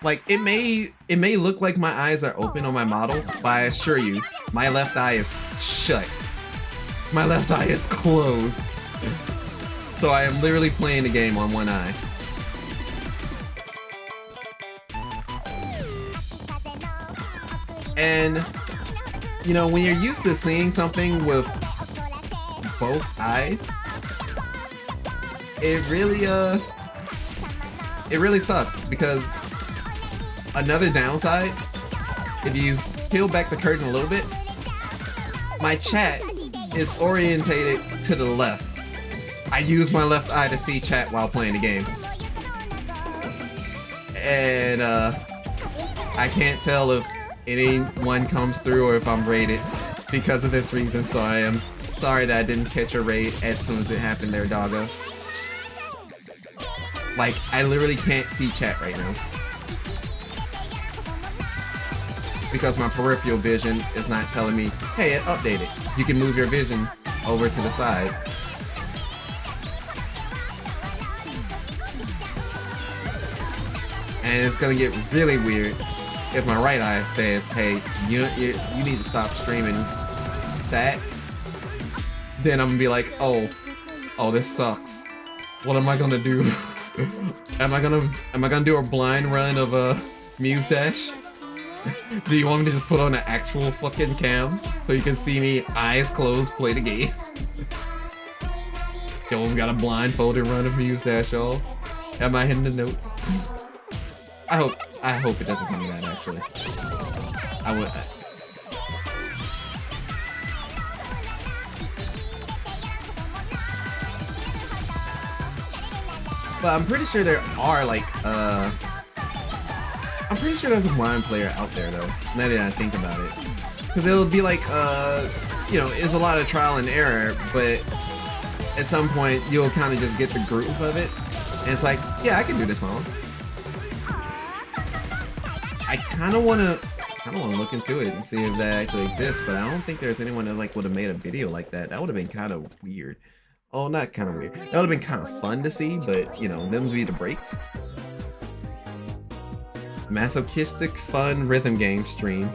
Like, it may look like my eyes are open on my model, but I assure you, my left eye is shut. My left eye is closed. So I am literally playing the game on one eye. And, you know, when you're used to seeing something with both eyes, it really sucks, because another downside, if you peel back the curtain a little bit, my chat is orientated to the left. I use my left eye to see chat while playing the game. And I can't tell if anyone comes through or if I'm rated. because of this reason, so I am sorry that I didn't catch a raid as soon as it happened there, doggo. Like, I literally can't see chat right now. Because my peripheral vision is not telling me, hey, it updated. You can move your vision over to the side. And it's gonna get really weird if my right eye says, hey, you need to stop streaming stat. Then I'm gonna be like, oh, this sucks. What am I gonna do? am I gonna do a blind run of a Muse dash? Do you want me to just put on an actual fucking cam so you can see me eyes closed play the game? Yo, we've got a blindfolded run of Muse dash, y'all. Am I hitting the notes? I hope it doesn't come to that, actually. I would. But I'm pretty sure there are like I'm pretty sure there's a blind player out there though, now that I think about it. Because it'll be like you know, it's a lot of trial and error, but at some point you'll kind of just get the groove of it. And it's like, yeah, I can do this song. I kind of want to look into it and see if that actually exists, but I don't think there's anyone that like would have made a video like that. That would have been kind of weird. Oh, not kind of weird. That would have been kind of fun to see, but you know, them would be the breaks. Masochistic fun rhythm game stream.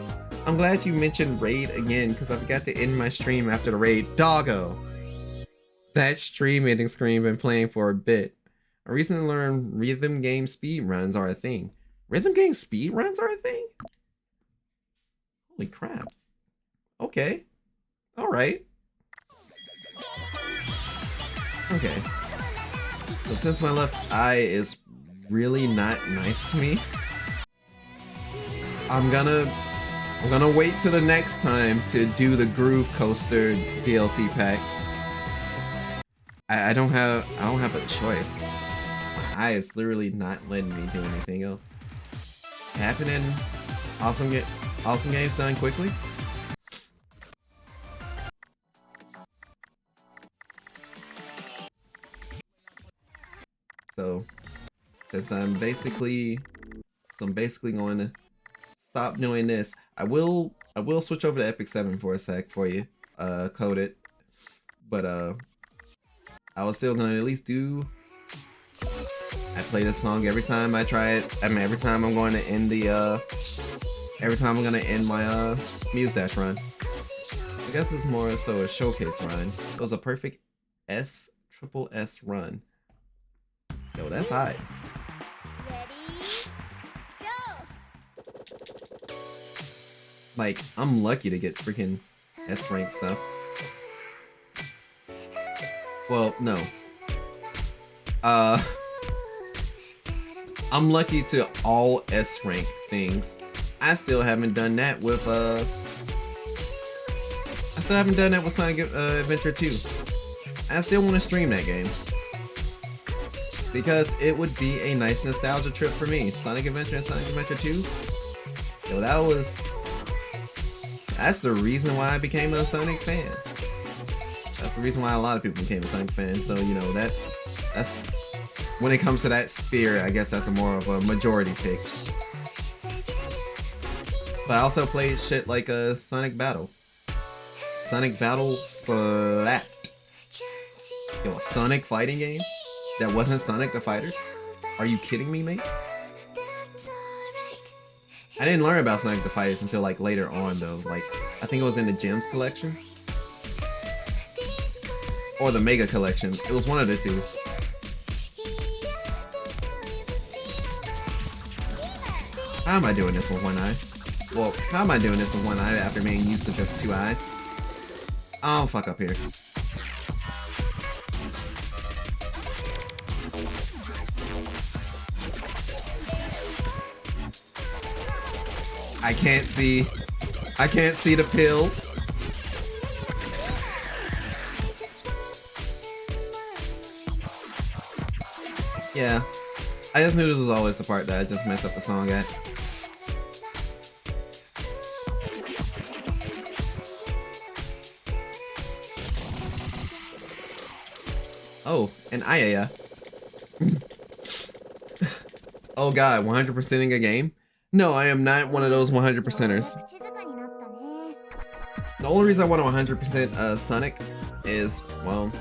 I'm glad you mentioned raid again because I forgot to end my stream after the raid. Doggo! That stream ending screen been playing for a bit. I recently learned rhythm game speedruns are a thing. Rhythm game speedruns are a thing? Holy crap. Okay. Alright. Okay. So since my left eye is really not nice to me, I'm gonna wait till the next time to do the Groove Coaster DLC pack. I don't have a choice. My eye is literally not letting me do anything else. Happening. Awesome games done quickly. So since I'm basically going to stop doing this, I will switch over to Epic 7 for a sec for you. Code it. But I was still gonna at least do. I play this song every time I try it. I mean, every time I'm going to end the every time I'm gonna end my Muse Dash run. I guess it's more so a showcase run. It was a perfect triple S run. Yo, that's high. Like, I'm lucky to get freaking S rank stuff. Well, no. I'm lucky to all S rank things. I still haven't done that with Sonic Adventure 2. I still want to stream that game. Because it would be a nice nostalgia trip for me. Sonic Adventure and Sonic Adventure 2. Yo, that's the reason why I became a Sonic fan. That's the reason why a lot of people became a Sonic fan. So, you know, that's when it comes to that sphere, I guess that's more of a majority pick. But I also played shit like a Sonic Battle. Sonic Battle Flat. Yo, a Sonic fighting game? That wasn't Sonic the Fighters? Are you kidding me, mate? I didn't learn about Sonic the Fighters until like later on though. Like, I think it was in the Gems collection. Or the Mega collection. It was one of the two. How am I doing this with one eye? Well, how am I doing this with one eye after being used to just two eyes? Oh, fuck up here. I can't see the pills. Yeah, I just knew this was always the part that I just messed up the song at. Oh, and Ayaya. Oh god, 100%ing a game? No, I am not one of those 100%ers. 静かになったね。 The only reason I want to 100% Sonic is, well,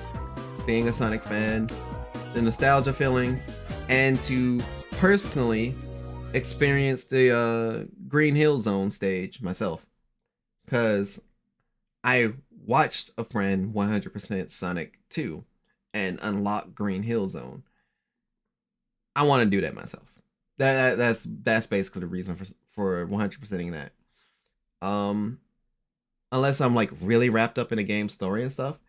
being a Sonic fan, the nostalgia feeling, and to personally experience the Green Hill Zone stage myself. Because I watched a friend 100% Sonic 2 and unlock Green Hill Zone. I want to do that myself. That's basically the reason for 100%ing that. Unless I'm like really wrapped up in a game story and stuff.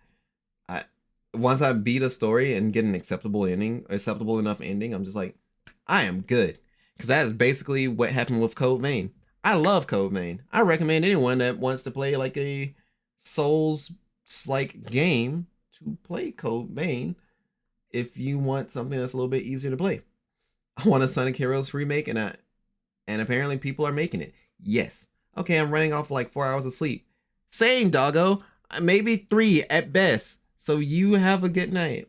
Once I beat a story and get an acceptable enough ending, I'm just like, I am good. Because that is basically what happened with Code Vein. I love Code Vein. I recommend anyone that wants to play like a Souls-like game to play Code Vein if you want something that's a little bit easier to play. I want a Sonic Heroes remake, and apparently people are making it. Yes. Okay, I'm running off like 4 hours of sleep. Same, doggo. Maybe 3 at best. So you have a good night.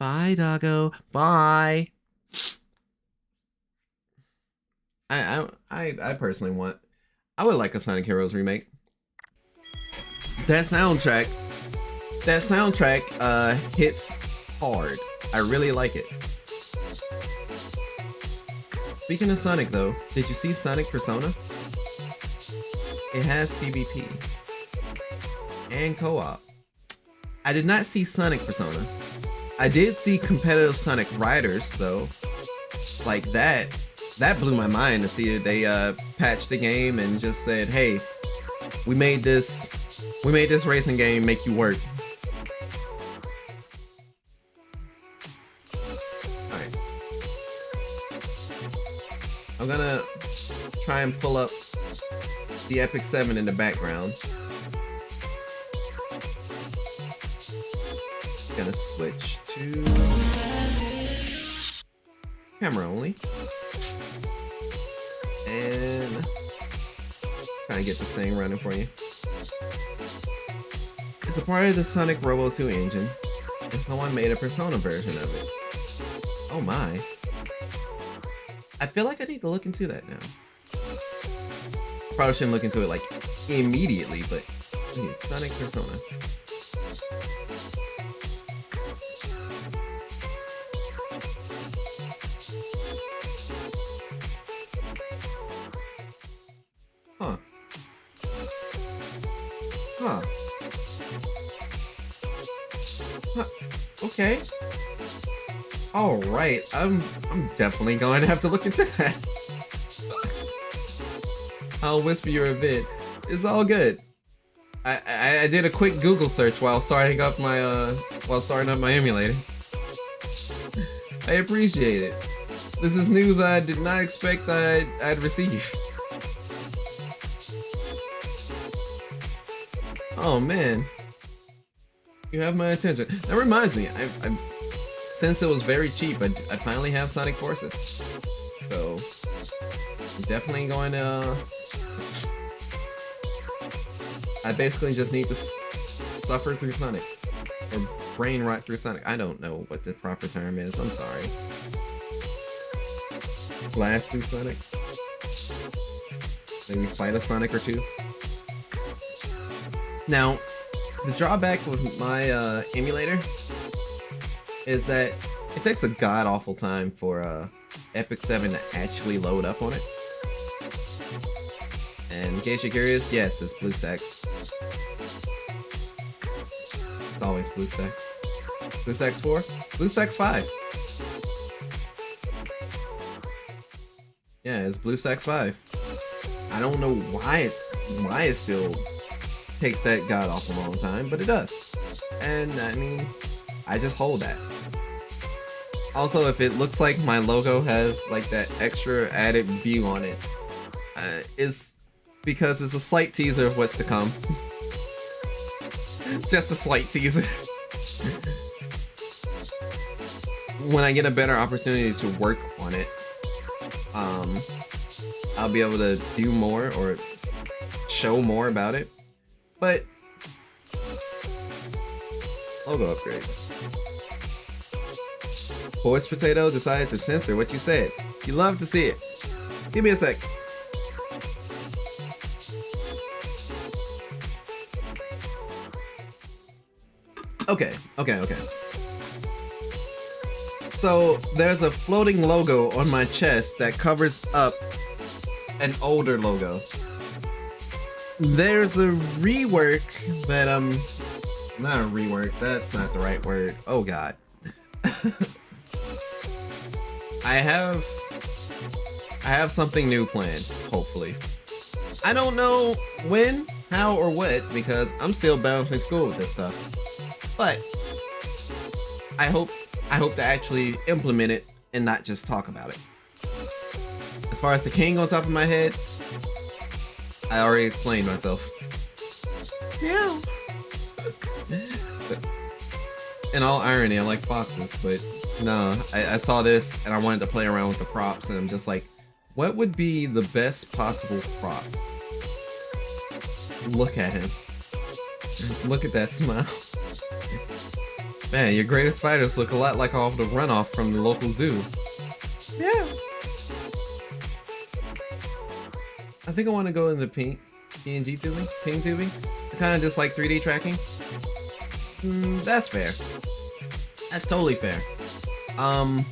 Bye, doggo. Bye. I personally I would like a Sonic Heroes remake. That soundtrack hits hard. I really like it. Speaking of Sonic though, did you see Sonic Persona? It has PvP and co-op. I did not see Sonic Persona. I did see competitive Sonic Riders though. Like that blew my mind to see they patched the game and just said, hey, we made this racing game make you work. Alright. I'm gonna try and pull up the Epic 7 in the background. Gonna switch to camera only. And try to get this thing running for you. It's a part of the Sonic Robo 2 engine, and someone made a Persona version of it. Oh my. I feel like I need to look into that now. Probably shouldn't look into it like immediately, but Sonic Persona. Huh. Huh. Huh. Okay. All right. I'm definitely going to have to look into that. I'll whisper you a bit. It's all good. I did a quick Google search while starting up my emulator. I appreciate it. This is news I did not expect I'd receive. Oh man, you have my attention. That reminds me, since it was very cheap, I finally have Sonic Forces. So I'm definitely going to. I basically just need to suffer through Sonic, or brain rot through Sonic. I don't know what the proper term is. I'm sorry. Blast through Sonic. Maybe fight a Sonic or two. Now, the drawback with my emulator is that it takes a god-awful time for Epic 7 to actually load up on it. And in case you're curious, yes, it's Blue Stacks. It's always Blue Stacks. Blue Stacks 4? Blue Stacks 5. Yeah, it's Blue Stacks 5. I don't know why it still takes that god-awful long time, but it does. And I mean, I just hold that. Also, if it looks like my logo has like that extra added view on it, it's because it's a slight teaser of what's to come. Just a slight teaser. When I get a better opportunity to work on it, I'll be able to do more or show more about it. But logo upgrades. Horse Potato decided to censor what you said. You love to see it. Give me a sec. Okay. So there's a floating logo on my chest that covers up an older logo. There's a rework that not a rework, that's not the right word. Oh god. I have something new planned, hopefully. I don't know when, how, or what, because I'm still balancing school with this stuff. But I hope to actually implement it and not just talk about it. As far as the king on top of my head, I already explained myself. Yeah. In all irony, I like foxes, but no, I saw this and I wanted to play around with the props, and I'm just like, what would be the best possible prop? Look at him. Look at that smile. Man, your greatest spiders look a lot like all the runoff from the local zoo. Yeah. I think I want to go in the PNG tubing, ping tubing. I kind of just like 3D tracking. That's fair. That's totally fair. I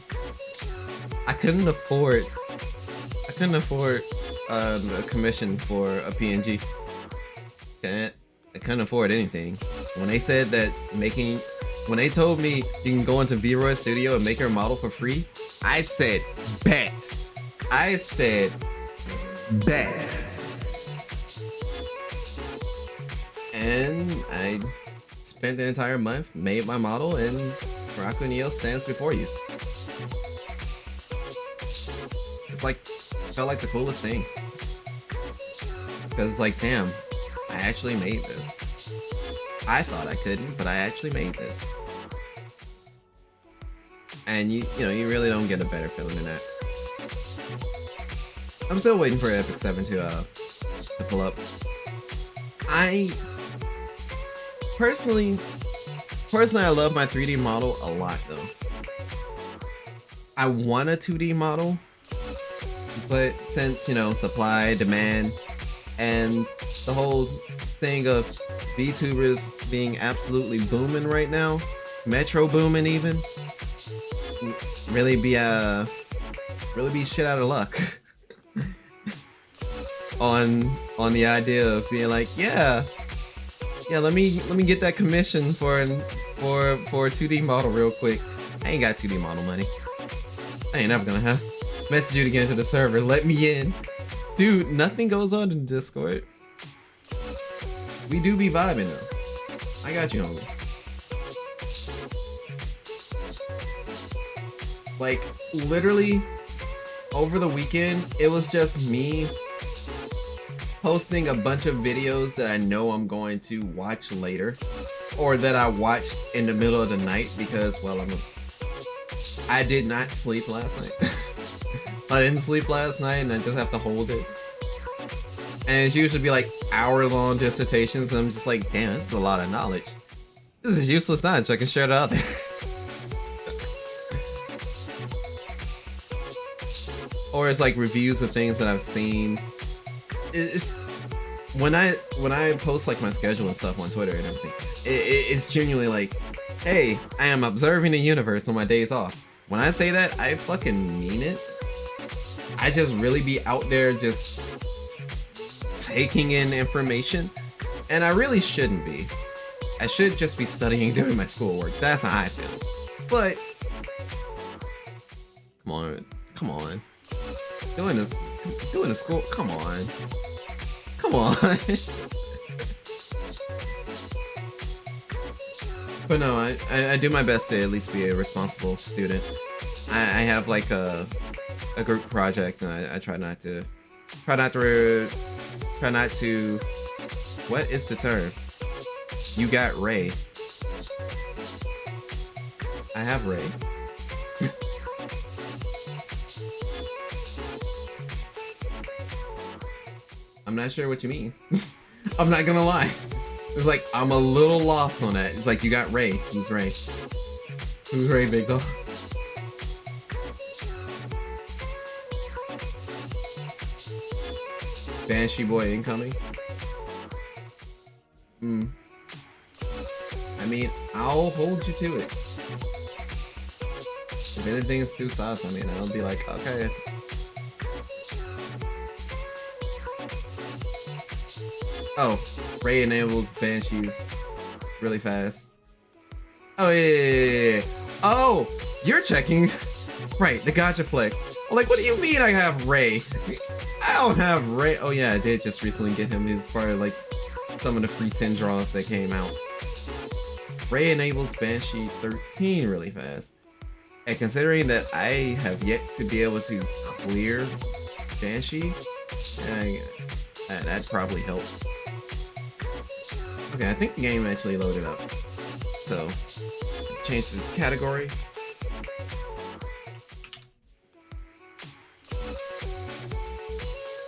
couldn't afford a commission for a PNG. I couldn't afford anything. When they said that when they told me you can go into V-Roy Studio and make your model for free, I said bet. I said bet. And I spent the entire month, made my model, and Raku Neo stands before you. It's like, felt like the coolest thing. Because it's like, damn, I actually made this. I thought I couldn't, but I actually made this. And you know, you really don't get a better feeling than that. I'm still waiting for Epic 7 to pull up. I personally I love my 3D model a lot though. I want a 2D model, but since, you know, supply, demand, and the whole thing of VTubers being absolutely booming right now, Metro booming even, really be shit out of luck on the idea of being like, yeah, let me get that commission for a 2D model real quick. I ain't got 2D model money. I ain't never gonna have. Message you to get into the server. Let me in. Dude, nothing goes on in Discord. We do be vibing though. I got you, homie. Like, literally, over the weekend, it was just me posting a bunch of videos that I know I'm going to watch later, or that I watched in the middle of the night because, well, I did not sleep last night. I didn't sleep last night and I just have to hold it. And it's usually be like hour-long dissertations, and I'm just like, damn, this is a lot of knowledge. This is useless knowledge, I can share it out there. Or it's like reviews of things that I've seen. It's when I post like my schedule and stuff on Twitter and everything, it's genuinely like, hey, I am observing the universe on my days off. When I say that, I fucking mean it. I just really be out there just taking in information, and I really shouldn't be. I should just be studying doing my schoolwork. That's how I feel. But come on. Doing the school, come on. But no, I do my best to at least be a responsible student. I have like a group project, and I try not to, what is the term? You got Ray. I have Ray. I'm not sure what you mean. I'm not gonna lie. It's like, I'm a little lost on that. It's like, you got Ray. Who's Ray? Who's Ray, big dog? Banshee Boy incoming. I mean, I'll hold you to it. If anything is too sauce, I mean, I'll be like, okay. Oh, Ray enables Banshees really fast. Oh, yeah. Oh, you're checking. Right, the Gacha Flex. I'm like, what do you mean I have Ray? I don't have Ray. Oh, yeah, I did just recently get him. He's part of, like, some of the free 10 draws that came out. Ray enables Banshee 13 really fast. And considering that I have yet to be able to clear Banshee, that probably helps. Okay, I think the game actually loaded up. So, change the category.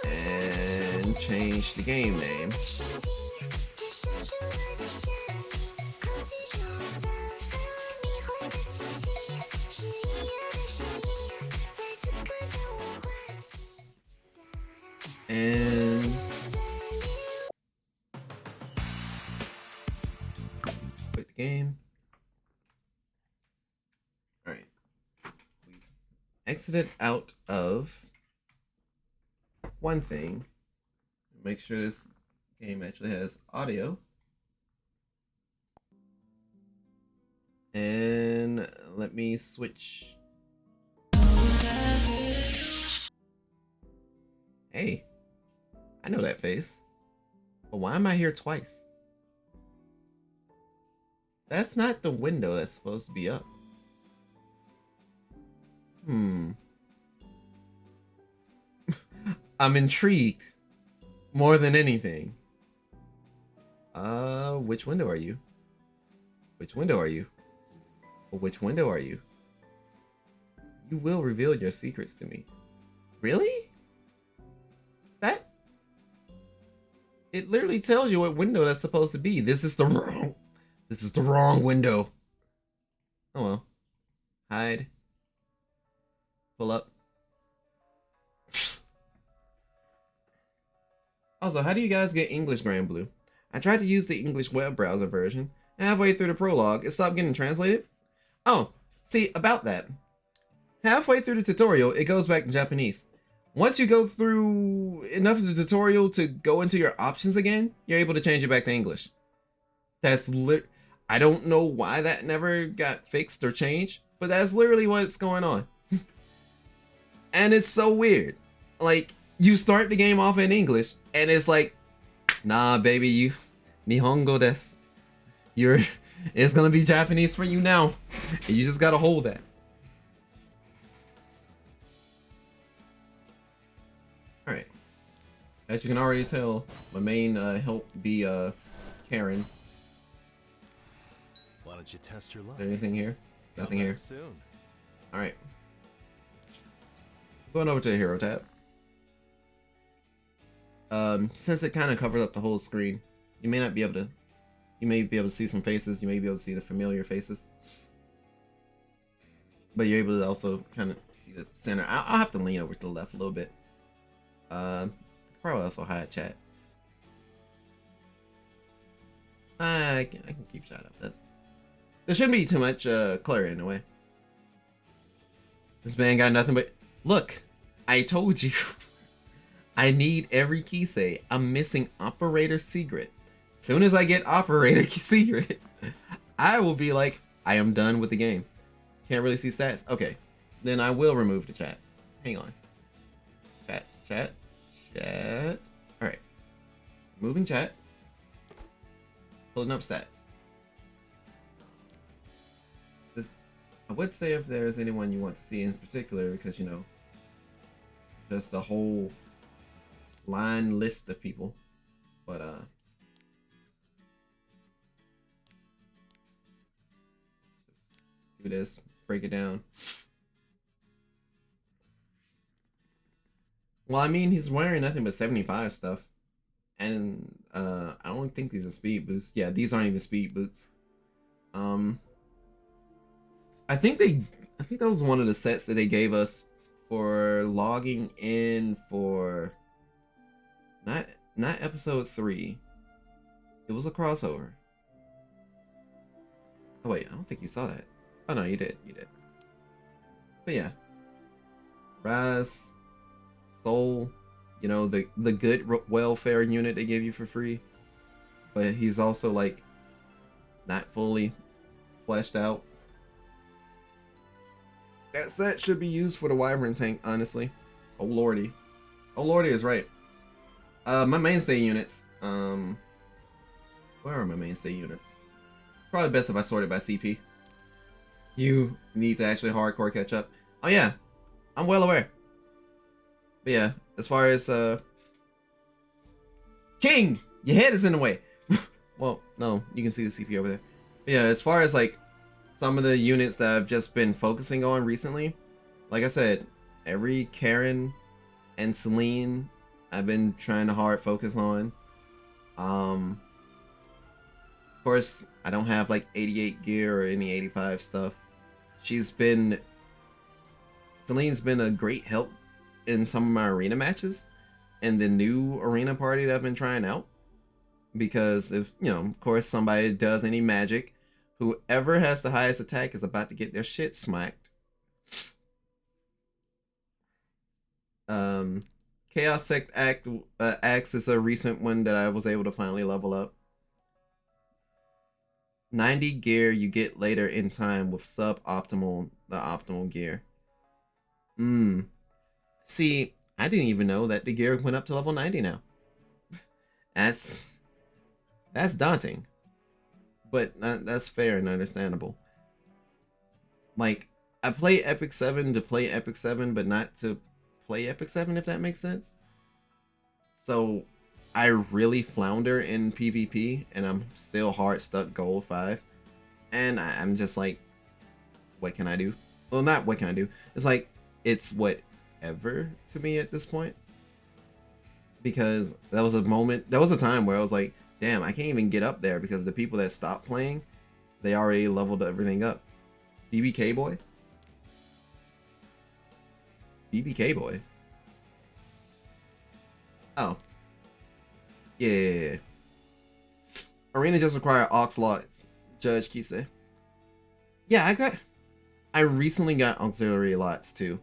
And change the game name. And quit the game. Alright. We exited out of one thing. Make sure this game actually has audio. And let me switch. Hey. I know that face. But why am I here twice? That's not the window that's supposed to be up. I'm intrigued. More than anything. Which window are you? Which window are you? Which window are you? You will reveal your secrets to me. Really? That? It literally tells you what window that's supposed to be. This is the wrong window. Oh well. Hide. Pull up. Also, how do you guys get English Grand Blue? I tried to use the English web browser version. Halfway through the prologue, it stopped getting translated. Oh, see, about that. Halfway through the tutorial, it goes back to Japanese. Once you go through enough of the tutorial to go into your options again, you're able to change it back to English. That's I don't know why that never got fixed or changed, but that's literally what's going on. And it's so weird. Like, you start the game off in English, and it's like, nah, baby, you Nihongo desu. It's gonna be Japanese for you now. And you just gotta hold that. Alright. As you can already tell, my main help be Karen. Why don't you test your luck? Is there anything here? Nothing here. Soon. Alright. Going over to the hero tab. Since it kind of covers up the whole screen, you may be able to see some faces, you may be able to see the familiar faces. But you're able to also kind of see the center. I'll have to lean over to the left a little bit. Probably also hide chat. I can keep chat up. There shouldn't be too much clarity in the way. This man got nothing but look. I told you. I need every key say. I'm missing operator secret. Soon as I get operator secret, I will be like, I am done with the game. Can't really see stats. Okay, then I will remove the chat. Hang on. Chat. All right. Moving chat. Pulling up stats. I would say if there's anyone you want to see in particular, because you know, just a whole line list of people, but just do this, break it down. Well, I mean, he's wearing nothing but 75 stuff, and I don't think these are speed boots. Yeah, these aren't even speed boots. I think that was one of the sets that they gave us for logging in for Not episode 3. It was a crossover. Oh wait, I don't think you saw that. Oh no, you did. You did. But yeah, Raz, Soul, you know, the good welfare unit they give you for free, but he's also like not fully fleshed out. That set should be used for the Wyvern tank, honestly. Oh lordy. Oh lordy is right. My mainstay units. Where are my mainstay units? It's probably best if I sort it by CP. You need to actually hardcore catch up. Oh yeah, I'm well aware. But yeah, as far as King, your head is in the way. Well, no, you can see the CP over there. But yeah, as far as like some of the units that I've just been focusing on recently, like I said, every Karen and Celine I've been trying to hard focus on. Of course, I don't have like 88 gear or any 85 stuff. Celine's been a great help in some of my arena matches and the new arena party that I've been trying out. Because if, you know, of course, somebody does any magic, whoever has the highest attack is about to get their shit smacked. Chaos Sect Axe is a recent one that I was able to finally level up. 90 gear you get later in time with the optimal gear. See, I didn't even know that the gear went up to level 90 now. That's daunting. But that's fair and understandable. Like, I play Epic 7 to play Epic 7, but not to play Epic 7, if that makes sense. So I really flounder in PvP, and I'm still hard stuck gold 5. And I'm just like, what can I do? Well, not what can I do. It's like, it's whatever to me at this point. Because there was a time where I was like, damn, I can't even get up there because the people that stopped playing, they already leveled everything up. BBK boy? BBK boy? Oh. Yeah. Arena just require Oxlots, Judge Kise. Yeah, I recently got auxiliary lots too.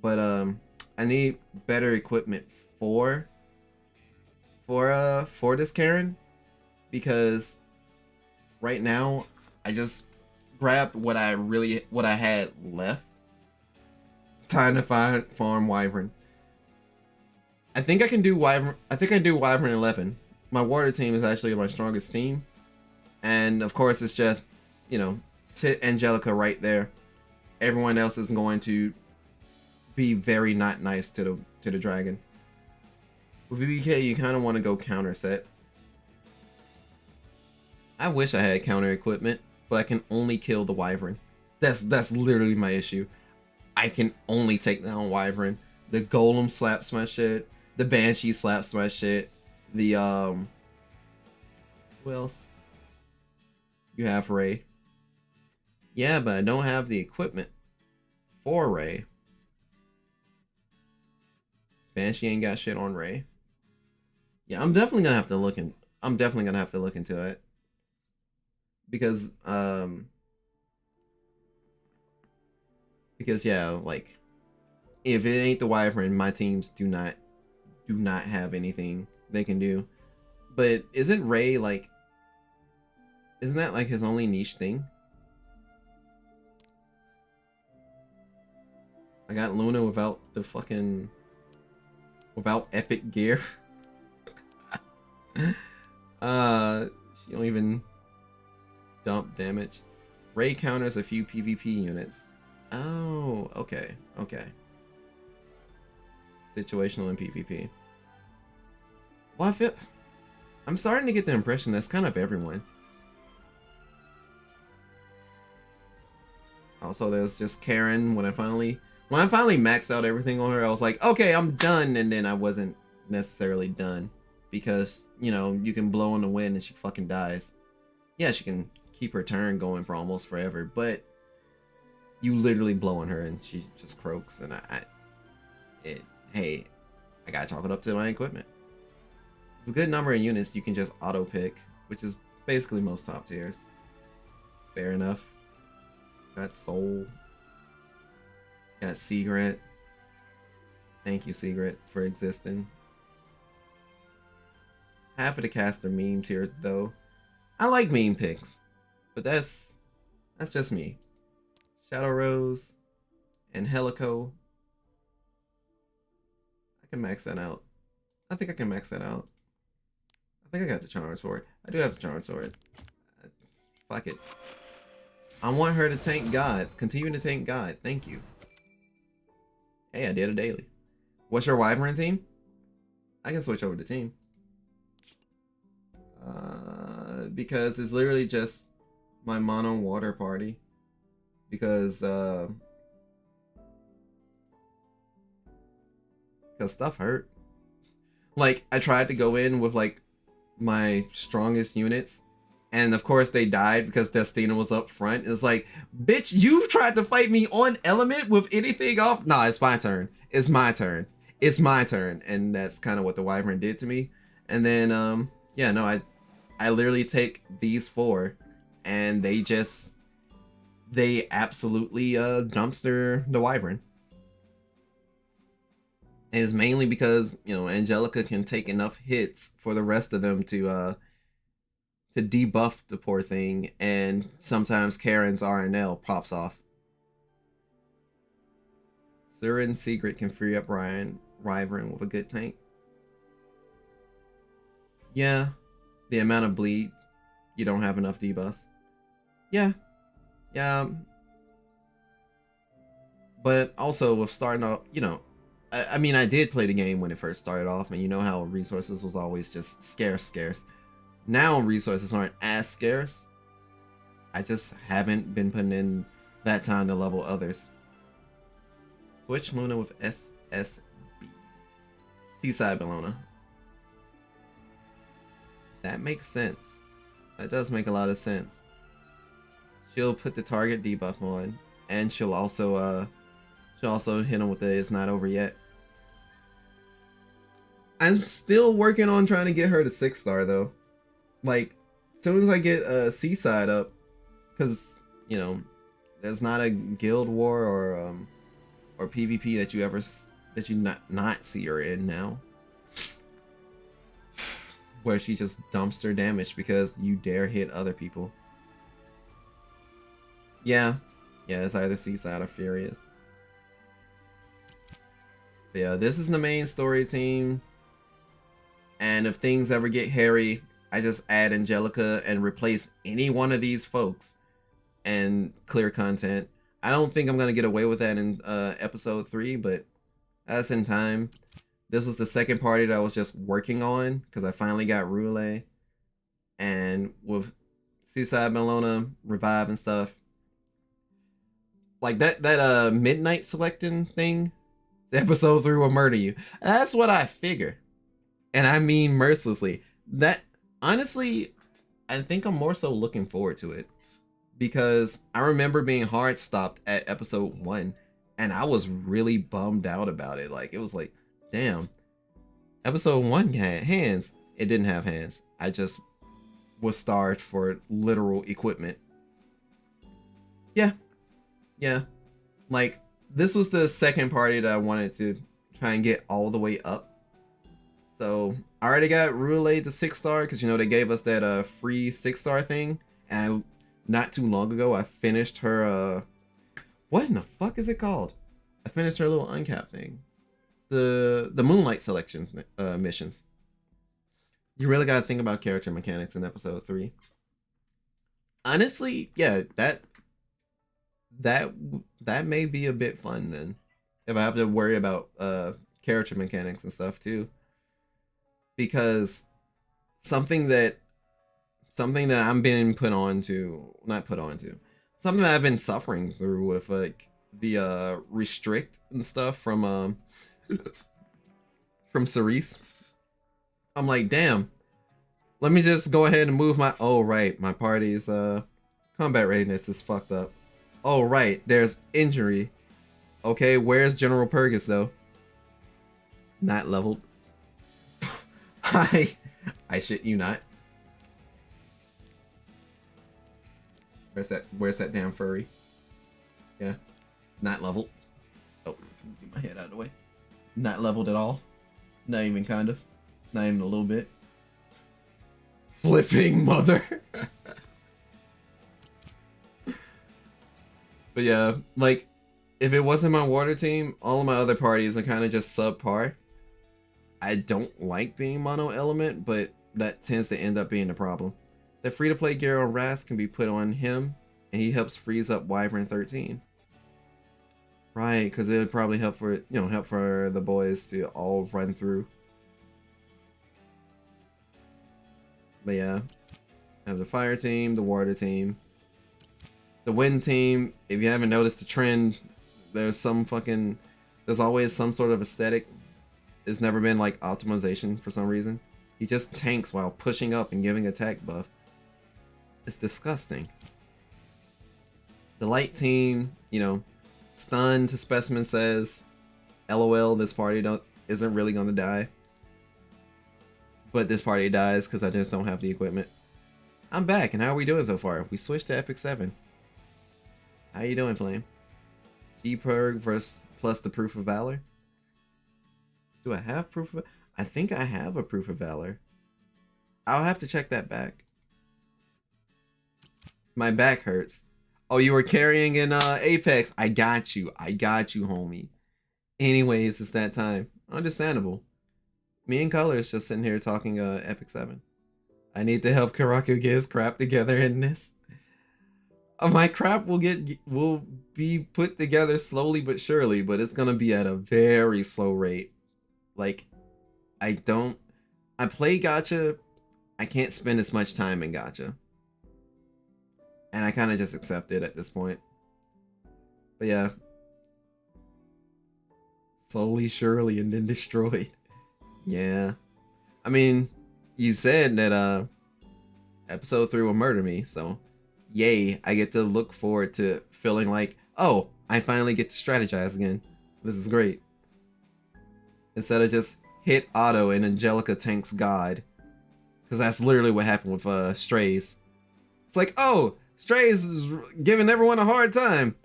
But I need better equipment for this Karen, because right now I just grabbed what I had left. Time to farm Wyvern. I think I can do Wyvern. I think I can do Wyvern 11. My water team is actually my strongest team, and of course it's just, you know, sit Angelica right there. Everyone else is going to be very not nice to the dragon. With BBK, you kind of want to go counter set. I wish I had counter equipment, but I can only kill the Wyvern. That's literally my issue. I can only take down Wyvern. The Golem slaps my shit. The Banshee slaps my shit. The who else? You have Ray. Yeah, but I don't have the equipment for Ray. Banshee ain't got shit on Ray. Yeah, I'm definitely gonna have to look into it. Because yeah, like, if it ain't the Wyvern, my teams do not have anything they can do. But isn't Ray like, isn't that like his only niche thing? I got Luna without epic gear. She don't even dump damage. Ray counters a few PvP units. Oh, okay. Situational in PvP. Well, I'm starting to get the impression that's kind of everyone. Also, there's just Karen. When I finally maxed out everything on her, I was like, okay, I'm done. And then I wasn't necessarily done, because, you know, you can blow in the wind and she fucking dies. Yeah, she can keep her turn going for almost forever, but you literally blow on her and she just croaks. And hey, I gotta chalk it up to my equipment. a good number of units you can just auto pick, which is basically most top tiers. Fair enough. Got Soul. Got Secret. Thank you, Secret, for existing. Half of the cast are meme tier though. I like meme picks, but that's just me. Shadow Rose and Helico. I can max that out. I think I can max that out. I think I got the charms for it. I do have the charms for it. Fuck it. I want her to tank God. Continue to tank God. Thank you. Hey, I did a daily. What's your Wyvern team? I can switch over to team. Because it's literally just my mono water party. Because stuff hurt. Like, I tried to go in with like my strongest units, and of course they died because Destina was up front. It's like, bitch, you tried to fight me on element with anything off. Nah, it's my turn. It's my turn. It's my turn. And that's kind of what the Wyvern did to me. And then yeah, no, I literally take these 4 and they absolutely dumpster the Wyvern. And it's mainly because, you know, Angelica can take enough hits for the rest of them to debuff the poor thing, and sometimes Karen's RNL pops off. Surin Secret can free up Wyvern with a good tank. Yeah, the amount of bleed, you don't have enough debuffs. Yeah. But also with starting off, you know, I mean, I did play the game when it first started off, and you know how resources was always just scarce. Now resources aren't as scarce. I just haven't been putting in that time to level others. Switch Luna with SSB. Seaside Bellona. That makes sense. That does make a lot of sense. She'll put the target debuff on, and she'll also hit him with the "It's not over yet." I'm still working on trying to get her to 6-star though. Like, as soon as I get Seaside up, because you know, there's not a guild war or PvP that you not see her in now, where she just dumps her damage because you dare hit other people. Yeah, it's either Seaside or Furious. But yeah, this is the main story team. And if things ever get hairy, I just add Angelica and replace any one of these folks and clear content. I don't think I'm going to get away with that in episode 3, but that's in time. This was the second party that I was just working on because I finally got Roulette. And with Seaside Bellona, Revive and stuff, like that midnight selecting thing, episode 3 will murder you. That's what I figure. And I mean mercilessly. That, honestly, I think I'm more so looking forward to it. Because I remember being hard stopped at episode 1. And I was really bummed out about it. Like, it was like, damn. Episode 1 had hands. It didn't have hands. I just was starved for literal equipment. Yeah. Like, this was the second party that I wanted to try and get all the way up. So I already got Roulette to 6-star because, you know, they gave us that free 6-star thing. And not too long ago, I finished her what in the fuck is it called? I finished her little uncapped thing. The Moonlight Selection missions. You really gotta think about character mechanics in episode 3. Honestly, yeah, that may be a bit fun then. If I have to worry about character mechanics and stuff too. Because something that I'm being something that I've been suffering through with like the restrict and stuff from Cerise. I'm like, damn, let me just go ahead and move my, oh right, my party's combat readiness is fucked up. Oh right, there's injury. Okay, where's General Purgus though? Not leveled. I shit you not. Where's that damn furry? Yeah. Not leveled. Oh, get my head out of the way. Not leveled at all. Not even kind of. Not even a little bit. Flipping mother. But yeah, like, if it wasn't my water team, all of my other parties are kind of just subpar. I don't like being mono element, but that tends to end up being the problem. The free-to-play gear on Ras can be put on him, and he helps freeze up Wyvern 13. Right, because it would probably help for the boys to all run through. But yeah, I have the fire team, the water team, the wind team. If you haven't noticed the trend, there's always some sort of aesthetic. It's never been like optimization for some reason. He just tanks while pushing up and giving attack buff. It's disgusting. The light team, stun to Specimen says, LOL, this party isn't really gonna die. But this party dies because I just don't have the equipment. I'm back, and how are we doing so far? We switched to Epic 7. How you doing, Flame? G-Perg plus the Proof of Valor? Do I have Proof of... I think I have a Proof of Valor. I'll have to check that back. My back hurts. Oh, you were carrying in Apex. I got you, homie. Anyways, it's that time. Understandable. Me and Colors just sitting here talking Epic 7. I need to help Karaku get his crap together in this. My crap will be put together slowly but surely, but it's gonna be at a very slow rate. Like, I play gacha. I can't spend as much time in gacha. And I kind of just accept it at this point. But yeah. Slowly, surely, and then destroyed. Yeah. I mean, you said that episode 3 will murder me, so yay, I get to look forward to feeling like, oh, I finally get to strategize again. This is great. Instead of just hit auto and Angelica tanks God. Because that's literally what happened with Strays. It's like, oh, Strays is giving everyone a hard time.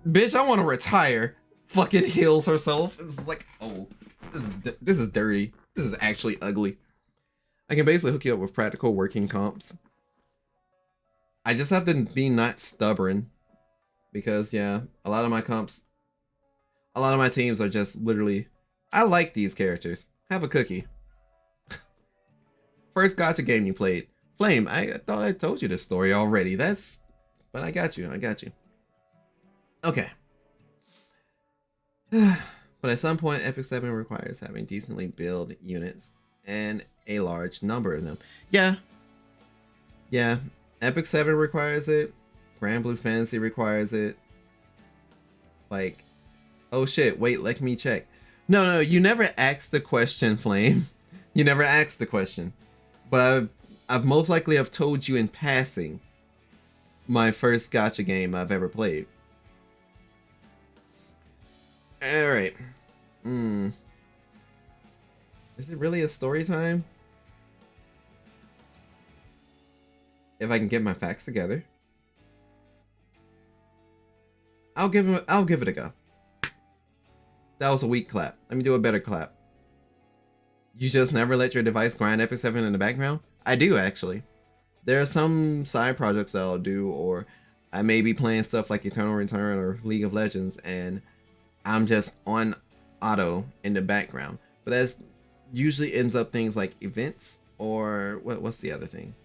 Bitch, I want to retire. Fucking heals herself. It's like, oh, this is dirty. This is actually ugly. I can basically hook you up with practical working comps. I just have to be not stubborn. Because, yeah, a lot of my teams are just literally, I like these characters. Have a cookie. First gacha game you played. Flame, I thought I told you this story already. But I got you. Okay. But at some point, Epic 7 requires having decently built units and a large number of them. Yeah. Epic 7 requires it. Grand Blue Fantasy requires it. Like, oh shit, wait, let me check. No, you never asked the question, Flame. You never asked the question. But I've most likely have told you in passing my first gacha game I've ever played. Alright. Is it really a story time? If I can get my facts together. I'll give it a go. That was a weak clap. Let me do a better clap. You just never let your device grind Epic 7 in the background? I do, actually. There are some side projects that I'll do, or I may be playing stuff like Eternal Return or League of Legends, and I'm just on auto in the background. But that usually ends up things like events, or what's the other thing?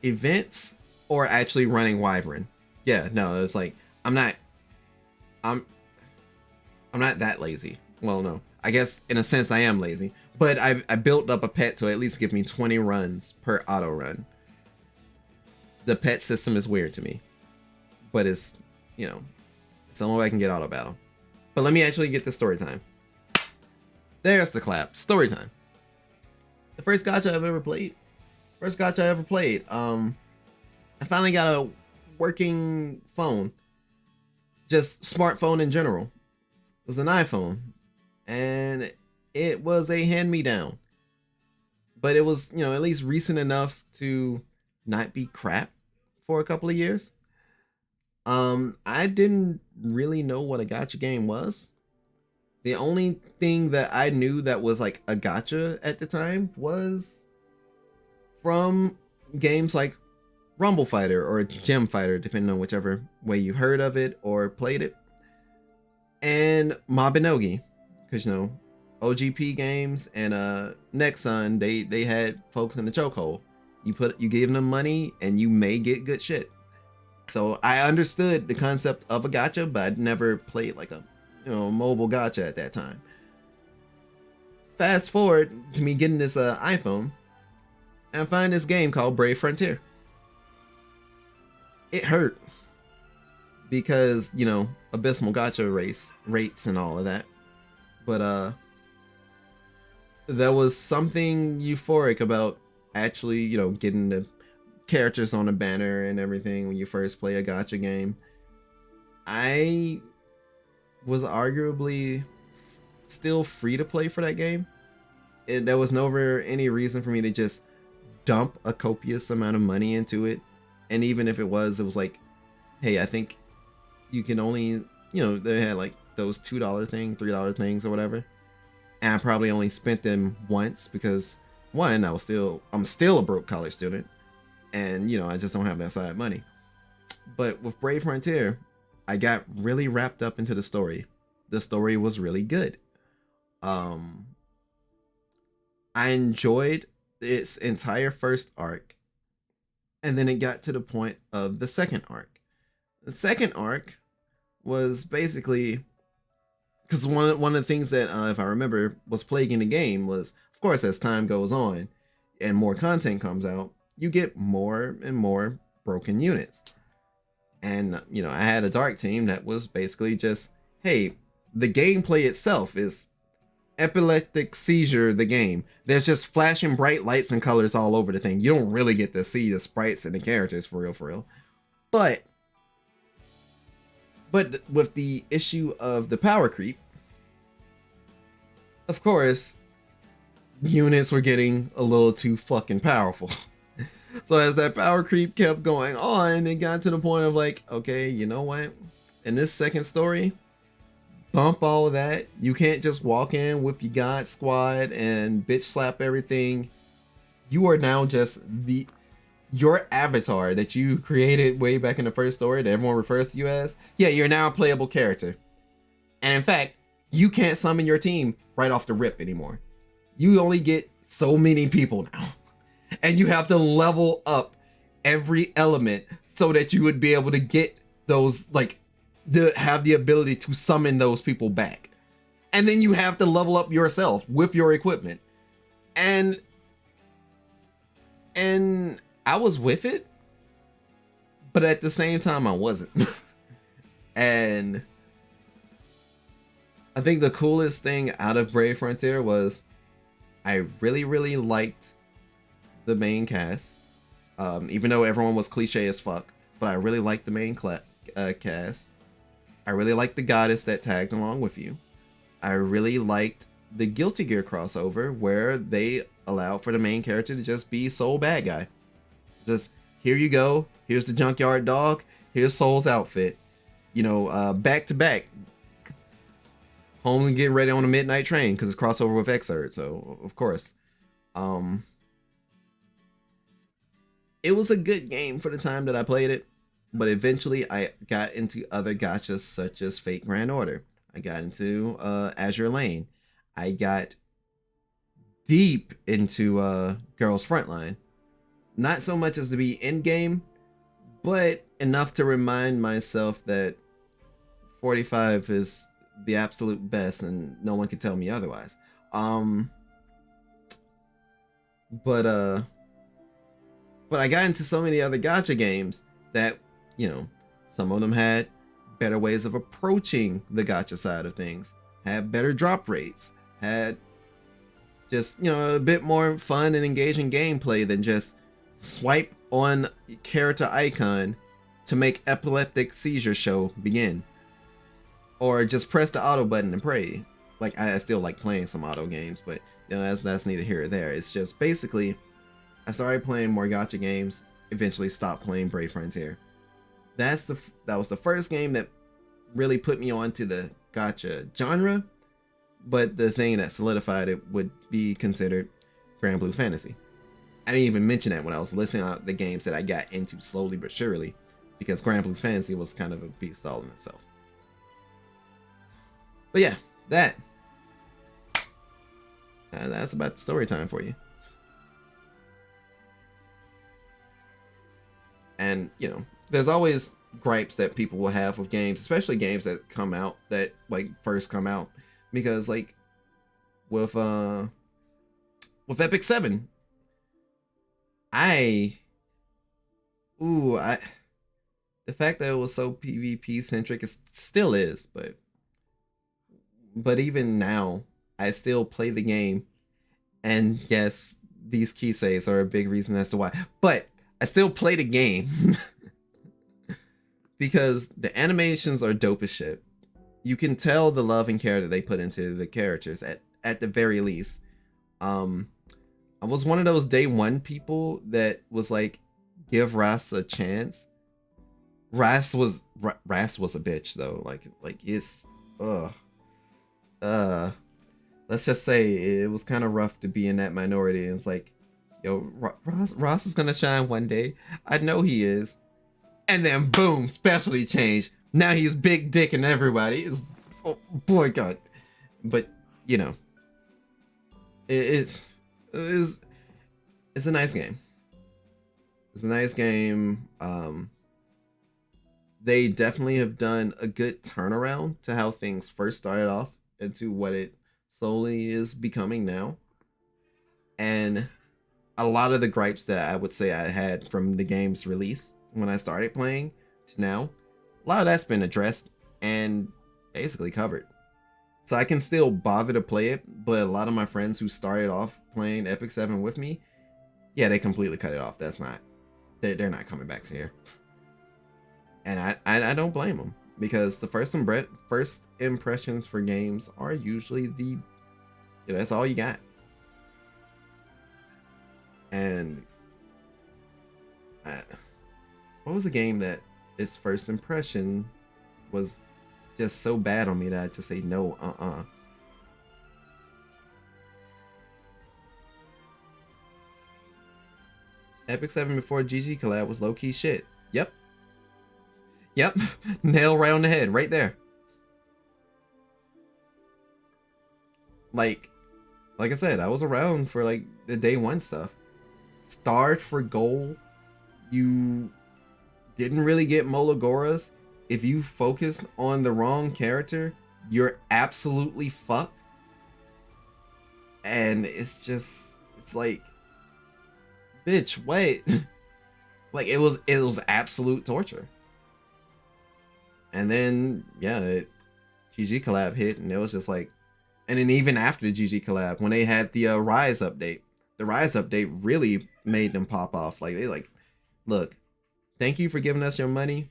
Events, or actually running Wyvern. Yeah, no, it's like, I'm not that lazy. Well, no. I guess in a sense I am lazy. But I built up a pet to at least give me 20 runs per auto run. The pet system is weird to me. But it's, it's the only way I can get auto battle. But let me actually get to story time. There's the clap. Story time. The first gacha I've ever played. I finally got a working phone. Just smartphone in general. It was an iPhone. And it was a hand-me-down. but it was, at least recent enough to not be crap for a couple of years. I didn't really know what a gacha game was. The only thing that I knew that was like a gacha at the time was from games like Rumble Fighter or Gem Fighter, depending on whichever way you heard of it or played it, and Mabinogi, because OGP games and Nexon, they had folks in the chokehold. You gave them money and you may get good shit. So I understood the concept of a gacha, but I'd never played like a mobile gacha at that time. Fast forward to me getting this iPhone, and I find this game called Brave Frontier. It hurt because abysmal gacha rates and all of that, but there was something euphoric about actually getting the characters on a banner and everything when you first play a gacha game. I was arguably still free to play for that game. There was never any reason for me to just dump a copious amount of money into it. And even if it was like, hey, I think you can only, they had like those $2 thing, $3 things or whatever. And I probably only spent them once because one, I'm still a broke college student. And, I just don't have that side money. But with Brave Frontier, I got really wrapped up into the story. The story was really good. I enjoyed its entire first arc. And then it got to the point of the second arc. The second arc was basically, because one of the things that, if I remember, was plaguing the game was, of course, as time goes on and more content comes out, you get more and more broken units. And, I had a dark team that was basically just, hey, the gameplay itself is epileptic seizure, the game. There's just flashing bright lights and colors all over the thing. You don't really get to see the sprites and the characters for real. But with the issue of the power creep, of course, units were getting a little too fucking powerful. So as that power creep kept going on, it got to the point of like, okay, you know what? In this second story, bump all of that. You can't just walk in with your god squad and bitch slap everything. You are now just your avatar that you created way back in the first story that everyone refers to you as. Yeah, you're now a playable character. And in fact, you can't summon your team right off the rip anymore. You only get so many people now. And you have to level up every element so that you would be able to get those, like, to have the ability to summon those people back. And then you have to level up yourself with your equipment. And I was with it, but at the same time I wasn't. And I think the coolest thing out of Brave Frontier was I really liked the main cast, even though everyone was cliche as fuck, but I really liked the main cast. I really liked the goddess that tagged along with you. I really liked the Guilty Gear crossover where they allowed for the main character to just be sole bad guy. Just, here you go, here's the junkyard dog, here's Soul's outfit, back to back. Home and getting ready on a midnight train because it's crossover with Xrd, so of course. It was a good game for the time that I played it, but eventually I got into other gachas such as Fate Grand Order. I got into Azure Lane. I got deep into Girls Frontline. Not so much as to be in game, but enough to remind myself that 45 is the absolute best and no one can tell me otherwise. But I got into so many other gacha games that, some of them had better ways of approaching the gacha side of things, had better drop rates, had just, a bit more fun and engaging gameplay than just swipe on character icon to make epileptic seizure show begin. Or just press the auto button and pray. Like, I still like playing some auto games, but, you know, that's neither here or there. It's just basically, I started playing more gacha games. Eventually, stopped playing Brave Frontier. That was the first game that really put me onto the gacha genre. But the thing that solidified it would be considered Grand Blue Fantasy. I didn't even mention that when I was listing out the games that I got into slowly but surely, because Grand Blue Fantasy was kind of a beast all in itself. But yeah, that's about the story time for you. And, you know, there's always gripes that people will have with games, especially games that come out, that like first come out, because like with Epic 7, the fact that it was so PvP centric, it still is, but even now I still play the game, and yes, these key saves are a big reason as to why, but I still play the game because the animations are dope as shit. You can tell the love and care that they put into the characters at the very least. I was one of those day one people that was like, give Ras a chance. Ras was a bitch though. Like it's let's just say it was kind of rough to be in that minority. And it's like, yo, Ross is gonna shine one day. I know he is. And then boom, specialty change. Now he's big dick and everybody. Oh boy, God. But you know, it's a nice game. It's a nice game. They definitely have done a good turnaround to how things first started off into what it slowly is becoming now. And a lot of the gripes that I would say I had from the game's release when I started playing to now, a lot of that's been addressed and basically covered. So I can still bother to play it, but a lot of my friends who started off playing Epic 7 with me, yeah, they completely cut it off. They're not coming back to here. And I don't blame them, because the first impressions for games are usually that's all you got. And what was a game that its first impression was just so bad on me that I just say no, Epic 7 before GG collab was low-key shit. Yep. Nail right on the head, right there. Like I said, I was around for like the day one stuff. Starved for gold. You didn't really get Mologoras. If you focused on the wrong character, you're absolutely fucked. And it's like, bitch, wait. Like it was absolute torture. And then GG collab hit, and it was just like, and then even after the GG collab, when they had the Rise update, the Rise update really made them pop off. Like they like, look, thank you for giving us your money.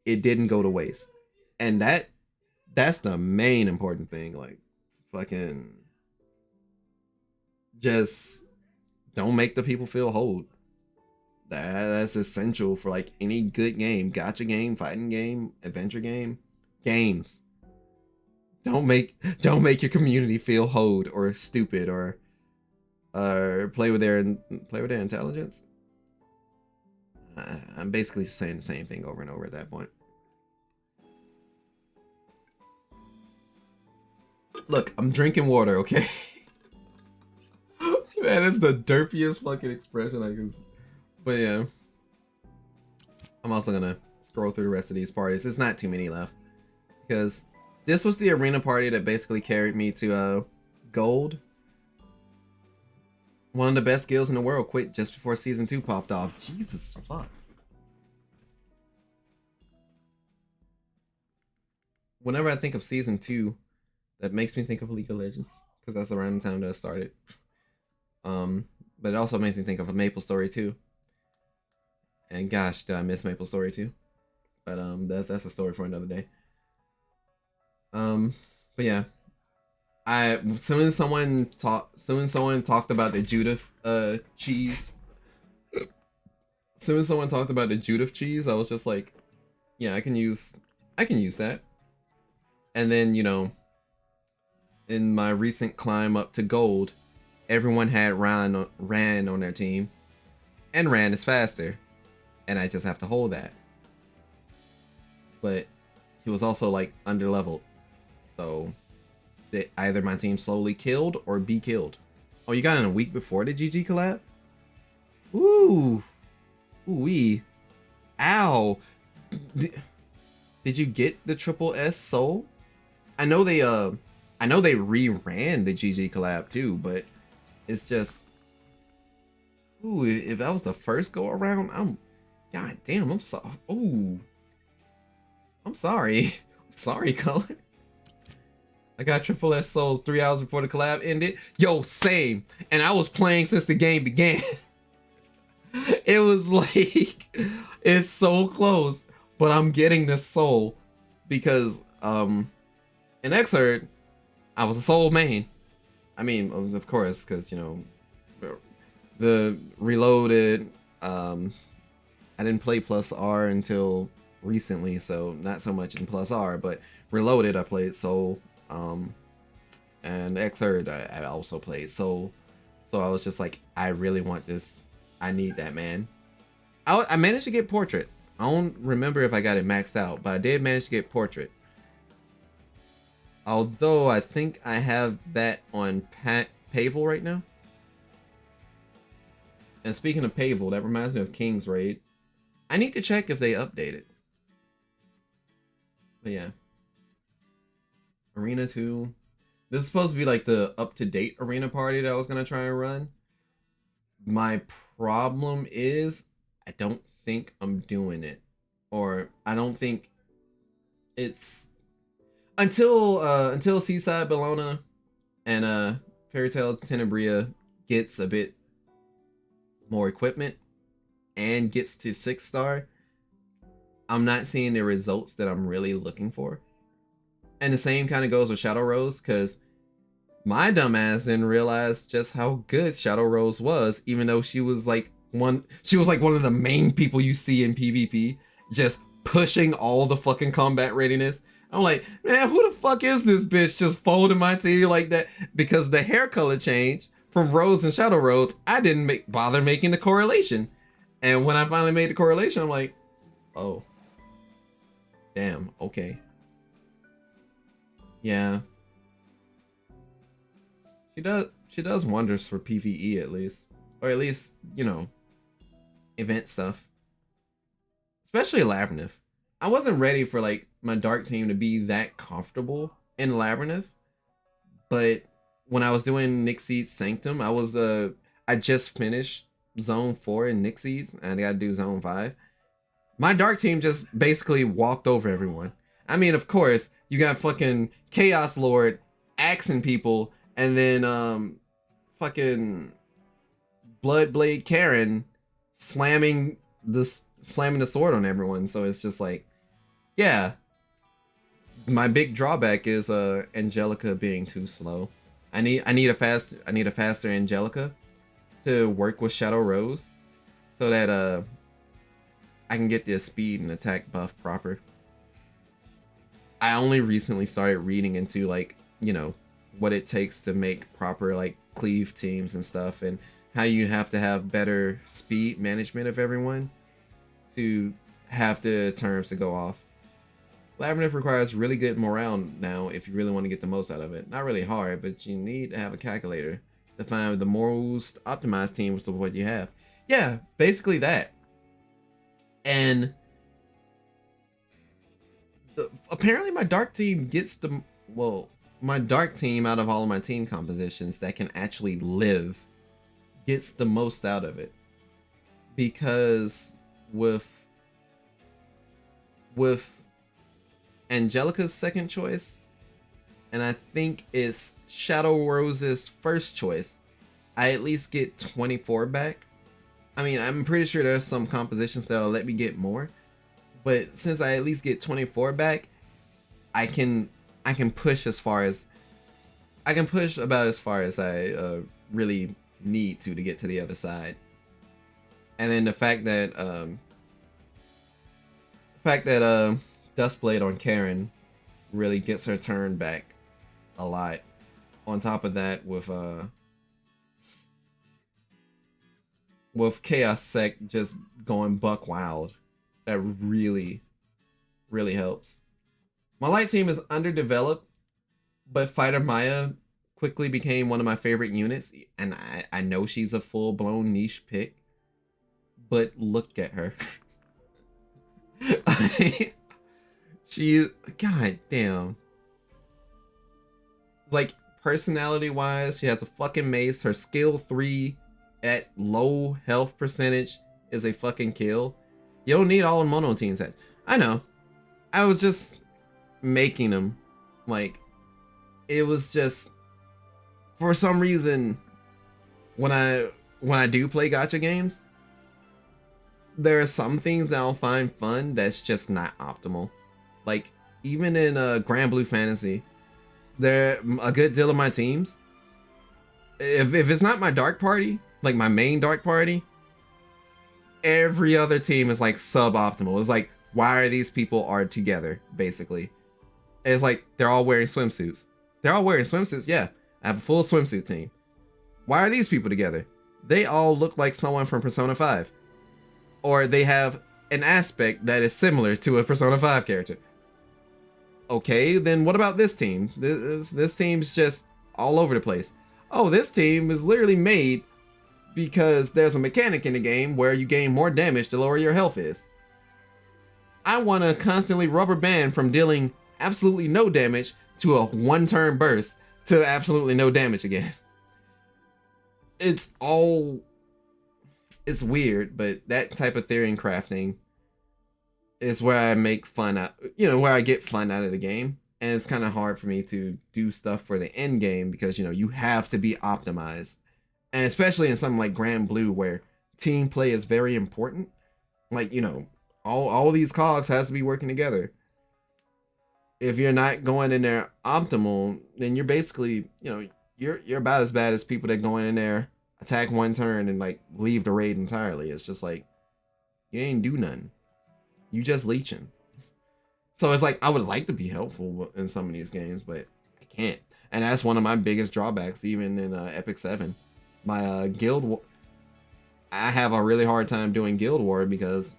It didn't go to waste. And that's the main important thing. Like, fucking just don't make the people feel hold. That's essential for like any good game, gacha game, fighting game, adventure game, games. Don't make your community feel hold or stupid or play with their intelligence. I'm basically saying the same thing over and over at that point. Look, I'm drinking water, okay? Man, it's the derpiest fucking expression I can. But yeah, I'm also gonna scroll through the rest of these parties. There's not too many left, because this was the arena party that basically carried me to gold. One of the best guilds in the world quit just before season 2 popped off. Jesus fuck. Whenever I think of season 2, that makes me think of League of Legends, because that's around the time that I started. But it also makes me think of a Maple Story 2. And gosh, did I miss Maple Story 2? But that's a story for another day. But yeah, Soon someone talked about the Judith cheese. Soon as someone talked about the Judith cheese, I was just like, yeah, I can use that. And then, you know, in my recent climb up to gold, everyone had Ran on their team, and Ran is faster, and I just have to hold that. But he was also like under leveled, so that either my team slowly killed or be killed. Oh, you got in a week before the GG collab? Ooh. Ooh-wee. Ow. Did you get the Triple S Soul? I know they reran the GG collab too, but it's just, ooh, if that was the first go around, god damn, I'm sorry. Ooh. I'm sorry. Sorry, Color. I got Triple S Souls 3 hours before the collab ended. Yo, same. And I was playing since the game began. It was like, it's so close, but I'm getting this soul because in Xrd, I was a soul main. I mean, of course, because, you know, the reloaded, I didn't play plus R until recently, so not so much in plus R, but reloaded I played soul, and Xrd I also played soul. So I was just like, I really want this. I need that, man. I managed to get portrait. I don't remember if I got it maxed out, but I did manage to get portrait. Although I think I have that on Pavel right now. And speaking of Pavel, that reminds me of King's Raid. I need to check if they updated. But yeah. Arena 2. This is supposed to be like the up-to-date arena party that I was going to try and run. My problem is I don't think I'm doing it, or I don't think it's until Seaside Bellona and Fairy Tale Tenebria gets a bit more equipment and gets to 6-star. I'm not seeing the results that I'm really looking for. And the same kind of goes with Shadow Rose, because my dumbass didn't realize just how good Shadow Rose was, even though she was like one of the main people you see in PvP, just pushing all the fucking combat readiness. I'm like, man, who the fuck is this bitch just folding my team like that? Because the hair color change from Rose and Shadow Rose, I didn't bother making the correlation. And when I finally made the correlation, I'm like, oh, damn, okay. Yeah. She does wonders for PvE at least. Or at least, you know, event stuff. Especially Labyrinth. I wasn't ready for like my dark team to be that comfortable in Labyrinth. But when I was doing Nixie's Sanctum, I just finished Zone 4 in Nixie's and I gotta do Zone 5. My dark team just basically walked over everyone. I mean, of course, you got fucking Chaos Lord axing people, and then fucking Bloodblade Karen slamming the sword on everyone. So it's just like, yeah. My big drawback is Angelica being too slow. I need a faster Angelica to work with Shadow Rose, so that I can get the speed and attack buff proper. I only recently started reading into, like, you know, what it takes to make proper like cleave teams and stuff, and how you have to have better speed management of everyone to have the terms to go off. Labyrinth requires really good morale now if you really want to get the most out of it. Not really hard, but you need to have a calculator to find the most optimized team with what you have. Yeah, basically that. And apparently my dark team gets the, well, my dark team out of all of my team compositions that can actually live gets the most out of it. Because with Angelica's second choice, and I think it's Shadow Rose's first choice, I at least get 24 back. I mean, I'm pretty sure there's some compositions that'll let me get more, but since I at least get 24 back, I can push as far as I can push about as far as I really need to get to the other side. And then the fact that Dustblade on Karen really gets her turn back a lot. On top of that, with Chaos Sec just going buck wild, that really, really helps. My light team is underdeveloped, but Fighter Maya quickly became one of my favorite units, and I know she's a full-blown niche pick, but look at her. She, god damn. Like, personality-wise, she has a fucking mace. Her skill 3 at low health percentage is a fucking kill. You don't need all mono teams. I know. I was just making them. Like, it was just, for some reason, when I do play gacha games, there are some things that I'll find fun that's just not optimal. Like, even in Grand Blue Fantasy, there a good deal of my teams, if it's not my dark party, like my main dark party, every other team is like suboptimal. It's like, why are these people are together, basically? It's like they're all wearing swimsuits. They're all wearing swimsuits, yeah. I have a full swimsuit team. Why are these people together? They all look like someone from Persona 5. Or they have an aspect that is similar to a Persona 5 character. Okay, then what about this team? This team's just all over the place. Oh, this team is literally made because there's a mechanic in the game where you gain more damage the lower your health is. I want to constantly rubber band from dealing absolutely no damage to a one-turn burst to absolutely no damage again. It's weird, but that type of theory and crafting is where I make fun out, where I get fun out of the game. And it's kind of hard for me to do stuff for the end game because, you have to be optimized. And especially in something like Grand Blue where team play is very important. Like, all these cogs has to be working together. If you're not going in there optimal, then you're basically, you're about as bad as people that go in there, attack one turn and like leave the raid entirely. It's just like, you ain't do nothing. You just leeching. So it's like, I would like to be helpful in some of these games, but I can't. And that's one of my biggest drawbacks, even in Epic 7. My guild, I have a really hard time doing Guild War because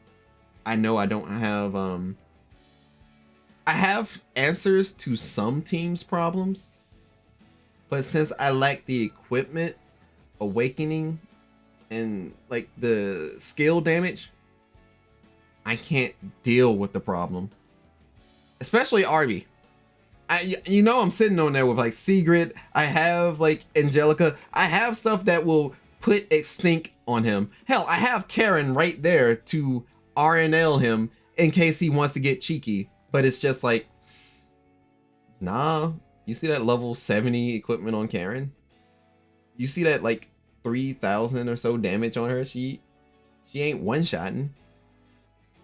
I know I don't have, I have answers to some teams' problems, but since I lack the equipment, awakening, and like the skill damage, I can't deal with the problem. Especially Arby. I'm sitting on there with like Sigrid. I have like Angelica. I have stuff that will put Extinct on him. Hell, I have Karen right there to RNL him in case he wants to get cheeky. But it's just like, nah. You see that level 70 equipment on Karen? You see that like 3,000 or so damage on her? She ain't one-shotting.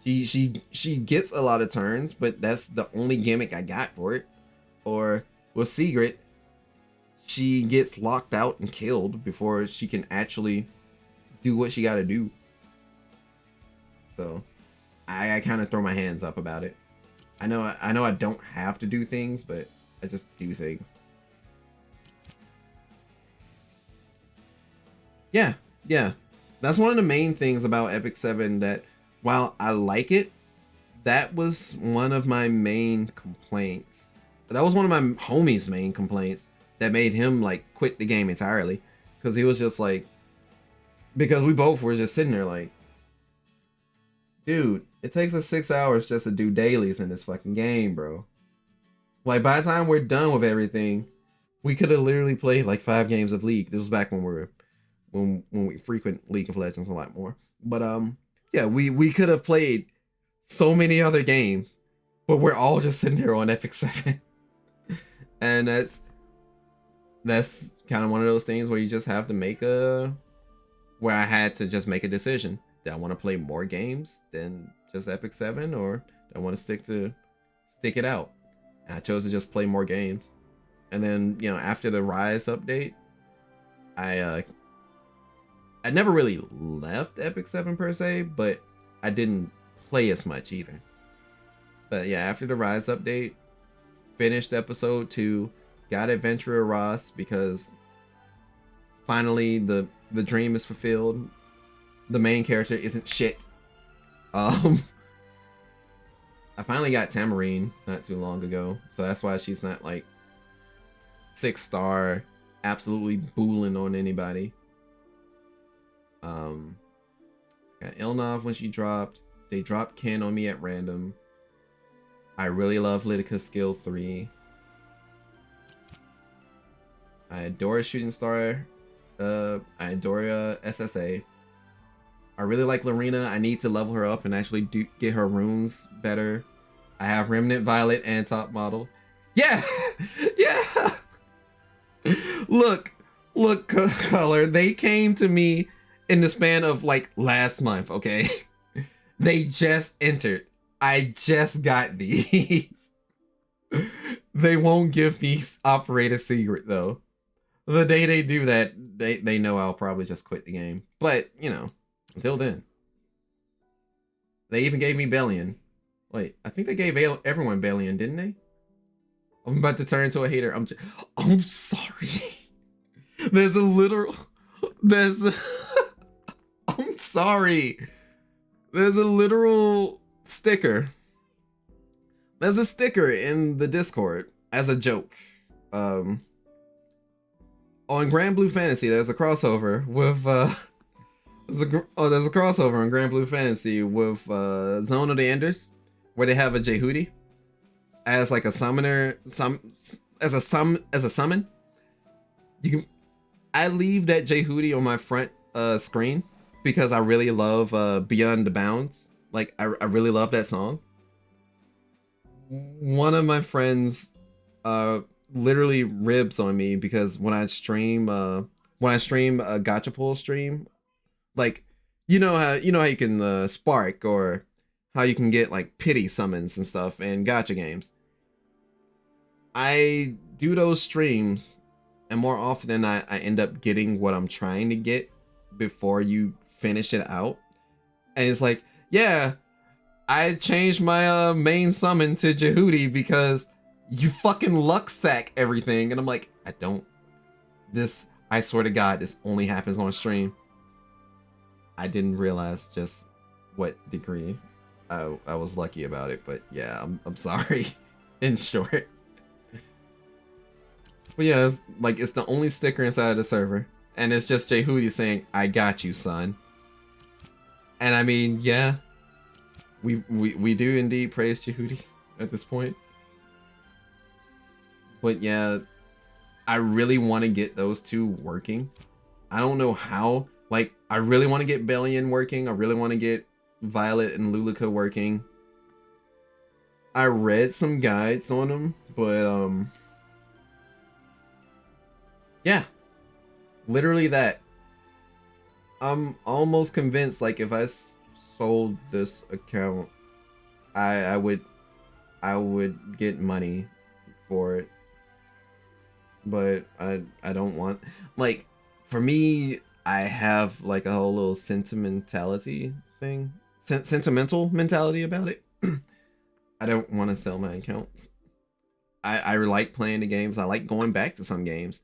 She gets a lot of turns, but that's the only gimmick I got for it. Or with Sigrid, she gets locked out and killed before she can actually do what she got to do. So I kind of throw my hands up about it. I know I don't have to do things, but I just do things. Yeah. That's one of the main things about Epic 7 that, while I like it, that was one of my main complaints. That was one of my homies' main complaints that made him like quit the game entirely. Because he was just like, because we both were just sitting there like, dude, it takes us 6 hours just to do dailies in this fucking game, bro. Like, by the time we're done with everything, we could have literally played like 5 games of League. This was back when we frequent League of Legends a lot more. But yeah, we could have played so many other games, but we're all just sitting here on Epic 7. And that's kind of one of those things where you just have to where I had to just make a decision. Do I want to play more games than just Epic 7, or do I want to stick it out? And I chose to just play more games. And then, you know, after the Rise update, I never really left Epic 7 per se, but I didn't play as much either. But yeah, after the Rise update, finished episode 2, got Adventurer Ross because finally the dream is fulfilled. The main character isn't shit. I finally got Tamarine not too long ago, so that's why she's not like 6-star, absolutely booling on anybody. Got Ilnov when she dropped. They dropped Ken on me at random. I really love Lydica's skill 3. I adore Shooting Star. I adore SSA. I really like Lorena. I need to level her up and actually get her runes better. I have Remnant Violet and Top Model. Yeah! Yeah! Look, Color. They came to me in the span of like last month, okay? They just entered. I just got these. They won't give me Operator Secret though. The day they do that, they know I'll probably just quit the game. But, you know, until then. They even gave me Bellion. Wait, I think they gave everyone Bellion, didn't they? I'm about to turn into a hater. I'm sorry. I'm sorry. There's a literal sticker. There's a sticker in the Discord as a joke. On Grand Blue Fantasy, there's a crossover with there's a crossover on Grand Blue Fantasy with Zone of the Enders, where they have a Jehudi as like a summoner, as a summon. I leave that Jehudi on my front screen because I really love Beyond the Bounds. Like I really love that song. One of my friends literally ribs on me because when I stream a gacha pull stream, like you know how you can spark, or how you can get like pity summons and stuff in gacha games. I do those streams, and more often than not, I end up getting what I'm trying to get before you finish it out. And it's like, yeah, I changed my main summon to Jehudi because you fucking luck sack everything. And I'm like, I swear to God, this only happens on stream. I didn't realize just what degree I was lucky about it, but yeah, I'm sorry. In short. But yeah, it's the only sticker inside of the server, and it's just Jehudi saying, "I got you, son." And I mean, yeah, we do indeed praise Jehudi at this point. But yeah, I really want to get those two working. I don't know how. Like, I really want to get Bellion working. I really want to get Violet and Luluka working. I read some guides on them, but yeah, literally that. I'm almost convinced, like, if I sold this account, I would get money for it. But I don't want, like, for me, I have like a whole little sentimentality thing, sentimental mentality about it. I don't want to sell my accounts. I like playing the games. I like going back to some games.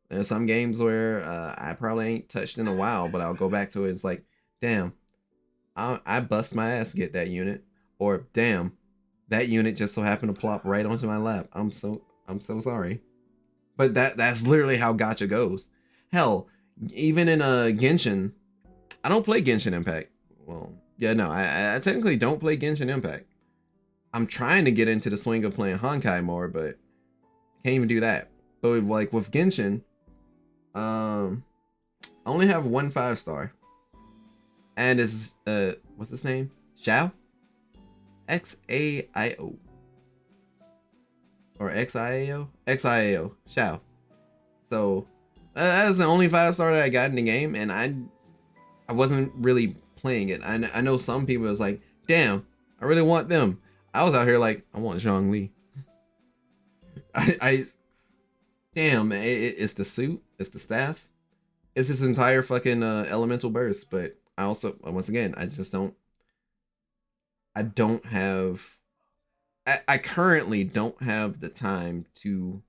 There's some games where I probably ain't touched in a while, but I'll go back to it. It's like, damn, I bust my ass to get that unit, or damn, that unit just so happened to plop right onto my lap. I'm so sorry, but that's literally how gacha goes. Hell, even in Genshin, I don't play Genshin Impact. Well, yeah, no, I technically don't play Genshin Impact. I'm trying to get into the swing of playing Honkai more, but can't even do that. But like with Genshin, I only have 1 5-star, and it's what's his name? Xiao? Xaio or Xiao? Xiao. Xiao. So that's the only 5-star that I got in the game, and I wasn't really playing it. I know some people was like, damn, I really want them. I was out here like, I want Zhongli. Damn, it's the suit, it's the staff, it's his entire fucking elemental burst. But I also, once again, I don't have, I currently don't have the time to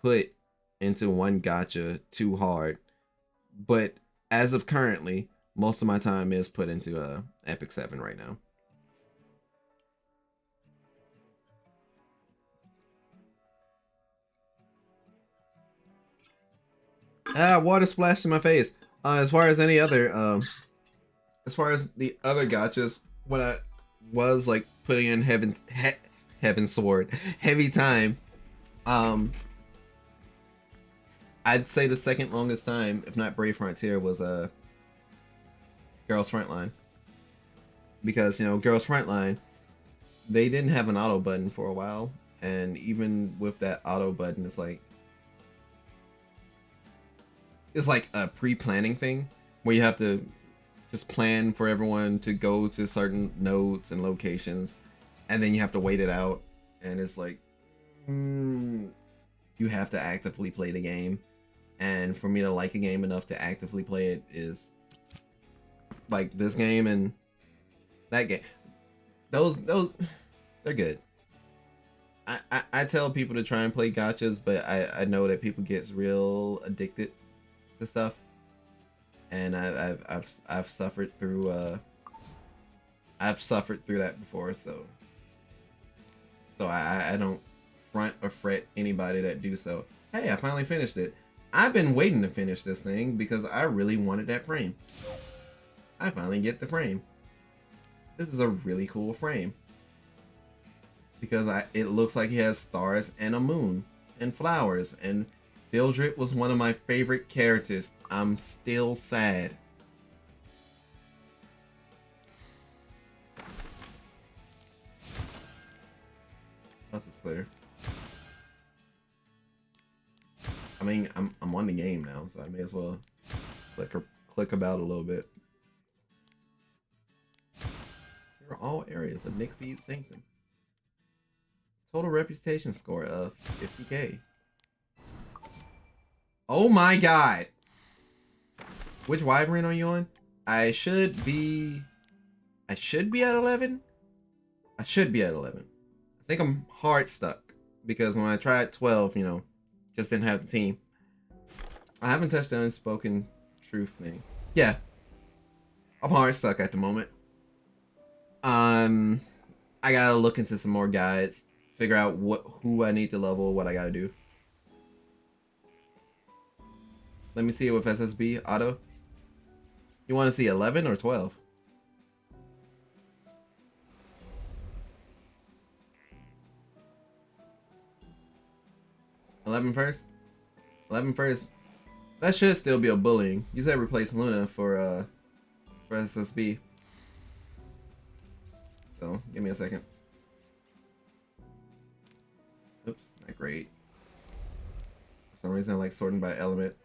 put into one gacha too hard. But as of currently, most of my time is put into Epic 7 right now. Ah, water splashed in my face. As far as any other, as far as the other gachas, when I was like putting in Heaven Sword, heavy time, I'd say the second longest time, if not Brave Frontier, was Girls Frontline. Because, you know, Girls Frontline, they didn't have an auto button for a while, and even with that auto button, it's like a pre-planning thing where you have to just plan for everyone to go to certain nodes and locations, and then you have to wait it out, and it's like you have to actively play the game. And for me to like a game enough to actively play it is like this game and that game. Those they're good. I tell people to try and play gachas, but I know that people get real addicted to stuff, and I've suffered through that before, so I don't front or fret anybody that do so. Hey, I finally finished it. I've been waiting to finish this thing because I really wanted that frame. I finally get the frame. This is a really cool frame because it looks like it has stars and a moon and flowers, and Fildred was one of my favorite characters. I'm still sad. This is clear. I mean, I'm on the game now, so I may as well click about a little bit. Here are all areas of Nixie's Sanctum. Total reputation score of 50k. Oh my god! Which Wyvern are you on? I should be at 11? I should be at 11. I think I'm hard stuck because when I tried 12, you know, just didn't have the team. I haven't touched the unspoken truth thing. Yeah. I'm hard stuck at the moment. I gotta look into some more guides, figure out who I need to level, what I gotta do. Let me see it with SSB auto. You want to see 11 or 12? 11 first? 11 first. That should still be a bullying. You said replace Luna for SSB. So, give me a second. Oops, not great. For some reason I like sorting by element.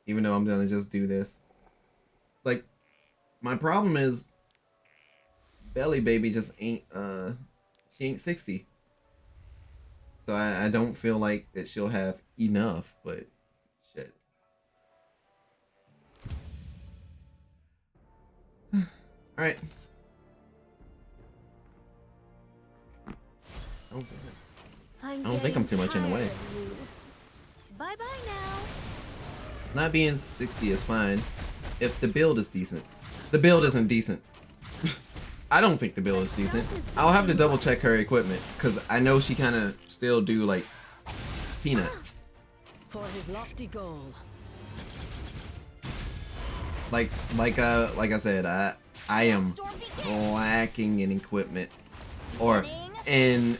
Even though I'm gonna just do this. Like, my problem is Belly Baby just ain't she ain't 60. So I don't feel like that she'll have enough, but shit. Alright. I don't think I'm too much in the way. Bye bye now. Not being 60 is fine if the build is decent. The build isn't decent. I don't think the build is decent. I'll have to double check her equipment because I know she kind of still do like peanuts. For his lofty goal. Like I said, I am lacking in equipment or in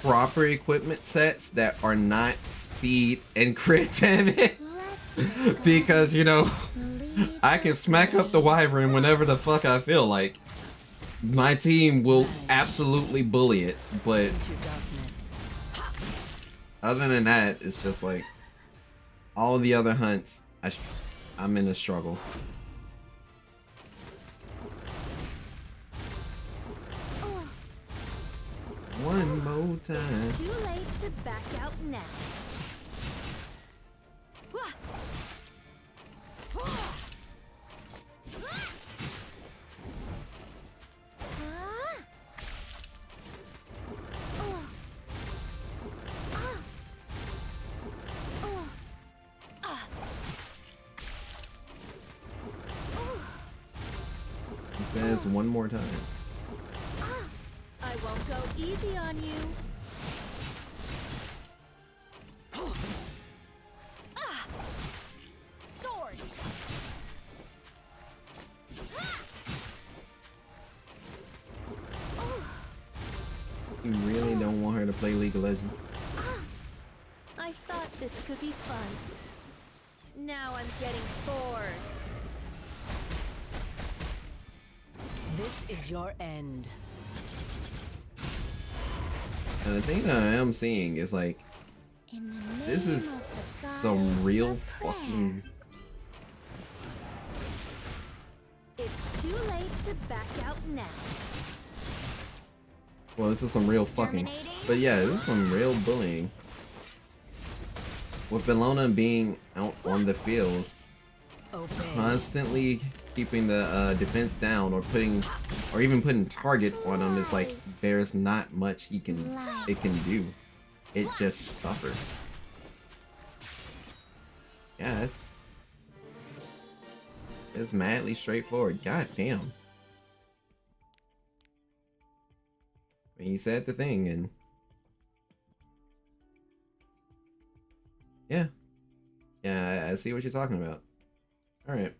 proper equipment sets that are not speed and crit damage. Because, you know, I can smack up the Wyvern whenever the fuck I feel like. My team will absolutely bully it, but other than that, it's just like all of the other hunts, I'm in a struggle. Oh. One more time. It's too late to back out now. this one more time. I won't go easy on you. Sword. You really don't want her to play League of Legends. I thought this could be fun. Now I'm getting bored. This is your end. And the thing that I am seeing is like, In the name this is of the goddess some real of prayer. fucking. It's too late to back out now. Well, this is some real fucking. But yeah, this is some real bullying. With Bellona being out on the field, Obey. constantly keeping the defense down, or even putting target on him, is like there's not much it can do. It just suffers. Yeah, it's madly straightforward. God damn. I mean, you said the thing, and yeah, I see what you're talking about. All right.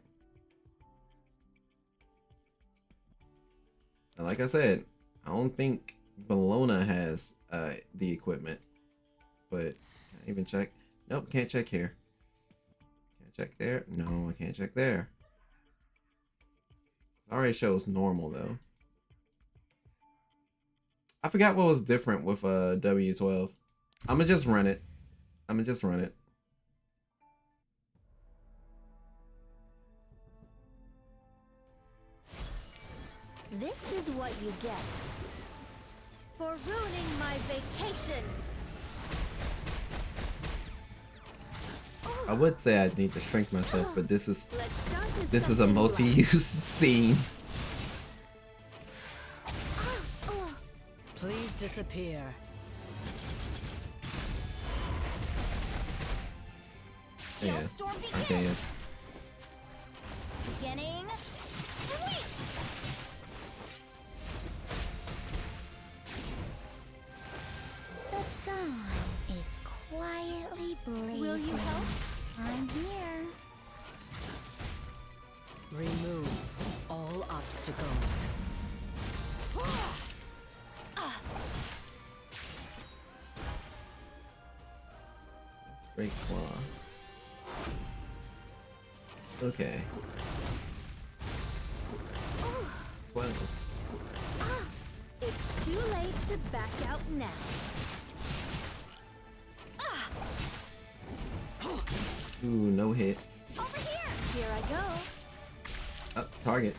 Now, like I said, I don't think Bellona has the equipment, but can I even check? Nope, can't check here. Can't check there. No, I can't check there. It already shows normal though. I forgot what was different with W12. I'ma just run it. This is what you get for ruining my vacation. I would say I'd need to shrink myself, but this is Let's start with a something multi-use scene. light. Please disappear. Yeah. Hailstorm begins. Okay, yes. Beginning. Sweep. The dawn is quietly blazing. Will you help? I'm here. Remove all obstacles. Straight claw. Okay. 12. It's too late to back out now. Ooh, no hits. Over here. Here I go. Up, target.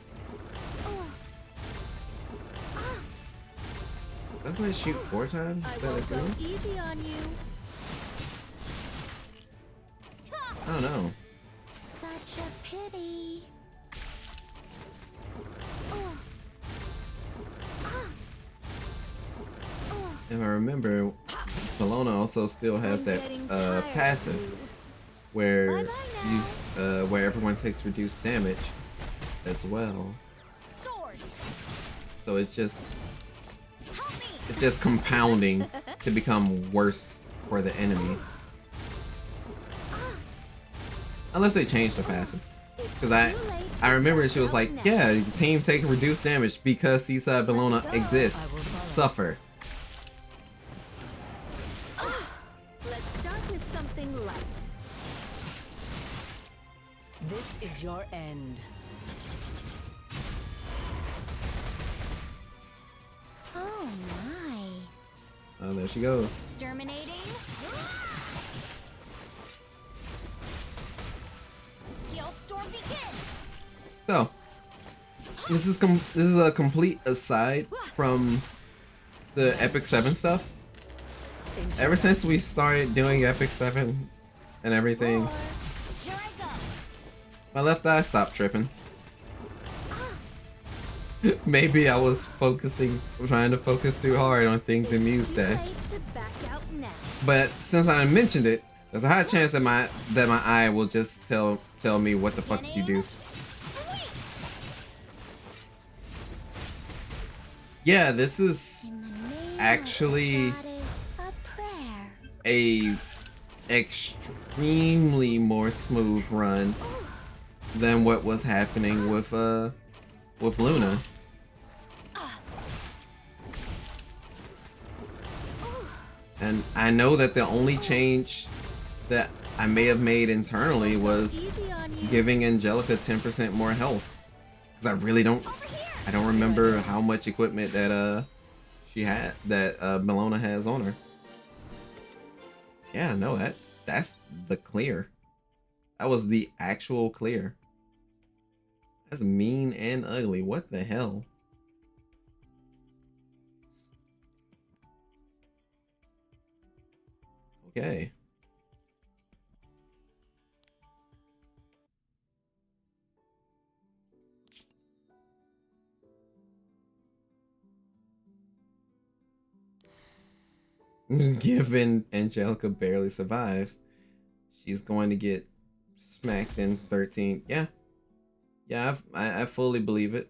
Doesn't it shoot 4 times I instead won't of go 3? easy on you. I don't know. Such a pity. If I remember, Bellona also still has that passive where where everyone takes reduced damage as well. Sword. So it's just Help me. compounding to become worse for the enemy. Unless they change the passive. Because I remember she was like, yeah, the team taking reduced damage because Seaside Bellona exists. Suffer. Let's start with something light. This is your end. Oh my. Oh, there she goes. Exterminating. Hailstorm begins. So, this is a complete aside from the Epic 7 stuff. Ever since we started doing Epic 7 and everything, Here I go. my left eye stopped tripping. Maybe I was trying to focus too hard on things in Muse Too Day. late to back out now. But since I mentioned it, there's a high chance that my eye will just tell me what the fuck you do. Sweep. Yeah, this is In the name actually of the goddess, a prayer. a extremely more smooth run than what was happening with Luna. And I know that the only change that I may have made internally was Easy on you. giving Angelica 10% more health. Cuz I really don't remember how much equipment that she had that Melona has on her. Yeah, no, that's the clear. That was the actual clear. That's mean and ugly. What the hell? Okay. Given Angelica barely survives, she's going to get smacked in 13. Yeah. Yeah, I fully believe it.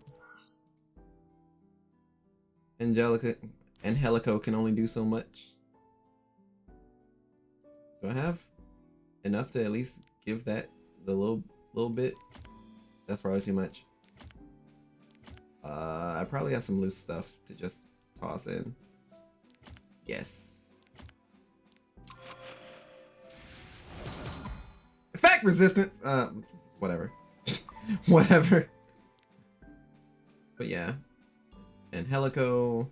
Angelico can only do so much. Do I have enough to at least give that the little bit? That's probably too much. I probably got some loose stuff to just toss in. Yes. Effect resistance. Whatever. Whatever. But yeah. Angelico.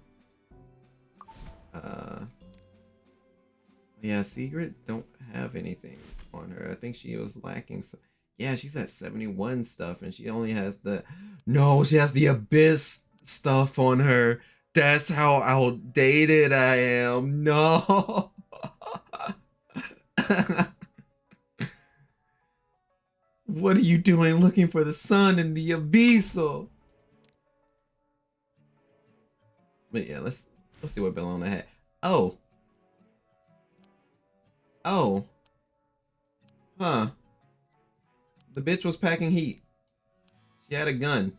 Yeah, Secret don't have anything on her. I think she was lacking some. Yeah, she's at 71 stuff and she only has the. No, she has the Abyss stuff on her. That's how outdated I am. No. What are you doing looking for the sun in the abyssal? But yeah, let's see what Bellona had. Oh. Oh. Huh. The bitch was packing heat. She had a gun.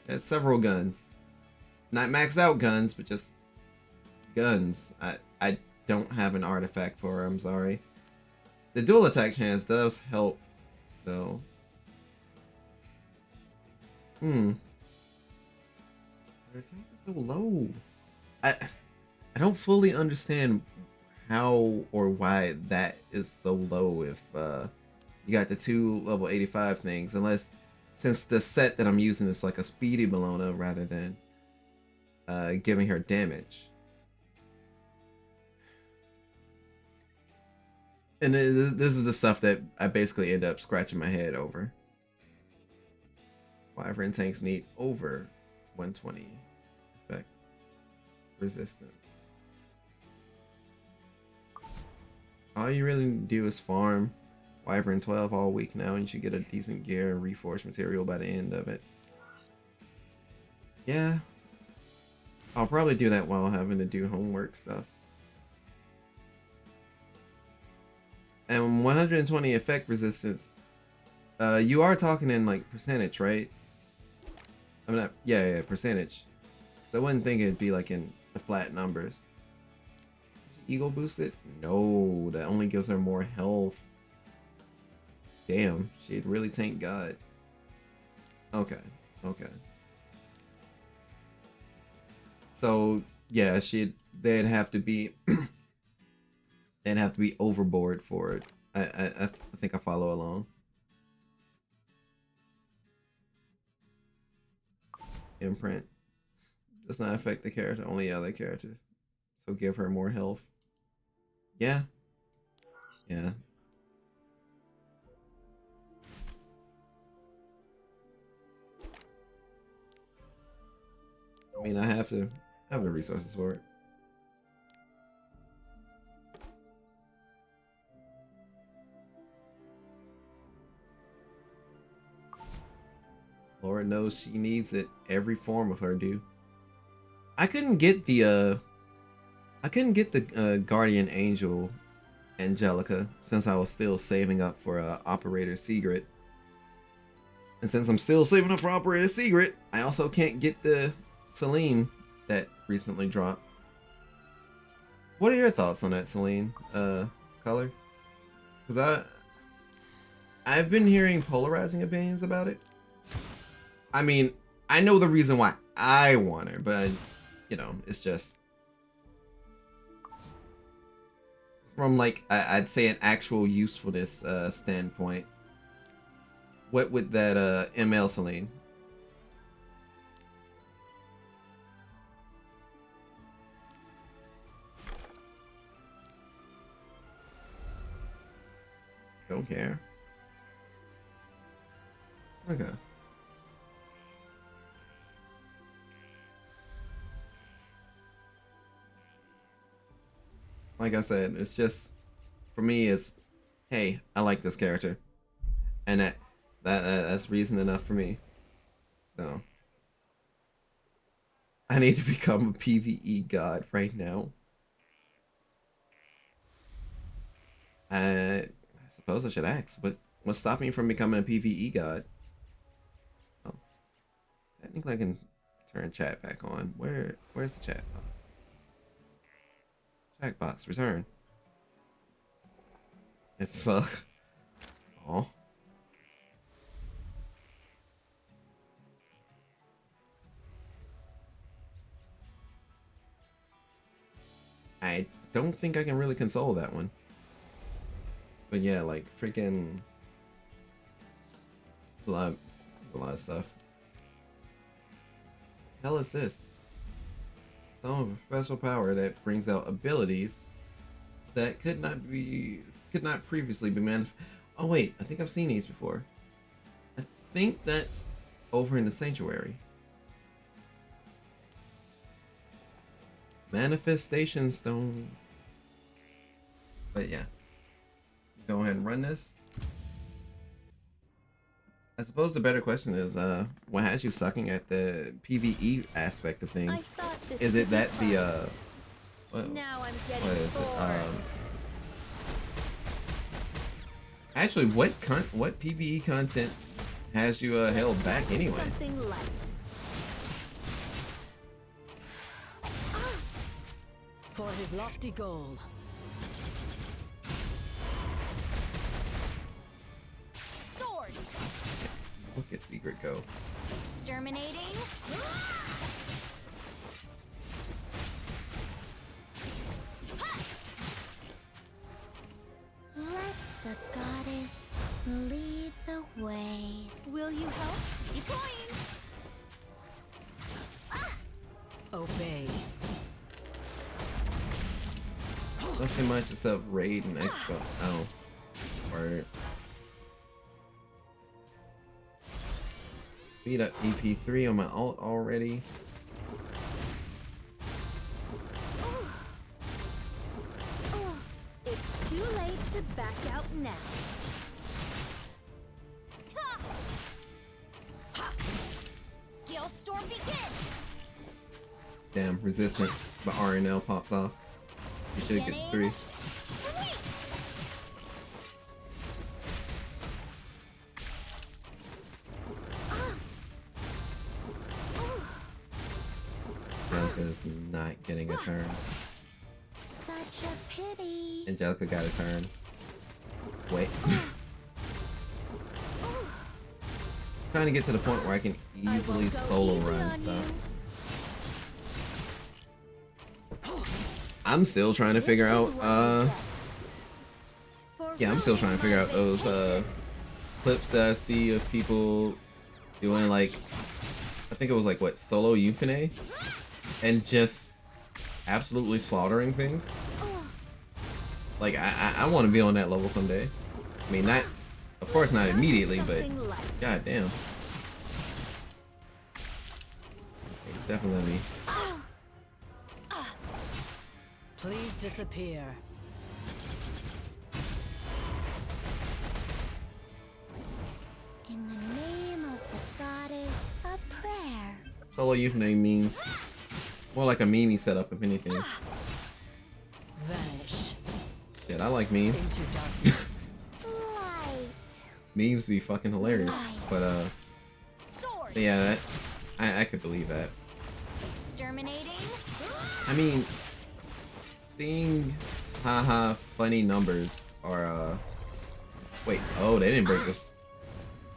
She had several guns. Not maxed out guns, but just guns. I don't have an artifact for her, I'm sorry. The dual attack chance does help, though. Her attack is so low. I don't fully understand how or why that is so low if you got the 2 level 85 things, unless since the set that I'm using is like a speedy Bellona rather than giving her damage. And this is the stuff that I basically end up scratching my head over. Wyvern tanks need over 120 effect resistance. All you really do is farm Wyvern 12 all week now, and you should get a decent gear and reforged material by the end of it. Yeah. I'll probably do that while having to do homework stuff. And 120 effect resistance. You are talking in like percentage, right? I'm not. Yeah, percentage. So I wouldn't think it'd be like in the flat numbers. Ego boosted? No, that only gives her more health. Damn, she'd really tank God. Okay. So yeah, they'd have to be they'd have to be overboard for it. I think I follow along. Imprint does not affect the character, only other characters. So give her more health. Yeah. I mean, I have the resources for it. Lord knows she needs it. Every form of her do. I couldn't get the Guardian Angel Angelica since I was still saving up for Operator Secret. And since I'm still saving up for Operator Secret, I also can't get the Celine that recently dropped. What are your thoughts on that, Celine? Color? Because I've been hearing polarizing opinions about it. I mean, I know the reason why I want her, but you know, it's just from like I'd say an actual usefulness standpoint. What would that ML Celine? Don't care. Okay. Like I said, it's just for me. It's hey, I like this character, and that's reason enough for me. So I need to become a PvE god right now. I suppose I should ask, what's stopping you from becoming a PvE god? Oh, technically I can turn chat back on. Where's the chat box? Chat box, return. It's oh. I don't think I can really console that one. But yeah, like freaking a lot of stuff. What the hell is this? Stone of special power that brings out abilities that could not previously be manifested. Oh wait, I think I've seen these before. I think that's over in the sanctuary. Manifestation stone. But yeah. Go ahead and run this. I suppose the better question is, what has you sucking at the PvE aspect of things? Is it that the what is it? Actually, what PvE content has you held back anyway? For his lofty goal. Sword. Look at Secret go. Exterminating. Let the goddess lead the way. Will you help? Deploying. Obey. Nothing much except raid and expo. Oh, word. Beat up EP3 on my alt already. It's too late to back out now. Gale storm begin. Damn, resistance, but RNL pops off. You should get 3. Angelica's not getting a turn. Such a pity. Angelica got a turn. Wait. Trying to get to the point where I can easily solo run stuff. I'm still trying to figure out yeah, I'm still trying to figure out those clips that I see of people doing like, I think it was like what, solo Euphane, and just absolutely slaughtering things. Like I want to be on that level someday. I mean, not, of course not immediately, but god damn. It's definitely gonna be. Please disappear. In the name of the goddess, a prayer. Solo Euphane means more like a meme setup, if anything. Vanish. Shit, I like memes. Into darkness. Light. Memes be fucking hilarious, but Sword. yeah, that, I could believe that. exterminating? I mean, seeing haha funny numbers are wait, oh, they didn't break this.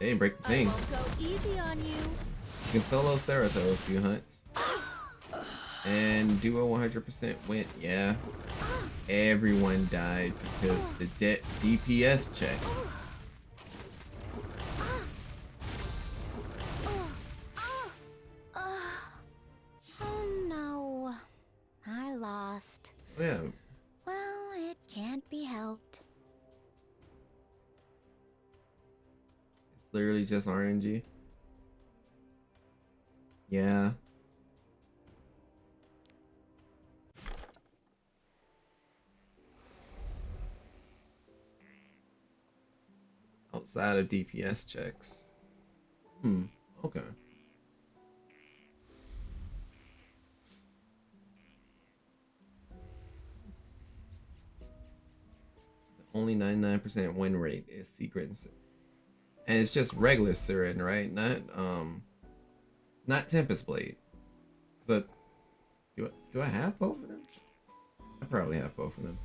They didn't break the I thing. won't go easy on you. You can solo Cerato a few hunts. And duo 100% went, yeah. Everyone died because the DPS check. Oh no. I lost. Yeah, Well, it can't be helped. it's literally just RNG. Yeah. Outside of DPS checks. Okay. The only 99% win rate is secret and it's just regular Siren, right? Not Tempest Blade. So do I have both of them? I probably have both of them.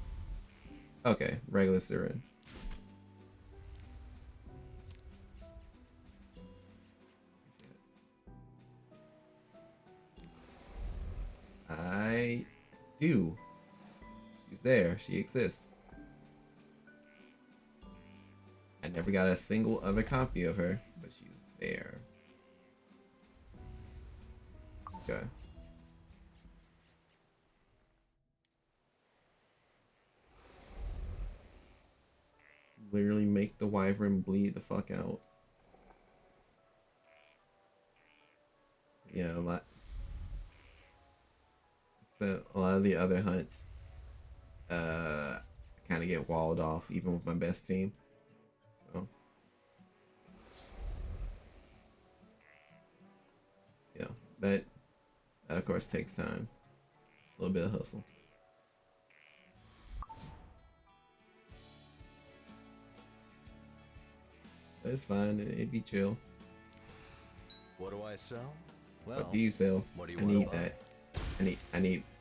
Okay, regular Siren. I do. She's there. She exists. I never got a single other copy of her, but she's there. Okay. Literally make the wyvern bleed the fuck out. Yeah, a lot. So a lot of the other hunts, kind of get walled off even with my best team. So yeah, that of course takes time. A little bit of hustle. But it's fine. It'd be chill. What do I sell? Well, What do you sell? what do you I wanna need buy? that.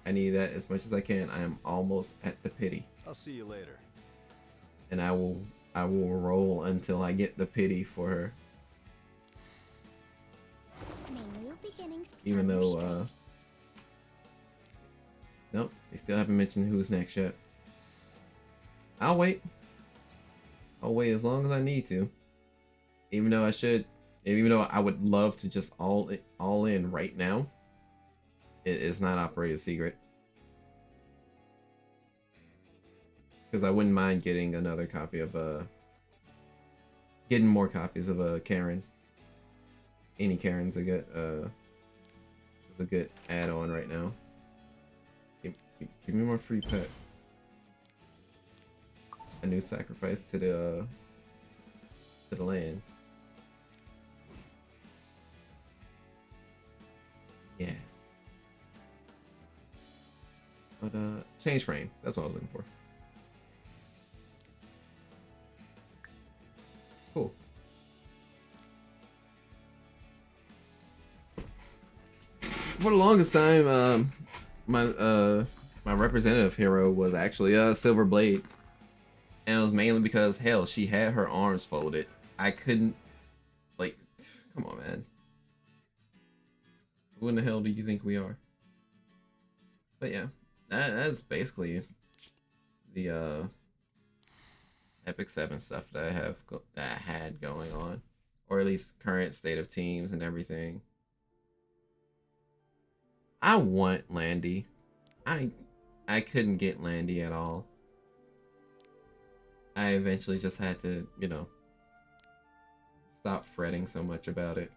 I need that as much as I can. I am almost at the pity, I'll see you later. and I will roll until I get the pity for her. May new beginnings Even become your though strength. nope, they still haven't mentioned who's next yet. I'll wait. I'll wait as long as I need to. Even though I would love to just all in right now. It is not operated secret. Because I wouldn't mind getting another copy of getting more copies of Karen. Any Karen's a good add-on right now. Give me more free pet. A new sacrifice to the land. Yes. But change frame. That's what I was looking for. Cool. For the longest time, my representative hero was actually Silver Blade, and it was mainly because hell, she had her arms folded. I couldn't, like, come on, man. Who in the hell do you think we are? But yeah, that's basically the Epic 7 stuff that I had going on, or at least current state of teams and everything. I want Landy. I couldn't get Landy at all. I eventually just had to, stop fretting so much about it.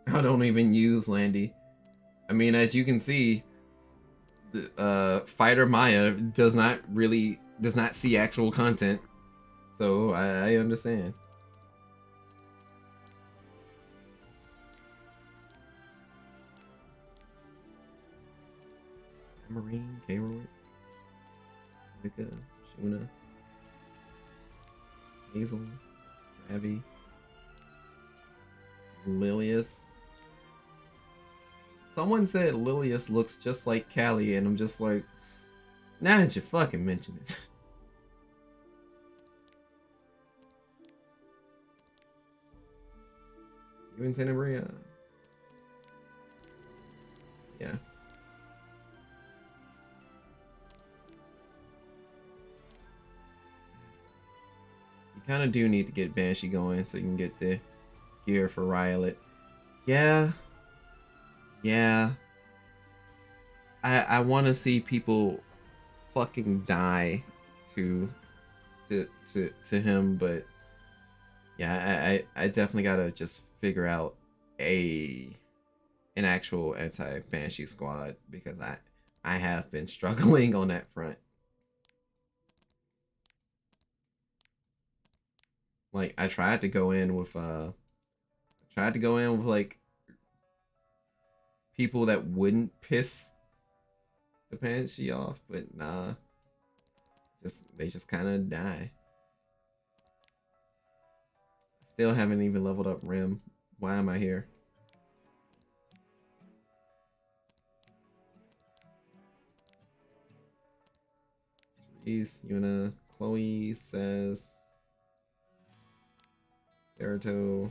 I don't even use Landy. I mean, as you can see, the Fighter Maya does not see actual content, so I understand. Marine, K-Roy, Mika, Shuna, Hazel, Ravi, Lilius, Someone said Lilius looks just like Callie, and I'm just like, now that you fucking mention it. Even Tenebria. Yeah. You kind of do need to get Banshee going so you can get the gear for Riolet. Yeah. Yeah. I want to see people fucking die to him, but yeah, I definitely gotta just figure out an actual anti-Banshee squad, because I have been struggling on that front. Like, I tried to go in with like people that wouldn't piss the Banshee off, but nah. They just kind of die. Still haven't even leveled up Rim. Why am I here? Cerise, Yuna, Chloe says, Serato,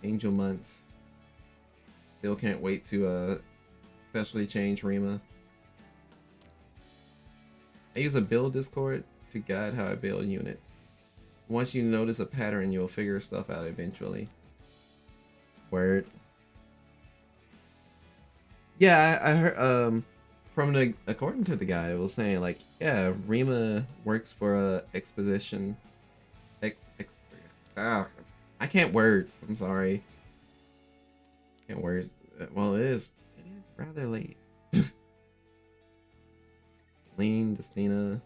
Angel Munt. Still can't wait to specially change Rima. I use a build Discord to guide how I build units. Once you notice a pattern, you'll figure stuff out eventually. Word. Yeah, I heard according to the guy, it was saying like, yeah, Rima works for exposition. I can't words. I'm sorry. Can't words. Well, it is rather late. Celine, Destina,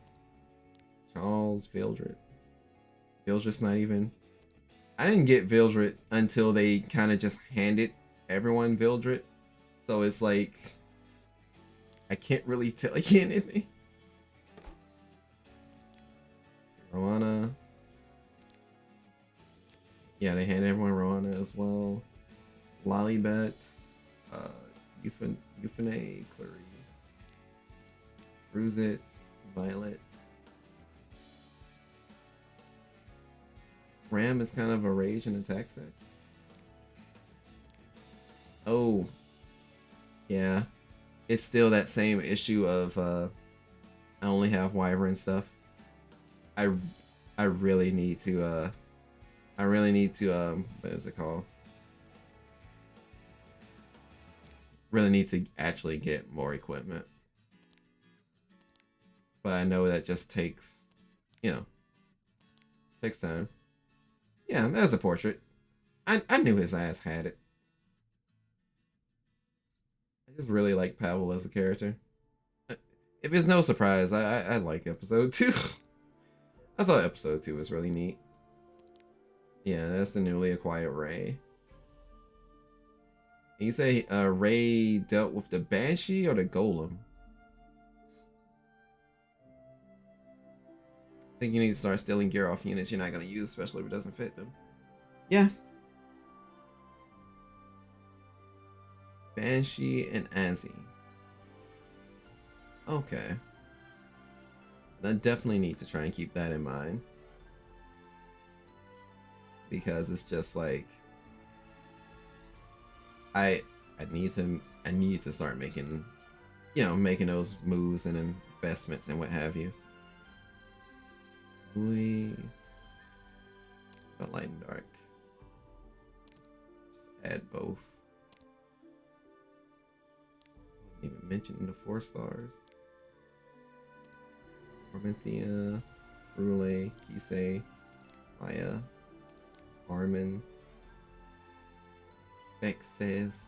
Charles, Vildred. Vildred's not even. I didn't get Vildred until they kind of just handed everyone Vildred. So it's like, I can't really tell you anything. Rowana. Yeah, they handed everyone Rowana as well. Lollybet. Euphane, Clary. Bruzit, Violet. Ram is kind of a rage and attack set. Oh. Yeah. It's still that same issue of I only have Wyvern stuff. I really need to what is it called? Really need to actually get more equipment. But I know that just takes, takes time. Yeah, there's a portrait. I knew his ass had it. I just really like Pavel as a character. If it's no surprise, I like episode 2. I thought episode 2 was really neat. Yeah, that's the newly acquired Ray. And you say Ray dealt with the Banshee or the Golem? I think you need to start stealing gear off units you're not going to use, especially if it doesn't fit them. Yeah. Banshee and Azzy. Okay. I definitely need to try and keep that in mind. Because it's just like, I need to start making, making those moves and investments and what have you. But light and dark. Just add both. Even mention the 4 stars. Promethea, Brule, Kisei, Maya, Armin, Spexes,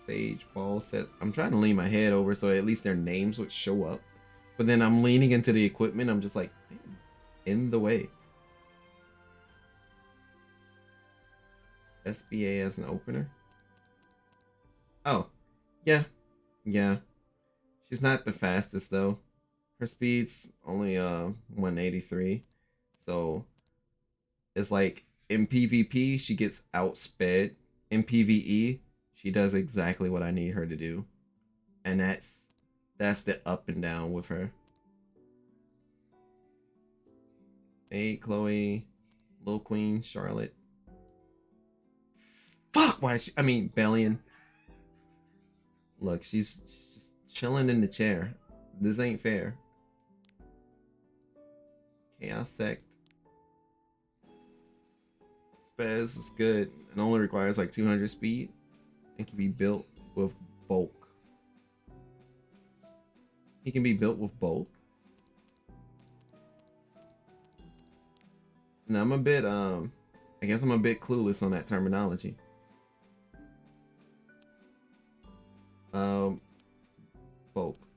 Sage, Ball set. I'm trying to lean my head over so at least their names would show up. But then I'm leaning into the equipment. I'm just like, man, in the way. SBA as an opener. Oh, yeah. Yeah. She's not the fastest though. Her speed's only 183. So it's like in PvP she gets outsped in PvE, she does exactly what I need her to do. And that's the up and down with her. Hey, Chloe, Lil Queen, Charlotte. Fuck, why is she, I mean, Bellion. Look, she's just chilling in the chair. This ain't fair. Chaos Sect. Spez is good. It only requires like 200 speed and can be built with bulk. He can be built with bulk. Now I'm a bit I guess I'm a bit clueless on that terminology.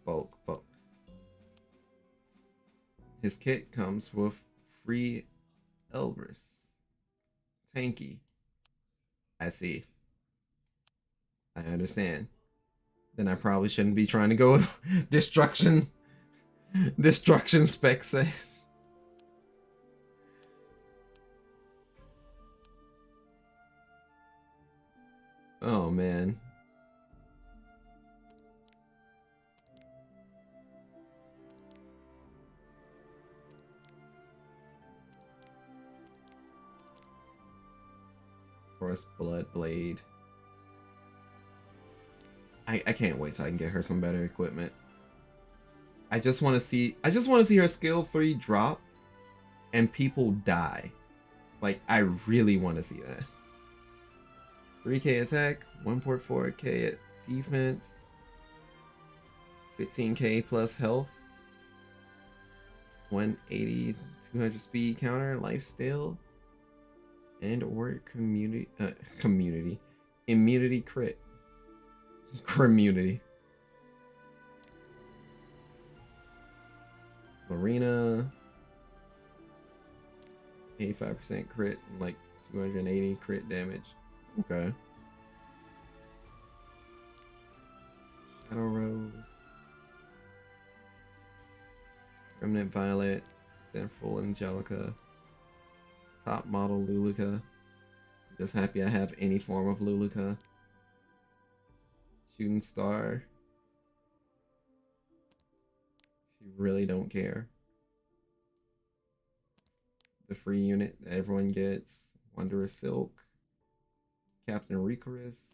Bulk. His kit comes with free Elris. Tanky. I see. I understand. Then I probably shouldn't be trying to go with destruction. Destruction spec says. Oh man. Force Blood Blade. I can't wait till I can get her some better equipment. I just want to see her skill 3 drop and people die. Like, I really want to see that. 3k attack, 1.4k defense, 15k plus health, 180, 200 speed counter, lifesteal, and or immunity crit. Community. Marina. 85% crit and like 280 crit damage. Okay. Shadow Rose. Remnant Violet. Sinful Angelica. Top model Luluka. Just happy I have any form of Luluka. Shooting Star. You really don't care. The free unit that everyone gets. Wondrous Silk. Captain Ricorus.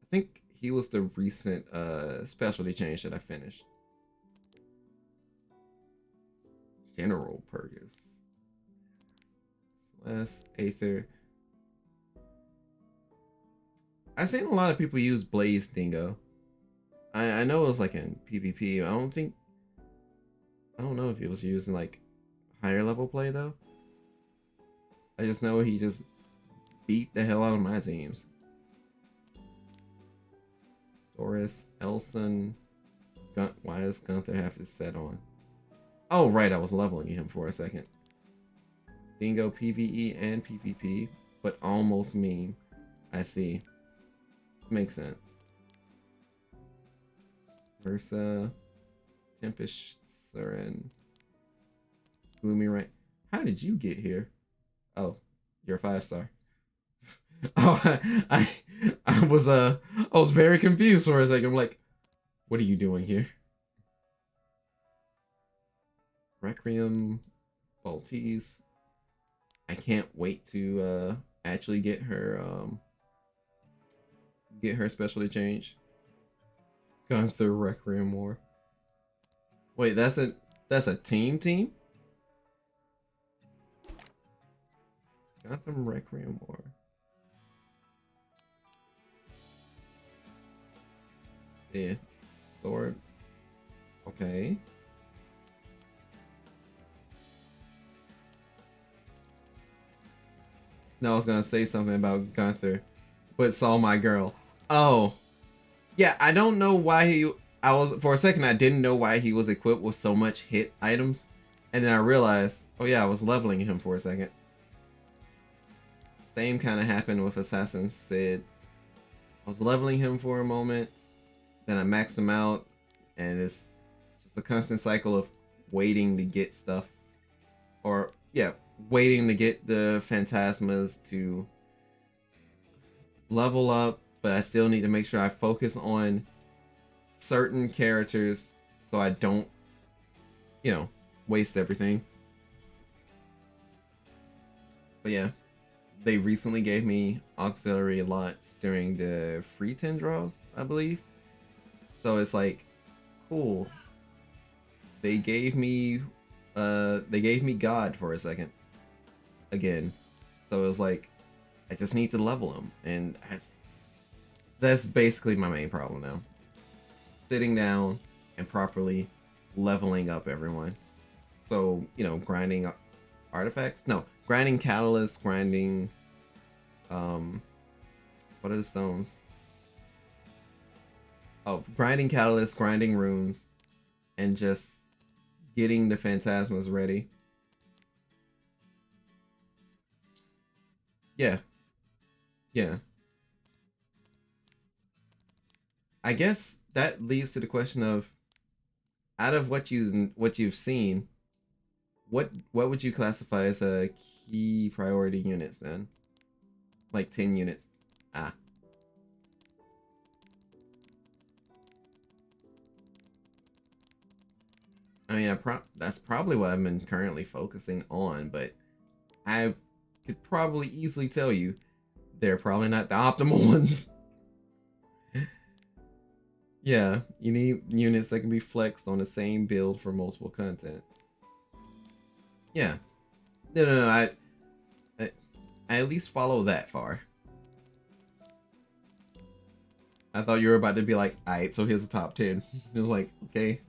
I think he was the recent specialty change that I finished. General Purgus. Celeste, Aether. I've seen a lot of people use Blaze Dingo. I know it was like in PvP. I don't know if he was used in like higher level play though. I just know he just beat the hell out of my teams. Doris, Elson, why does Gunther have this set on? Oh right, I was leveling him for a second. Dingo PvE and PvP, but almost meme. I see. Makes sense. Versa, Tempest, Seren, Gloomy Rain. How did you get here? Oh, you're a 5-star. Oh, I was very confused for a second. I'm like, what are you doing here? Requiem, Baltese. I can't wait to actually get her specialty change. Gunther Requiem War. Wait, that's a team? Gotham Requiem War. See, sword. Okay. No, I was gonna say something about Gunther, but saw my girl. Oh, yeah. I don't know why for a second I didn't know why he was equipped with so much hit items, and then I realized, oh yeah, I was leveling him for a second. Same kind of happened with Assassin Sid. I was leveling him for a moment, then I maxed him out, and it's just a constant cycle of waiting to get stuff, or yeah, waiting to get the Phantasmas to level up, but I still need to make sure I focus on certain characters so I don't, waste everything. But yeah, they recently gave me auxiliary lots during the free 10 draws, I believe. So it's like, cool. They gave me God for a second. Again. So it was like, I just need to level him. And that's basically my main problem now. Sitting down and properly leveling up everyone. So, grinding artifacts? No, grinding catalysts, grinding, what are the stones? Oh, grinding catalysts, grinding runes, and just getting the phantasmas ready. Yeah. Yeah. I guess that leads to the question of, out of what you've seen, what would you classify as a key priority units then? Like 10 units. Ah. I mean, that's probably what I've been currently focusing on, but I could probably easily tell you they're probably not the optimal ones. Yeah, you need units that can be flexed on the same build for multiple content. Yeah. No, I at least follow that far. I thought you were about to be like, alright, so here's the top 10. It was like, okay.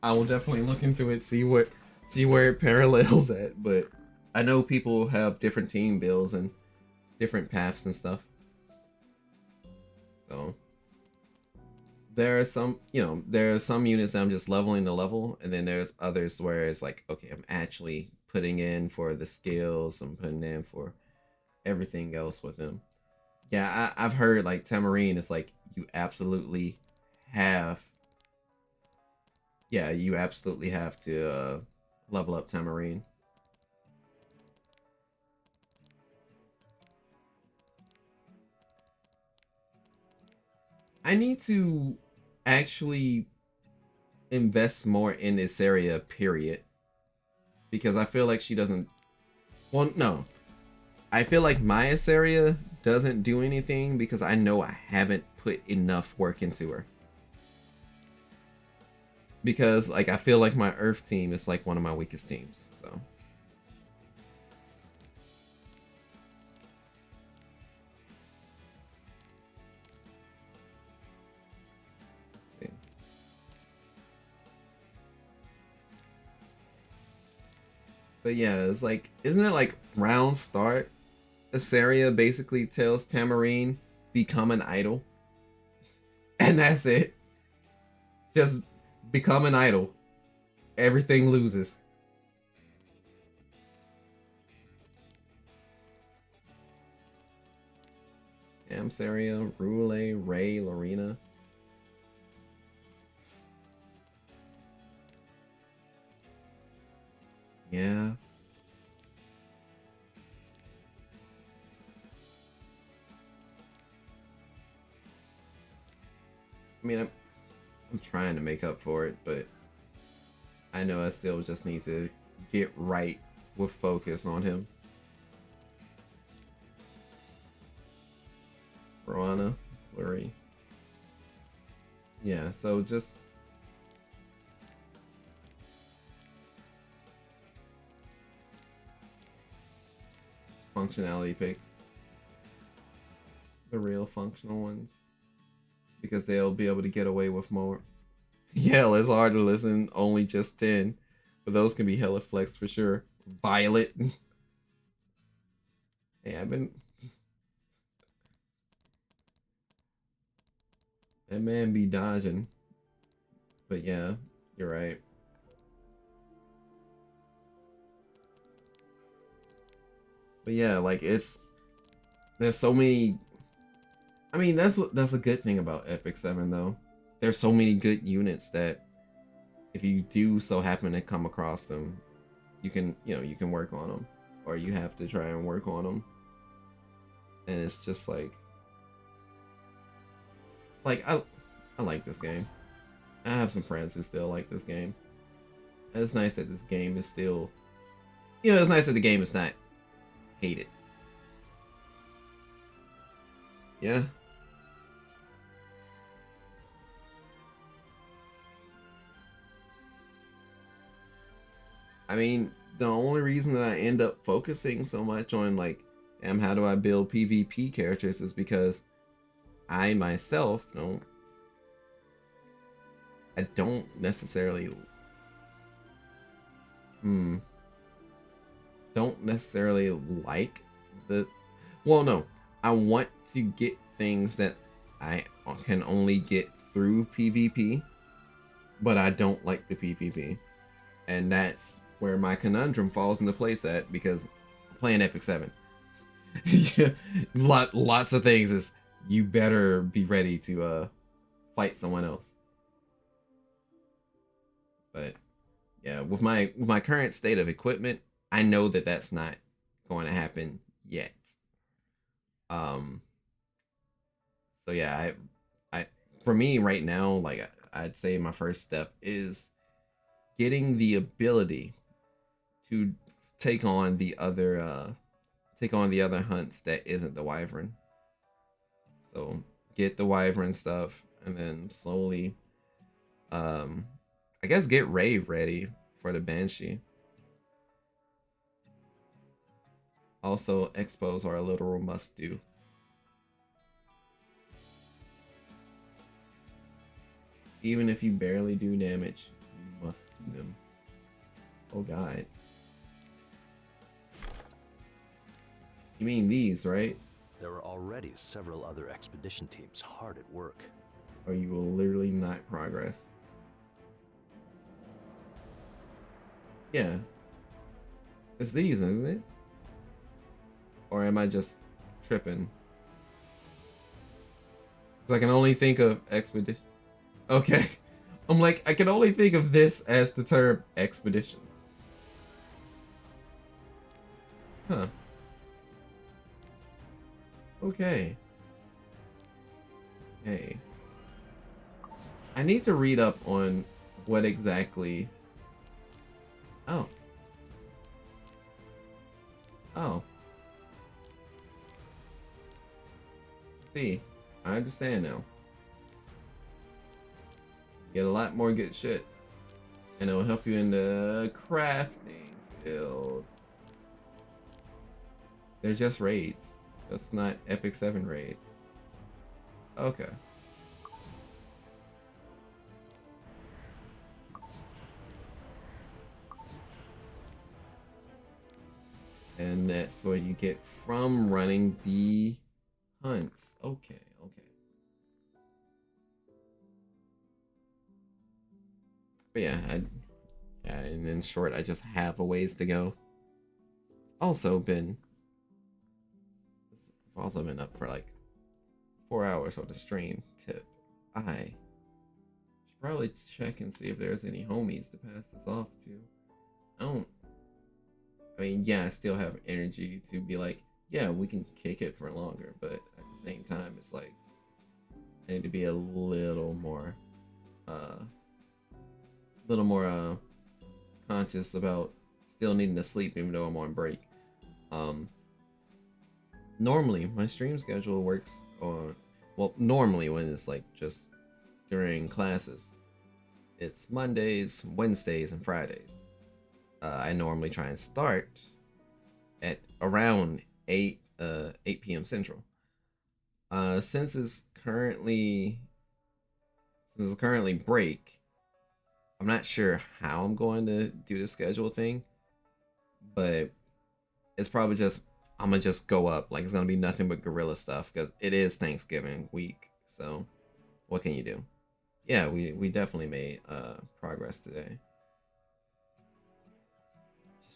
I will definitely look into it, see where it parallels at, but I know people have different team builds and different paths and stuff. So there are some units that I'm just leveling the level, and then there's others where it's like, okay, I'm actually putting in for the skills, I'm putting in for everything else with them. Yeah, I've heard like Tamarine, it's like you absolutely have to level up Tamarine. I need to actually invest more in this area, period. Because I feel like she doesn't... Well, no. I feel like my area doesn't do anything because I know I haven't put enough work into her. Because, like, I feel like my Earth team is, like, one of my weakest teams, so... But yeah, it's like, isn't it like round start? Asaria basically tells Tamarine, become an idol. And that's it. Just become an idol. Everything loses. Amsaria, Rule, Ray, Lorena. Yeah. I mean, I'm trying to make up for it, but I know I still just need to get right with focus on him. Roana, Flurry. Yeah, so just... functionality picks. The real functional ones. Because they'll be able to get away with more. Yeah, it's hard to listen, only just 10. But those can be hella flex for sure. Violet. Hey, I've been... That man be dodging. But yeah, you're right. But yeah, like there's so many. I mean, that's a good thing about Epic 7 though. There's so many good units that if you do so happen to come across them, you can work on them, or you have to try and work on them. And it's just like, like I like this game. I have some friends who still like this game. And it's nice that this game is still, it's nice that the game is not hated. Yeah. I mean, the only reason that I end up focusing so much on like, how do I build PvP characters is because I myself don't necessarily like the, well, no, I want to get things that I can only get through PvP, but I don't like the PvP. And that's where my conundrum falls into place at, because I'm playing Epic 7. Lots of things is, you better be ready to fight someone else. But yeah, with my current state of equipment, I know that that's not going to happen yet. So yeah, I for me right now, like I'd say my first step is getting the ability to take on the other hunts that isn't the wyvern. So get the wyvern stuff, and then slowly I guess get Ray ready for the Banshee. Also, expos are a literal must do. Even if you barely do damage, you must do them. Oh god. You mean these, right? There are already several other expedition teams hard at work. Or you will literally not progress. Yeah. It's these, isn't it? Or am I just tripping? Because I can only think of expedition. Okay. I'm like, I can only think of this as the term expedition. Huh. Okay. Hey. I need to read up on what exactly... Oh. Oh. See, I understand now. Get a lot more good shit. And it'll help you in the crafting field. They're just raids. Just not Epic 7 raids. Okay. And that's what you get from running the hunts. Okay, okay. But yeah, and in short, I just have a ways to go. I've also been up for like 4 hours on the stream tip. I should probably check and see if there's any homies to pass this off to. I mean, yeah, I still have energy to be like, yeah, we can kick it for longer, but at the same time, it's like, I need to be a little more conscious about still needing to sleep even though I'm on break. Normally, my stream schedule works on, well, normally when it's like just during classes, it's Mondays, Wednesdays, and Fridays. I normally try and start at around 8 p.m. Central. Since it's currently break, I'm not sure how I'm going to do the schedule thing, but it's probably just, I'm gonna just go up. Like, it's gonna be nothing but guerrilla stuff because it is Thanksgiving week. So what can you do? Yeah, we definitely made progress today.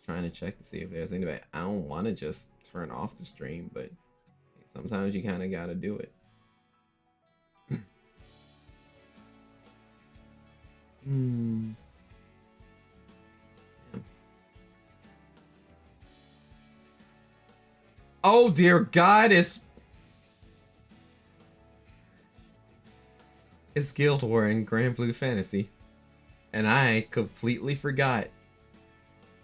Trying to check to see if there's anybody. I don't want to just turn off the stream, but sometimes you kind of gotta do it. Oh dear God, It's Guild War in Grand Blue Fantasy. And I completely forgot.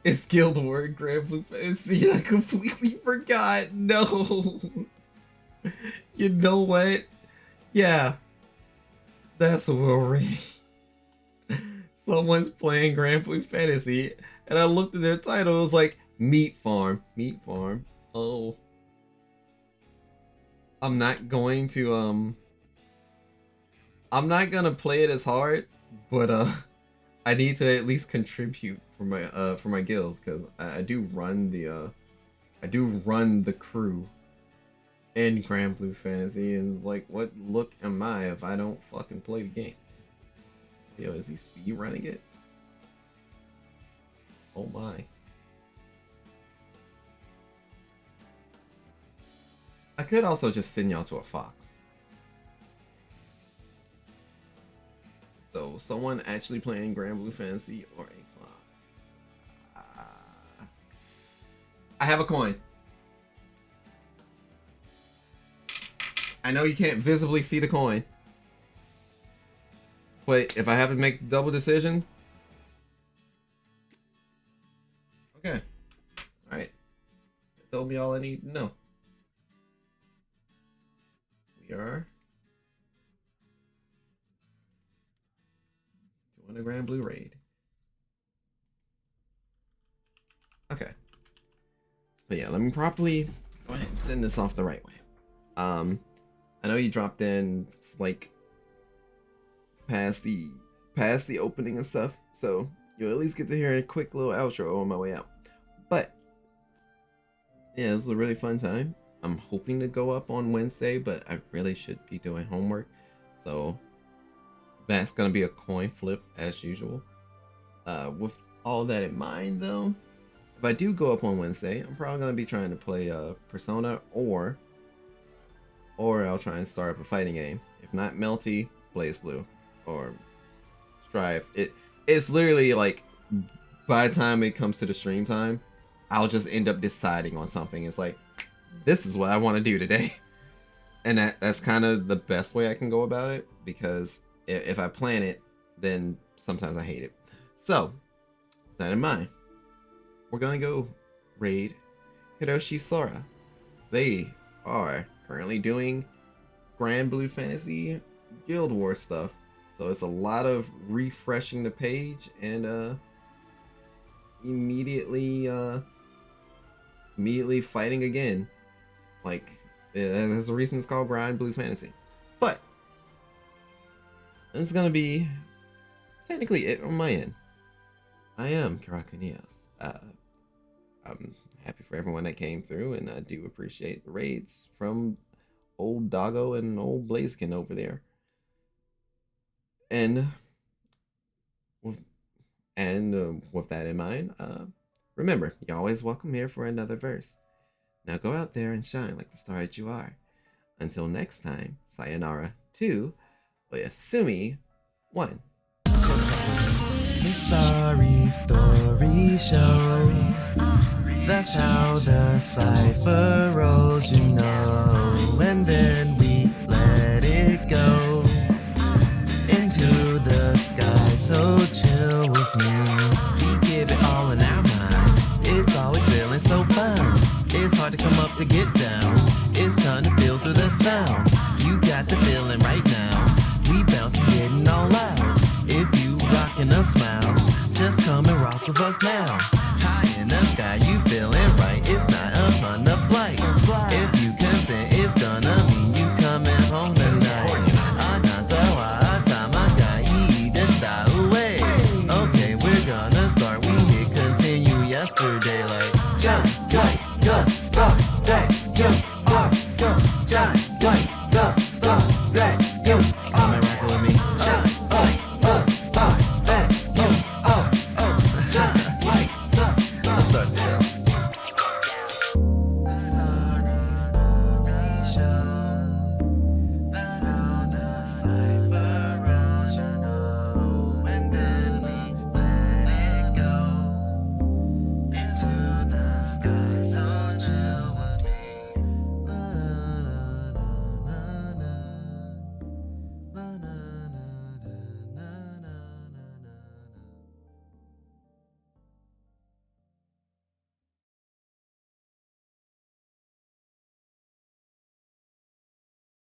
It's Guild War in Grand Blue Fantasy, and I completely forgot. No. You know what? Yeah. That's what we'll read. Someone's playing Grand Blue Fantasy, and I looked at their title, it was like, Meat Farm. Meat Farm. Oh. I'm not going to, I'm not gonna play it as hard, but, I need to at least contribute for my guild, because I do run the crew in Grand Blue Fantasy, and it's like, what look am I if I don't fucking play the game? Yo, is he speed running it? Oh my. I could also just send y'all to a fox. So, someone actually playing Grand Blue Fantasy or a fox? I have a coin. I know you can't visibly see the coin. But if I have to make the double decision... Okay. Alright. It told me all I need to know. We are... doing a Grand Blue raid. Okay. But yeah, let me properly go ahead and send this off the right way. I know you dropped in like past the opening and stuff, so you'll at least get to hear a quick little outro on my way out. But yeah, this was a really fun time. I'm hoping to go up on Wednesday, but I really should be doing homework, so that's gonna be a coin flip as usual. With all that in mind, though, if I do go up on Wednesday, I'm probably gonna be trying to play Persona, or I'll try and start up a fighting game. If not Melty, Blaze Blue, or Strive. It's literally like, by the time it comes to the stream time, I'll just end up deciding on something. It's like, this is what I want to do today. And that's kind of the best way I can go about it, because if I plan it, then sometimes I hate it. So, with that in mind, we're gonna go raid Hiroshi Sora. They are currently doing Grand Blue Fantasy Guild War stuff, so it's a lot of refreshing the page and immediately fighting again. Like, there's a reason it's called Grand Blue Fantasy. But this is gonna be technically it on my end. I am Karakunios. I'm happy for everyone that came through, and I do appreciate the raids from old Doggo and old Blaziken over there. And with that in mind, remember, you're always welcome here for another verse. Now go out there and shine like the star that you are. Until next time, sayonara 2, oyasumi 1. Sorry story shows. That's how the cipher rolls, you know. And then we let it go into the sky. So chill with me. We give it all in our mind. It's always feeling so fun. It's hard to come up to get down. It's time to feel through the sound. You got the feeling right now. We bouncing, getting all out. If you rockin' a smile, just come and rock with us now. High in the sky, you feeling right. It's not a fun to flight. If you consent, it's gonna mean you coming home tonight. Anata wa tamagai deshita ue. Okay, we're gonna start. We hit continue yesterday like stop that you are go. Stop that you